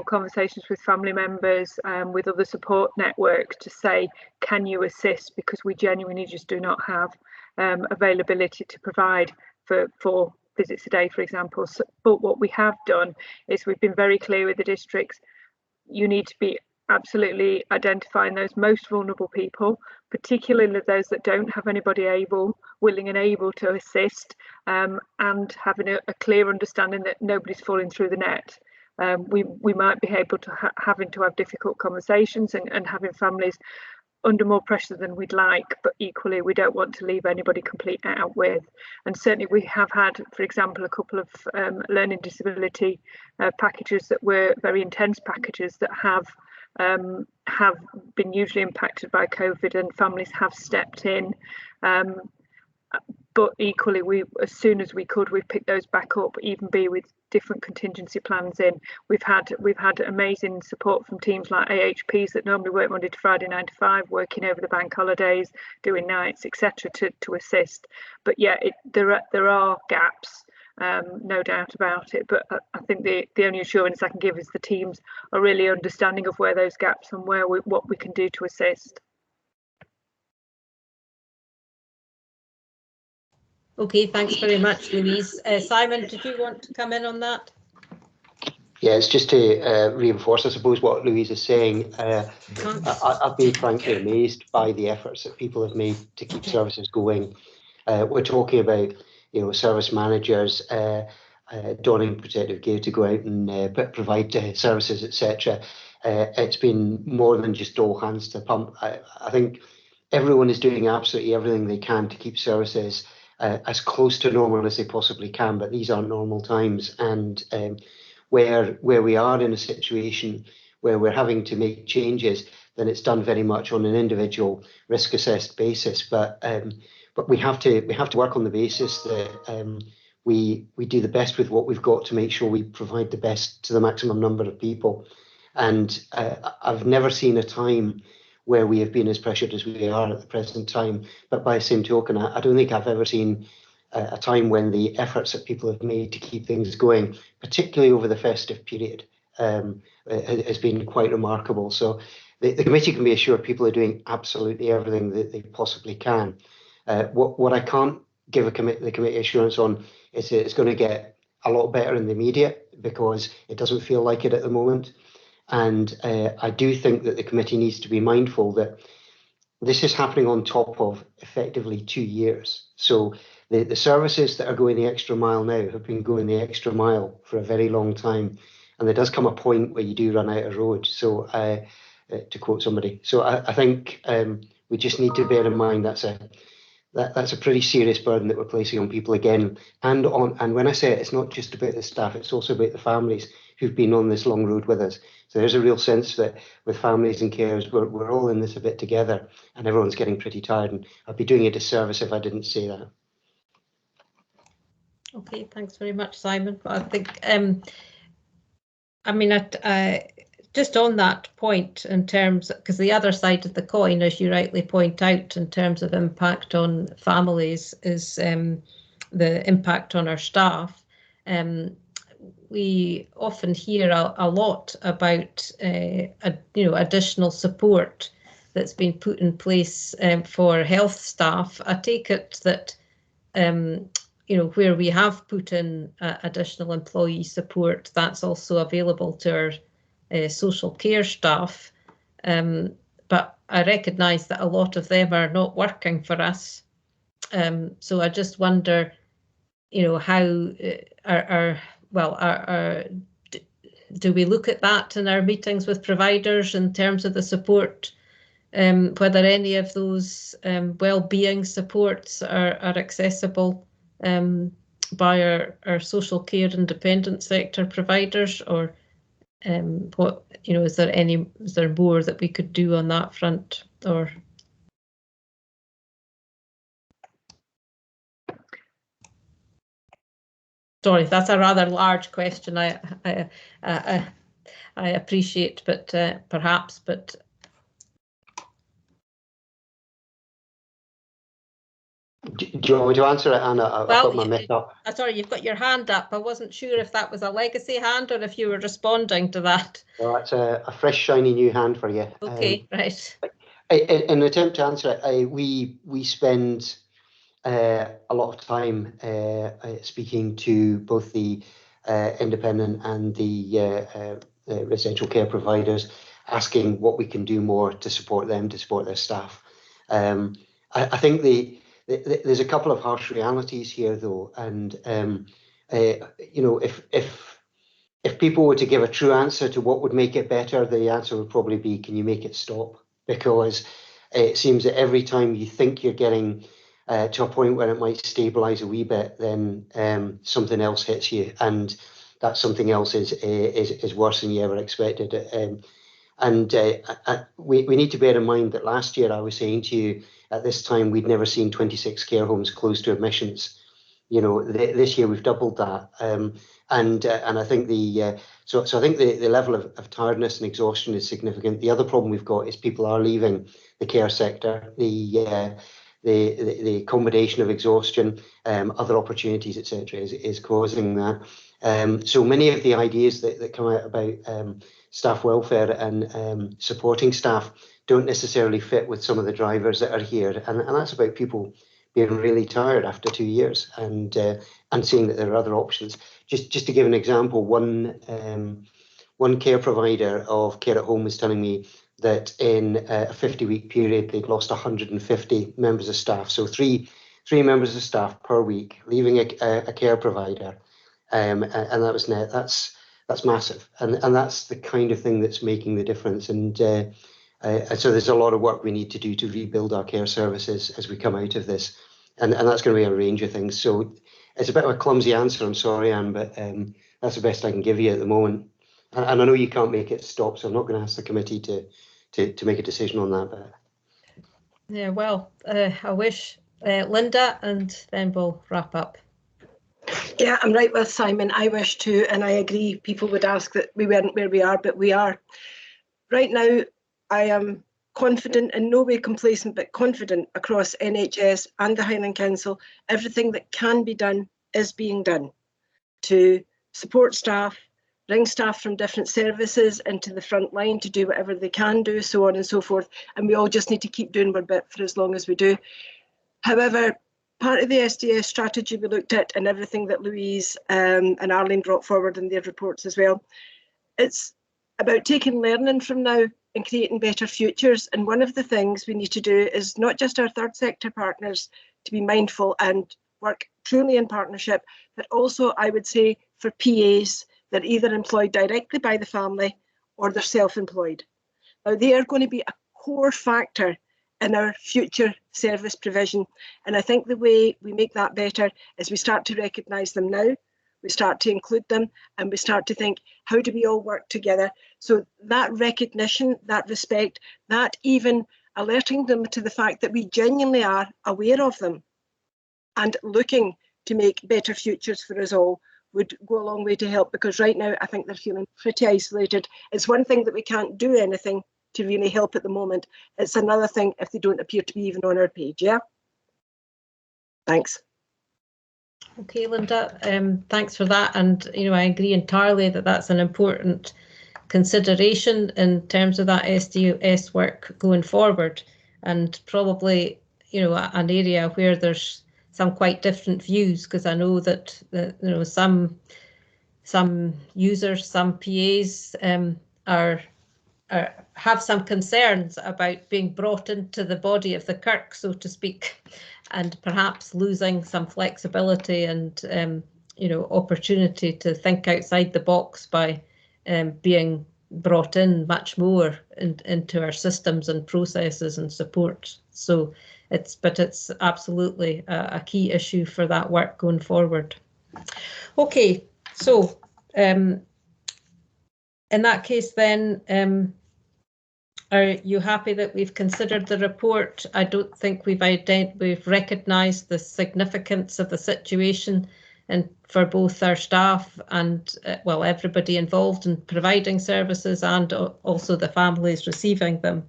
conversations with family members, with other support networks to say, can you assist, because we genuinely just do not have availability to provide for visits a day, for example. So, but what we have done is we've been very clear with the districts, you need to be absolutely identifying those most vulnerable people, particularly those that don't have anybody willing and able to assist, and having a clear understanding that nobody's falling through the net. We might be able to having to have difficult conversations and having families under more pressure than we'd like, but equally we don't want to leave anybody completely out with. And certainly we have had, for example, a couple of learning disability packages that were very intense packages that have been hugely impacted by COVID, and families have stepped in. But equally, as soon as we could, we've picked those back up, even be with different contingency plans in. We've had amazing support from teams like AHPs that normally work Monday to Friday 9 to 5, working over the bank holidays, doing nights, etc. to assist. But yeah, there are gaps, no doubt about it. But I think the only assurance I can give is the teams are really understanding of where those gaps and what we can do to assist.
Okay, thanks very much, Louise. Simon, did you want to come in on that?
Yeah, it's just to reinforce, I suppose, what Louise is saying. I've been frankly amazed by the efforts that people have made to keep services going. We're talking about, service managers donning protective gear to go out and provide services, etc. It's been more than just all hands to the pump. I think everyone is doing absolutely everything they can to keep services as close to normal as they possibly can, but these aren't normal times. And where we are in a situation where we're having to make changes, then it's done very much on an individual risk assessed basis. But but we have to work on the basis that we do the best with what we've got to make sure we provide the best to the maximum number of people. And I've never seen a time where we have been as pressured as we are at the present time. But by the same token, I don't think I've ever seen a time when the efforts that people have made to keep things going, particularly over the festive period, has been quite remarkable. So the committee can be assured people are doing absolutely everything that they possibly can. What I can't give the committee assurance on is that it's going to get a lot better in the immediate, because it doesn't feel like it at the moment. And I do think that the committee needs to be mindful that this is happening on top of effectively 2 years. So the services that are going the extra mile now have been going the extra mile for a very long time. And there does come a point where you do run out of road. So to quote somebody. So I think we just need to bear in mind that's a pretty serious burden that we're placing on people again. And when I say it's not just about the staff, it's also about the families who've been on this long road with us. So there's a real sense that with families and carers, we're all in this a bit together, and everyone's getting pretty tired. And I'd be doing a disservice if I didn't say that.
Okay, thanks very much, Simon. I think, I mean, just on that point, in terms, because the other side of the coin, as you rightly point out, in terms of impact on families, is the impact on our staff. We often hear a lot about additional support that's been put in place for health staff. I take it that where we have put in additional employee support, that's also available to our social care staff. But I recognise that a lot of them are not working for us. So I just wonder, how do we look at that in our meetings with providers in terms of the support, whether any of those well-being supports are accessible by our social care and dependent sector providers, or is there more that we could do on that front? Or sorry, that's a rather large question. I appreciate, but perhaps, but.
Do you want me to answer it, Anna? I've got my mic up.
Sorry, you've got your hand up. I wasn't sure if that was a legacy hand or if you were responding to that.
Well, that's a fresh, shiny new hand for you.
Okay, right.
In an attempt to answer it, we spend a lot of time speaking to both the independent and the residential care providers, asking what we can do more to support them, to support their staff. I think there's a couple of harsh realities here, though, and if people were to give a true answer to what would make it better, the answer would probably be, can you make it stop? Because it seems that every time you think you're getting to a point where it might stabilise a wee bit, then something else hits you, and that something else is worse than you ever expected. We need to bear in mind that last year I was saying to you at this time we'd never seen 26 care homes close to admissions. This year we've doubled that, and I think I think the level of tiredness and exhaustion is significant. The other problem we've got is people are leaving the care sector. The combination of exhaustion, other opportunities, etc., is causing that. So many of the ideas that come out about staff welfare and supporting staff don't necessarily fit with some of the drivers that are here, and that's about people being really tired after 2 years and seeing that there are other options. Just to give an example, one care provider of care at home was telling me that in a 50-week period they'd lost 150 members of staff. So three members of staff per week leaving a care provider, and that was net. That's massive, and that's the kind of thing that's making the difference. And so there's a lot of work we need to do to rebuild our care services as we come out of this, and that's going to be a range of things. So it's a bit of a clumsy answer, I'm sorry, Anne, but that's the best I can give you at the moment. And I know you can't make it stop, so I'm not going to ask the committee to make a decision on that. But
yeah, well, I wish Linda, and then we'll wrap up.
Yeah, I'm right with Simon. I wish to, and I agree, people would ask that we weren't where we are, but we are. Right now, I am confident, in no way complacent, but confident across NHS and the Highland Council, everything that can be done is being done to support staff, bring staff from different services into the front line to do whatever they can do, so on and so forth. And we all just need to keep doing our bit for as long as we do. However, part of the SDS strategy we looked at, and everything that Louise and Arlene brought forward in their reports as well, it's about taking learning from now and creating better futures. And one of the things we need to do is not just our third sector partners to be mindful and work truly in partnership, but also, I would say, for PAs that are either employed directly by the family or they're self-employed. Now, they are going to be a core factor in our future service provision. And I think the way we make that better is we start to recognise them now, we start to include them, and we start to think, how do we all work together? So that recognition, that respect, that even alerting them to the fact that we genuinely are aware of them and looking to make better futures for us all would go a long way to help, because right now I think they're feeling pretty isolated. It's one thing that we can't do anything to really help at the moment. It's another thing if they don't appear to be even on our page, yeah? Thanks.
Okay, Linda, thanks for that. And, you know, I agree entirely that that's an important consideration in terms of that SDS work going forward, and probably, you know, an area where there's some quite different views, because I know that, you know, some users, some PAs have some concerns about being brought into the body of the kirk, so to speak, and perhaps losing some flexibility and you know, opportunity to think outside the box by being brought in much more into our systems and processes and support. So it's absolutely a key issue for that work going forward. Okay, so in that case then, are you happy that we've considered the report? I don't think we've recognised the significance of the situation and for both our staff and well, everybody involved in providing services and also the families receiving them.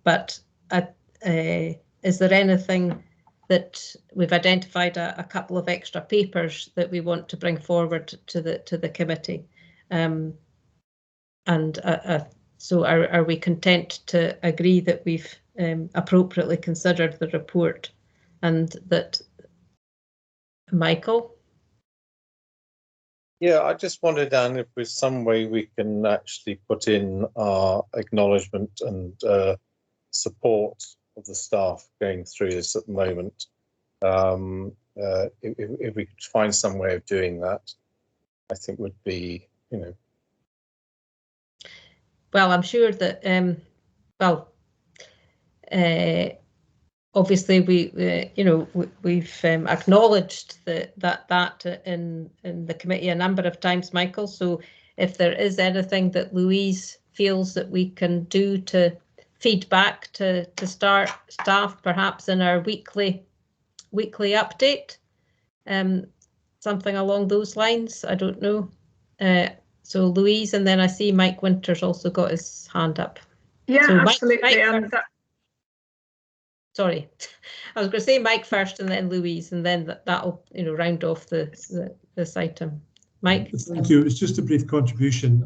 But is there anything that we've identified a couple of extra papers that we want to bring forward to the committee? So are we content to agree that we've appropriately considered the report, and that Michael?
Yeah, I just wondered, Anne, if there's some way we can actually put in our acknowledgement and support of the staff going through this at the moment. If we could find some way of doing that, I think would be, you know.
Well, I'm sure that, obviously we've acknowledged that in the committee a number of times, Michael. So if there is anything that Louise feels that we can do to feed back to staff, perhaps in our weekly update, something along those lines, I don't know. So Louise, and then I see Mike Winter's also got his hand up.
Yeah,
so
absolutely.
Sorry, I was going to say Mike first and then Louise, and then that'll round off this item. Mike.
Thank you. It's just a brief contribution.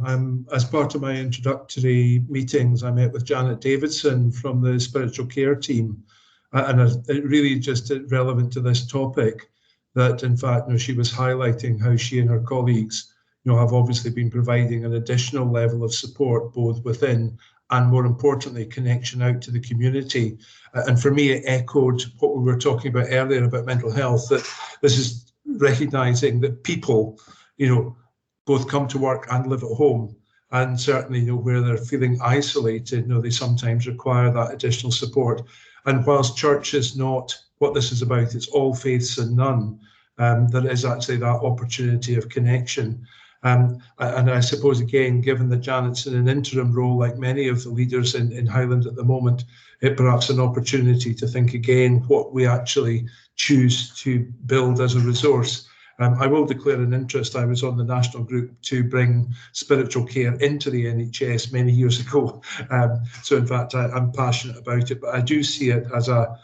As part of my introductory meetings, I met with Janet Davidson from the spiritual care team, and it really just relevant to this topic that, in fact, she was highlighting how she and her colleagues have obviously been providing an additional level of support both within and, more importantly, connection out to the community. And for me, it echoed what we were talking about earlier about mental health, that this is recognising that people, both come to work and live at home. And certainly, where they're feeling isolated, they sometimes require that additional support. And whilst church is not what this is about, it's all faiths and none, there is actually that opportunity of connection. And I suppose, again, given that Janet's in an interim role, like many of the leaders in Highland at the moment, it perhaps an opportunity to think again what we actually choose to build as a resource. I will declare an interest. I was on the national group to bring spiritual care into the NHS many years ago. So in fact, I'm passionate about it, but I do see it as a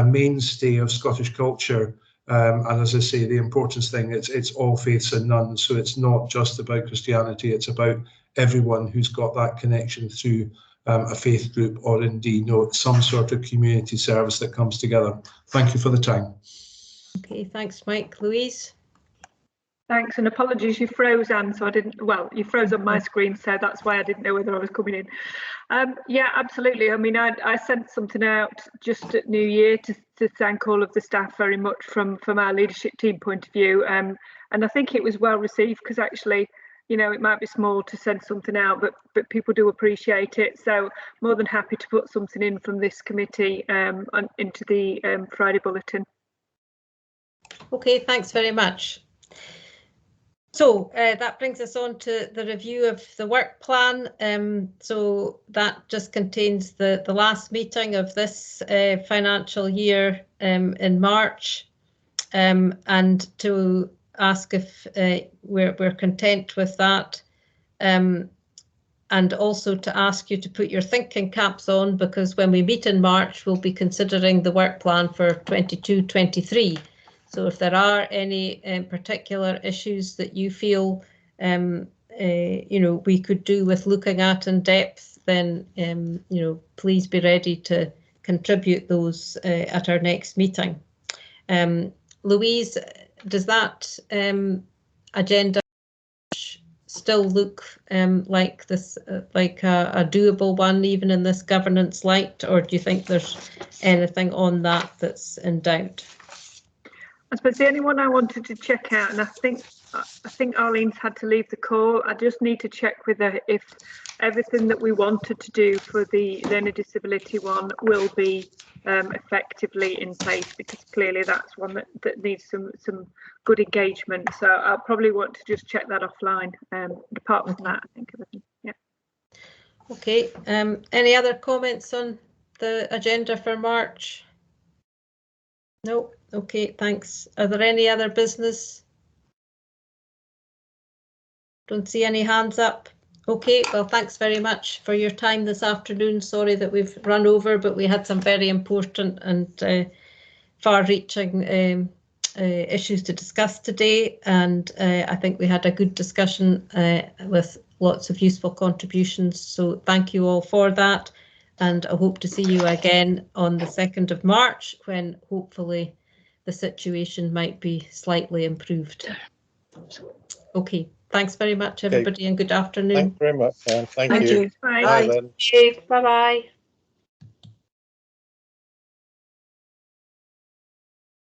mainstay of Scottish culture. And as I say, the importance thing, it's all faiths and none. So it's not just about Christianity, it's about everyone who's got that connection through a faith group or indeed some sort of community service that comes together. Thank you for the time.
Okay, thanks, Mike. Louise?
Thanks, and apologies, you froze, Anne, so I didn't, well, you froze on my screen, so that's why I didn't know whether I was coming in. Yeah, absolutely. I mean, I sent something out just at New Year to thank all of the staff very much from our leadership team point of view. And I think it was well received because actually, you know, it might be small to send something out, but people do appreciate it. So more than happy to put something in from this committee into the Friday bulletin.
Okay, thanks very much. So that brings us on to the review of the work plan. So that just contains the last meeting of this financial year in March, and to ask if we're content with that, and also to ask you to put your thinking caps on, because when we meet in March, we'll be considering the work plan for 22-23. So if there are any particular issues that you feel, you know, we could do with looking at in depth, then, you know, please be ready to contribute those at our next meeting. Louise, does that agenda still look like this, like a doable one, even in this governance light, or do you think there's anything on that that's in doubt?
I suppose the only one I wanted to check out, and I think Arlene's had to leave the call. I just need to check with her if everything that we wanted to do for the learning disability one will be effectively in place, because clearly that's one that needs some good engagement. So I'll probably want to just check that offline. Apart from that, I think everything, yeah.
Okay. Any other comments on the agenda for March? No. Okay, thanks. Are there any other business? Don't see any hands up. Okay, well, thanks very much for your time this afternoon. Sorry that we've run over, but we had some very important and far-reaching issues to discuss today, and I think we had a good discussion with lots of useful contributions. So thank you all for that, and I hope to see you again on the 2nd of March, when hopefully the situation might be slightly improved. Okay, thanks very much, everybody, and good afternoon.
Thanks very much, Anne. Thank
Thank
you.
you.
Bye.
Bye then.
Bye-bye.